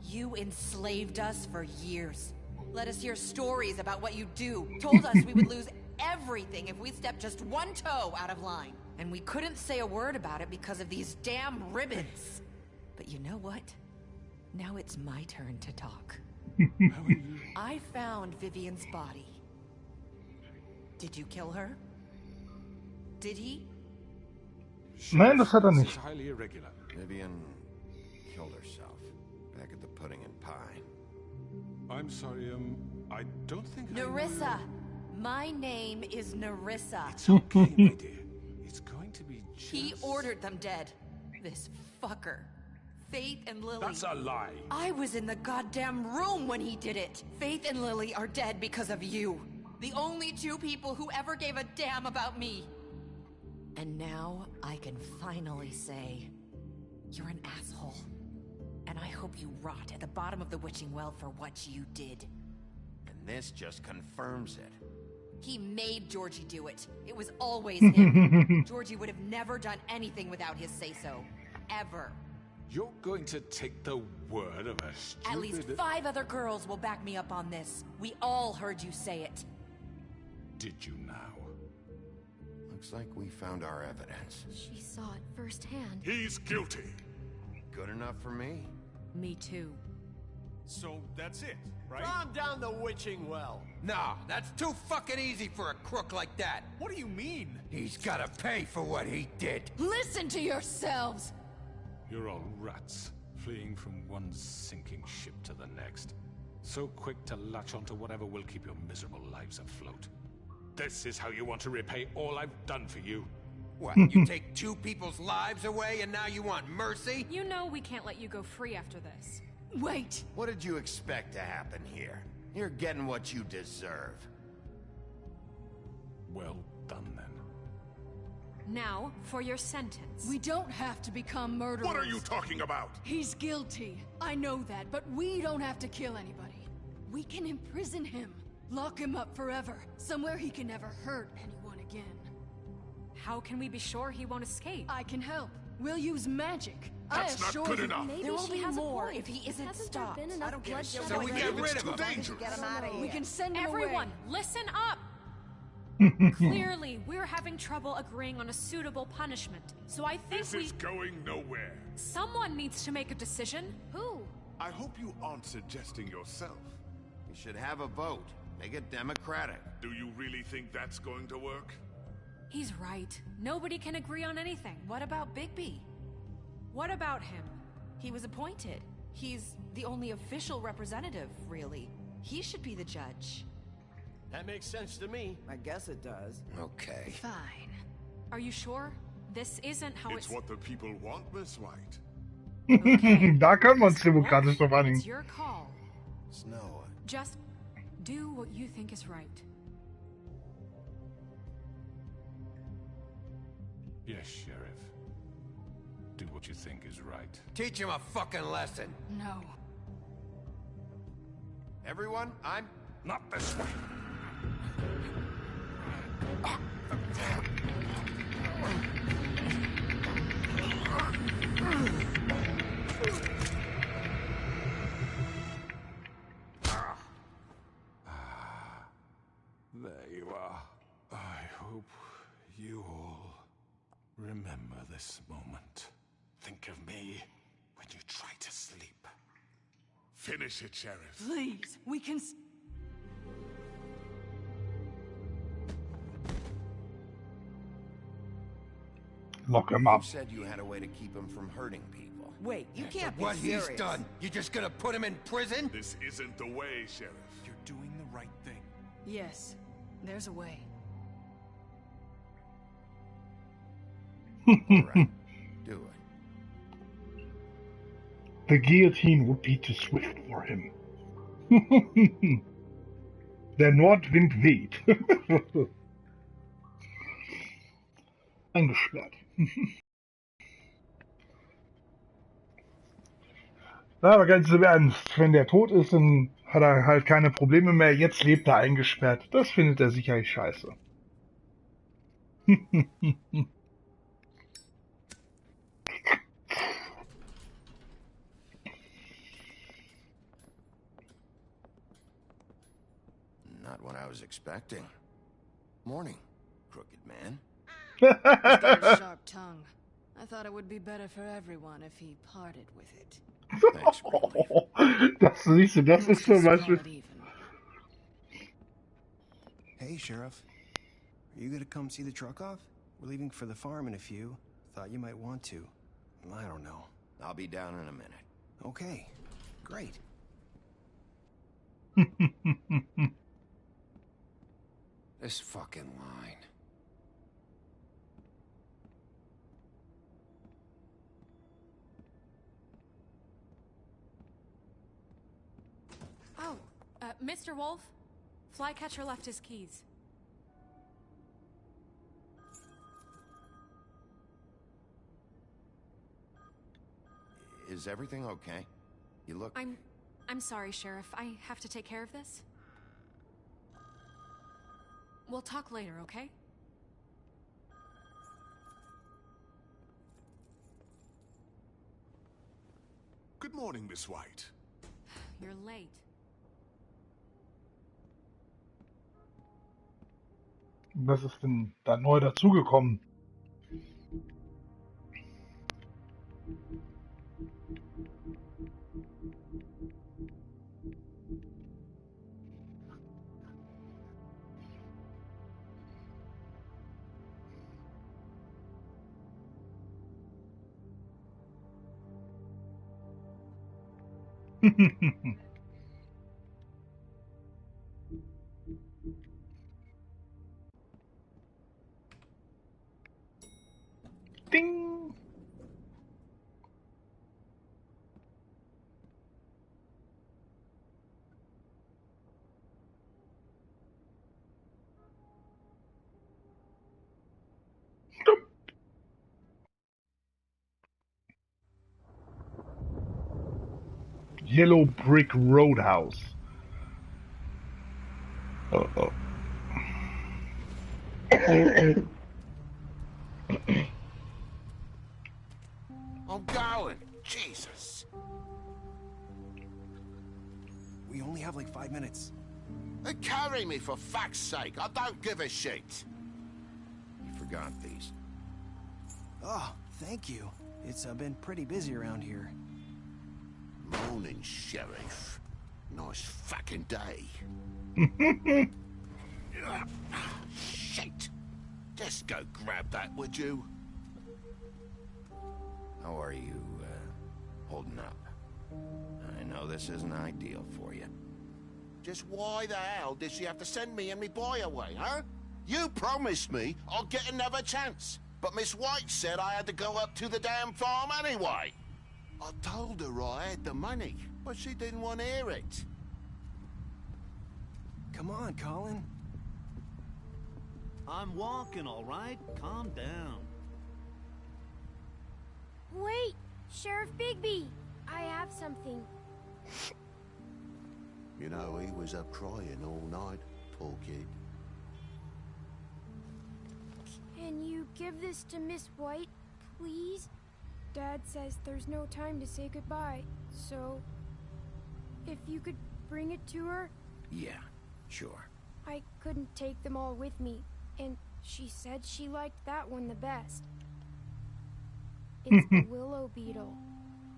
You enslaved us for years. Let us hear stories about what you do. Told us we would lose everything if we stepped just one toe out of line. And we couldn't say a word about it because of these damn ribbons. But you know what? Now it's my turn to talk. I found Vivian's body. Did you kill her? Did he? Nein, das hat er This nicht. is highly irregular. Vivian killed herself back at the pudding and pie. I'm sorry, I don't think Nerissa! My name is Nerissa. It's okay, my dear. It's going to be just... He ordered them dead. This fucker. Faith and Lily. That's a lie. I was in the goddamn room when he did it. Faith and Lily are dead because of you. The only two people who ever gave a damn about me. And now I can finally say, you're an asshole. And I hope you rot at the bottom of the witching well for what you did. And this just confirms it. He made Georgie do it. It was always him. Georgie would have never done anything without his say-so. Ever. You're going to take the word of a stupid... At least 5 other girls will back me up on this. We all heard you say it. Did you now? Looks like we found our evidence. She saw it firsthand. He's guilty. Good enough for me? Me too. So that's it, right? Calm down the witching well. No, that's too fucking easy for a crook like that. What do you mean? He's gotta pay for what he did. Listen to yourselves! You're all rats, fleeing from one sinking ship to the next. So quick to latch onto whatever will keep your miserable lives afloat. This is how you want to repay all I've done for you? What, you take 2 people's lives away and now you want mercy? You know we can't let you go free after this. Wait! What did you expect to happen here? You're getting what you deserve. Well done, then. Now, for your sentence. We don't have to become murderers. What are you talking about? He's guilty. I know that, but we don't have to kill anybody. We can imprison him. Lock him up forever. Somewhere he can never hurt anyone again. How can we be sure he won't escape? I can help. We'll use magic. That's not good enough. Maybe There will she be has a more point. if he isn't Hasn't stopped. there been enough bloodshed So we already? get rid of him. Get him out of here. We can send him Everyone, away. listen up! Clearly, we're having trouble agreeing on a suitable punishment. So I think This is going nowhere. someone needs to make a decision. Who? I hope you aren't suggesting yourself. We should have a vote. Make it democratic. Do you really think that's going to work? He's right. Nobody can agree on anything. What about Bigby? What about him? He was appointed. He's the only official representative, really. He should be the judge. That makes sense to me. I guess it does. Okay. Fine. Are you sure? This isn't how It's what the people want, Miss White. Da können wir uns demokratisch drauf einigen. It's your call. Snow. Just do what you think is right. Yes, Sheriff. Do what you think is right. Teach him a fucking lesson. No. Everyone, I'm... Not this way. There you are. I hope you all remember this moment. Think of me when you try to sleep. Finish it, Sheriff. Please, we can. Lock him up. You said you had a way to keep him from hurting people. Wait, you can't be What serious. he's done, you're just gonna put him in prison? This isn't the way, Sheriff. You're doing the right thing. Yes, there's a way. All right, do it. The guillotine would be too swift for him. Der Nordwind weht. Eingesperrt. Na, aber ganz im Ernst, wenn der tot ist, dann hat er halt keine Probleme mehr. Jetzt lebt er eingesperrt. Das findet er sicherlich scheiße. Not what I was expecting. Morning, crooked man. He's got a sharp tongue. I thought it would be better for everyone if he parted with it. Thanks, Das siehst du, das ist zum Beispiel. Hey, Sheriff. Are you gonna come see the truck off? We're leaving for the farm in a few. Thought you might want to. I don't know. I'll be down in a minute. Okay, great. This fucking line. Oh, Mr. Wolf, Flycatcher left his keys. Is everything okay? You look... I'm sorry, Sheriff. I have to take care of this. We'll talk later, okay? Good morning, Miss White. You're late. Was ist denn da neu dazugekommen? Ding! Yellow Brick Roadhouse. Uh-oh. I'm going. Jesus. We only have like 5 minutes. Carry me for fuck's sake. I don't give a shit. You forgot these. Oh, thank you. It's been pretty busy around here. Morning, Sheriff. Nice fucking day. Shit. Just go grab that, would you? How are you, holding up? I know this isn't ideal for you. Just why the hell did she have to send me and me boy away, huh? You promised me I'll get another chance, but Miss White said I had to go up to the damn farm anyway. I told her I had the money, but she didn't want to hear it. Come on, Colin. I'm walking, all right? Calm down. Wait, Sheriff Bigby, I have something. You know, he was up crying all night, poor kid. Can you give this to Miss White, please? Dad says there's no time to say goodbye, so if you could bring it to her? Yeah, sure. I couldn't take them all with me, and she said she liked that one the best. It's the willow beetle.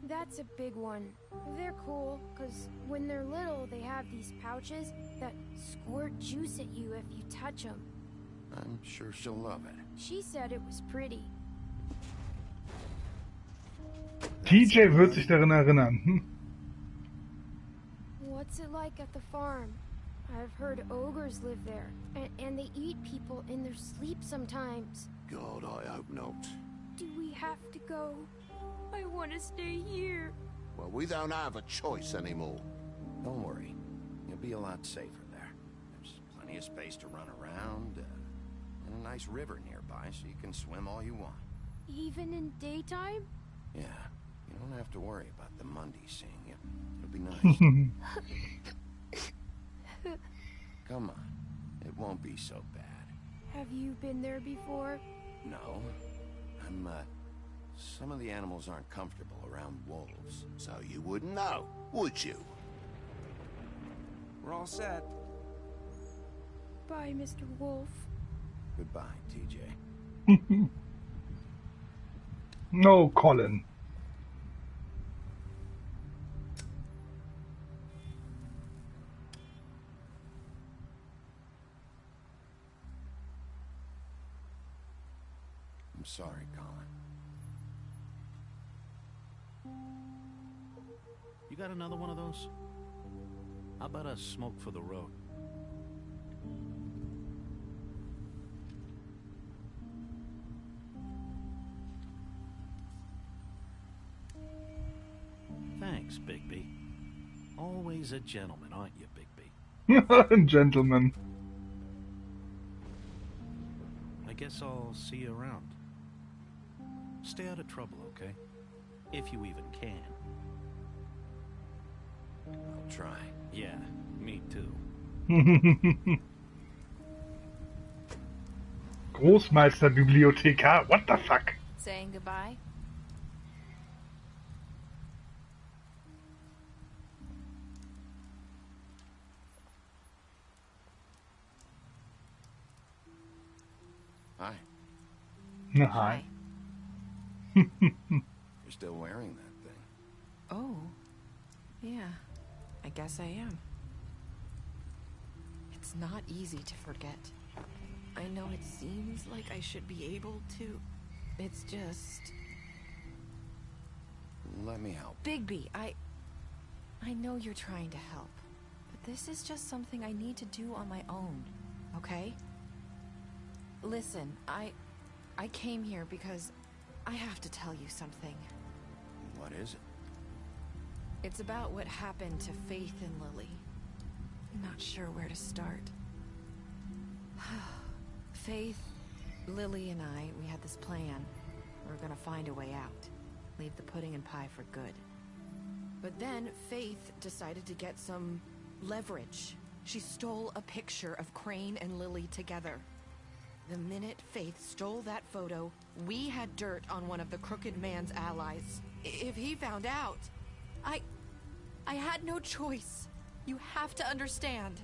That's a big one. They're cool, because when they're little, they have these pouches that squirt juice at you if you touch them. I'm sure she'll love it. She said it was pretty. TJ wird sich daran erinnern. What's it like at the farm? I've heard ogres live there, and they eat people in their sleep sometimes. God, I hope not. Do we have to go? I want to stay here. Well, we don't have a choice anymore. Don't worry. You'll be a lot safer there. There's plenty of space to run around, and a nice river nearby so you can swim all you want. Even in daytime? Yeah. You don't have to worry about the Monday seeing you. It'll be nice. Come on. It won't be so bad. Have you been there before? No. Some of the animals aren't comfortable around wolves. So you wouldn't know, would you? We're all set. Bye, Mr. Wolf. Goodbye, TJ. No, Colin. I'm sorry, Colin. You got another one of those? How about a smoke for the road? Thanks, Bigby. Always a gentleman, aren't you, Bigby? Gentleman. I guess I'll see you around. Stay out of trouble, okay? If you even can. I'll try. Yeah, me too. Großmeisterbibliothekar, what the fuck? Saying goodbye? Hi. Hi. You're still wearing that thing. Oh. Yeah. I guess I am. It's not easy to forget. I know it seems like I should be able to. It's just... Let me help. Bigby, I know you're trying to help, but this is just something I need to do on my own, okay? Listen, I came here because I have to tell you something. What is it? It's about what happened to Faith and Lily. I'm not sure where to start. Faith, Lily, and we had this plan. We were gonna find a way out. Leave the pudding and pie for good. But then Faith decided to get some leverage. She stole a picture of Crane and Lily together. The minute Faith stole that photo, we had dirt on one of the Crooked Man's allies. If he found out, I had no choice. You have to understand.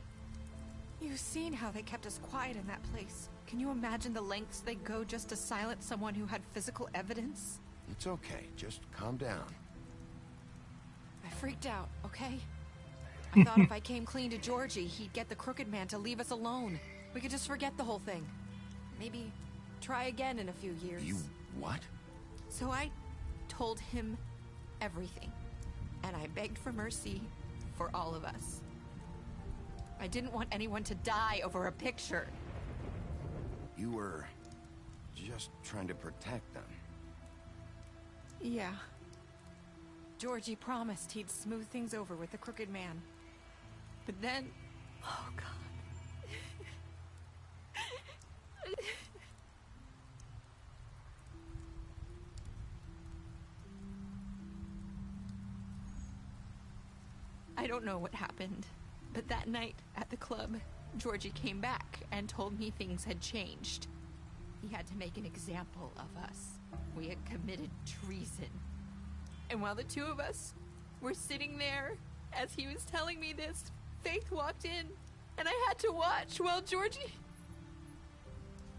You've seen how they kept us quiet in that place. Can you imagine the lengths they go just to silence someone who had physical evidence? It's okay. Just calm down. I freaked out, okay? I thought if I came clean to Georgie, he'd get the Crooked Man to leave us alone. We could just forget the whole thing. Maybe try again in a few years. You what? So I told him everything. And I begged for mercy for all of us. I didn't want anyone to die over a picture. You were just trying to protect them. Yeah. Georgie promised he'd smooth things over with the Crooked Man. But then... Oh, God. I don't know what happened, but that night at the club, Georgie came back and told me things had changed. He had to make an example of us. We had committed treason. And while the two of us were sitting there, as he was telling me this, Faith walked in, and I had to watch while Georgie...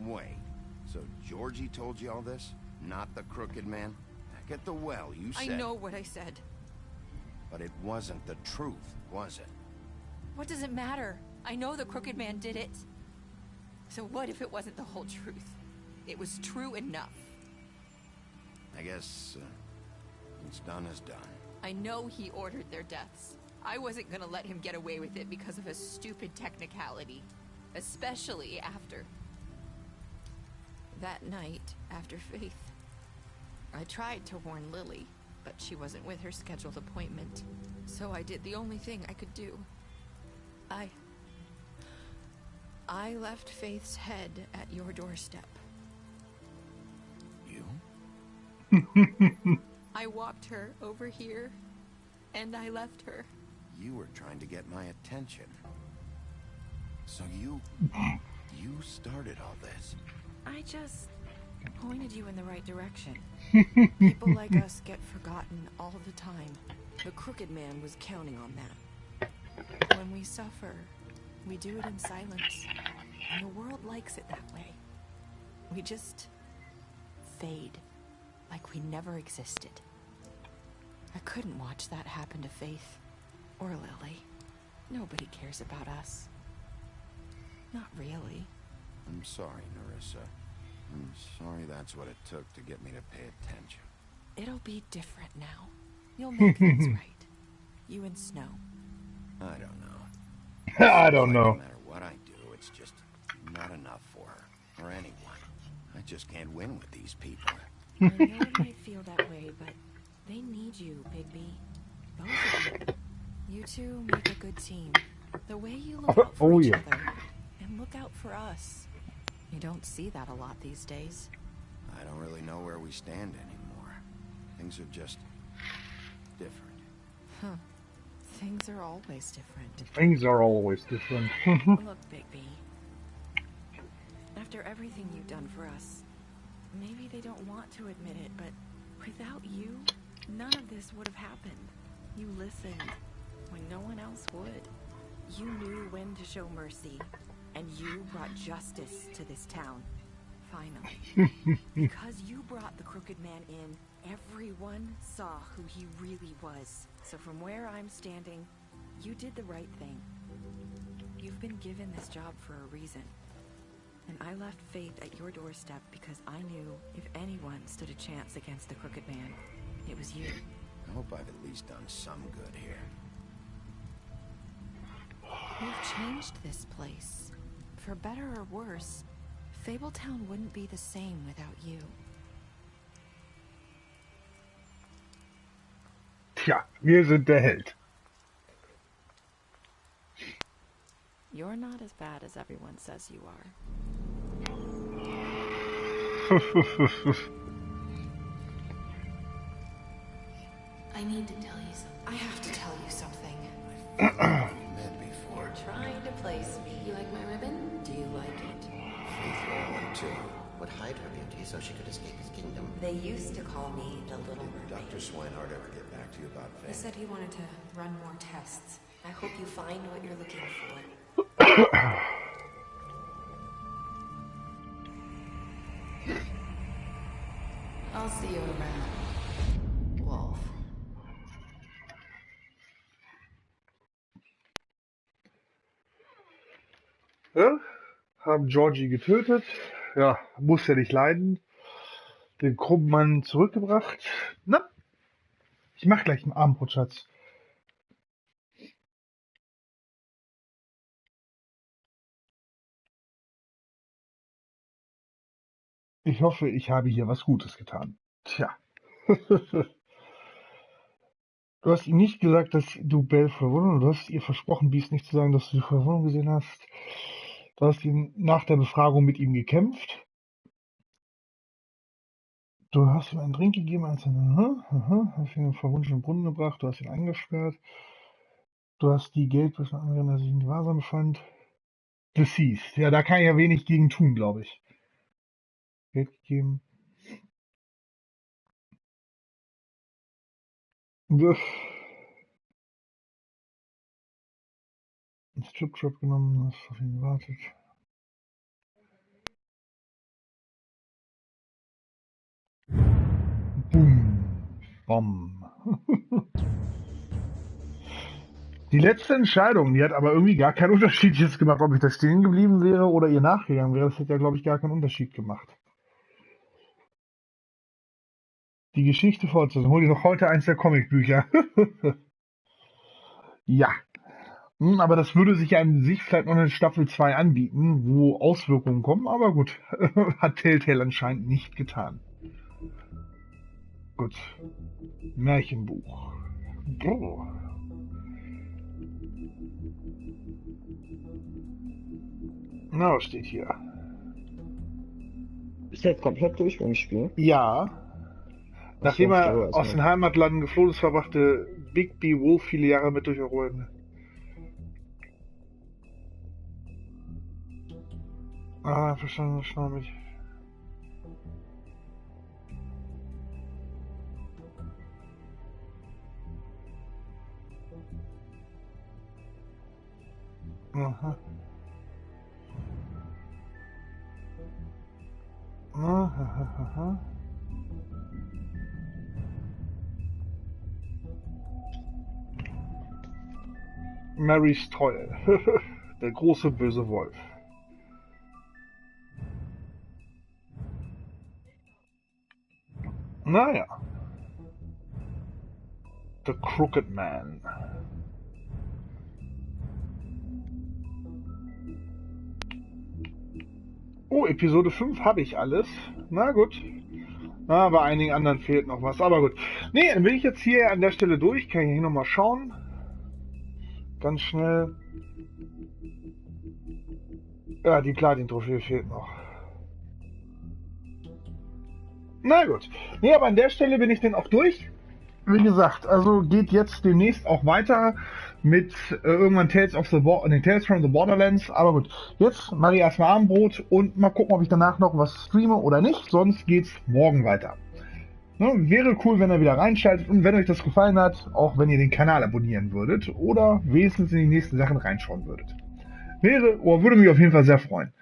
Wait, so Georgie told you all this? Not the Crooked Man? Back at the well, you said... I know what I said. But it wasn't the truth, was it? What does it matter? I know the Crooked Man did it. So what if it wasn't the whole truth? It was true enough. I guess, what's done is done. I know he ordered their deaths. I wasn't gonna let him get away with it because of a stupid technicality. Especially after... that night, after Faith. I tried to warn Lily, but she wasn't with her scheduled appointment. So I did the only thing I could do. I left Faith's head at your doorstep. You? I walked her over here, and I left her. You were trying to get my attention. So you started all this. I just pointed you in the right direction. People like us get forgotten all the time. The Crooked Man was counting on that. When we suffer, we do it in silence. And the world likes it that way. We just fade, like we never existed. I couldn't watch that happen to Faith or Lily. Nobody cares about us. Not really. I'm sorry, Nerissa. I'm sorry that's what it took to get me to pay attention. It'll be different now. You'll make things right. You and Snow. I don't know. I don't know. No matter what I do, it's just not enough for her or anyone. I just can't win with these people. I know it might feel that way, but they need you, Bigby. Both of you. You two make a good team. The way you look out for each other and look out for us. You don't see that a lot these days. I don't really know where we stand anymore. Things are just different. Huh. Things are always different. Things are always different. Look, Bigby. After everything you've done for us, maybe they don't want to admit it, but without you, none of this would have happened. You listened when no one else would. You knew when to show mercy, and you brought justice to this town. Finally. Because you brought the Crooked Man in, everyone saw who he really was. So from where I'm standing, you did the right thing. You've been given this job for a reason. And I left Faith at your doorstep because I knew if anyone stood a chance against the Crooked Man, it was you. I hope I've at least done some good here. You've changed this place. For better or worse, Fabletown wouldn't be the same without you. Tja, wir sind der Held. You're not as bad as everyone says you are. I need to tell you something. I have to tell you something. Met before. You're trying to place me. You like my ribbon? Do you like it? Faith will one too. so she could escape his kingdom. They used to call me the Little Mermaid. Did Dr. Swinehart ever get back to you about He Finn? said he wanted to run more tests. I hope you find what you're looking for. I'll see you around, Wolf. Ja, haben Georgie getötet. Ja, muss ja nicht leiden. Den krummen Mann zurückgebracht. Na, ich mach gleich einen Abendbrot, Schatz. Ich hoffe, ich habe hier was Gutes getan. Tja. Du hast ihm nicht gesagt, dass du Belle verwundert. Du hast ihr versprochen, Beast nicht zu sagen, dass du die Verwundung gesehen hast. Du hast ihn nach der Befragung mit ihm gekämpft. Du hast ihm einen Drink gegeben, hast ihn in den verwunschenen Brunnen gebracht. Du hast ihn eingesperrt. Du hast die Geldwäsche angehört, dass ich in Gewahrsam befand. Deceased. Ja, da kann ich ja wenig gegen tun, glaube ich. Geld gegeben. Einen Strip-Trap genommen, hast auf ihn gewartet. Boom. Bom. Die letzte Entscheidung, die hat aber irgendwie gar keinen Unterschied jetzt gemacht, ob ich da stehen geblieben wäre oder ihr nachgegangen wäre. Das hätte ja, glaube ich, gar keinen Unterschied gemacht. Die Geschichte fortzusetzen. Hol dir noch heute eins der Comicbücher. Ja. Aber das würde sich ja an sich vielleicht noch eine Staffel 2 anbieten, wo Auswirkungen kommen. Aber gut, hat Telltale anscheinend nicht getan. Gut. Märchenbuch. Oh. Na, was steht hier? Ist der jetzt komplett durch beim Spiel? Ja. Nachdem er aus den Heimatlanden geflohen ist, verbrachte Bigby Wolf viele Jahre mit durch Europa. Ah, verstanden, schau mich. Aha. Aha. Marys Treue. Der große böse Wolf. Naja. The Crooked Man. Oh, Episode 5 habe ich alles. Na gut. Na, bei einigen anderen fehlt noch was. Aber gut. Nee, dann bin ich jetzt hier an der Stelle durch. Kann ich hier nochmal schauen. Ganz schnell. Ja, die Platin-Trophäe fehlt noch. Na gut. Nee, aber an der Stelle bin ich dann auch durch. Wie gesagt, also geht jetzt demnächst auch weiter mit irgendwann Tales from the Borderlands. Aber gut, jetzt mache ich erstmal Abendbrot und mal gucken, ob ich danach noch was streame oder nicht. Sonst geht's morgen weiter. Ne, wäre cool, wenn ihr wieder reinschaltet und wenn euch das gefallen hat, auch wenn ihr den Kanal abonnieren würdet oder wenigstens in die nächsten Sachen reinschauen würdet. Würde mich auf jeden Fall sehr freuen.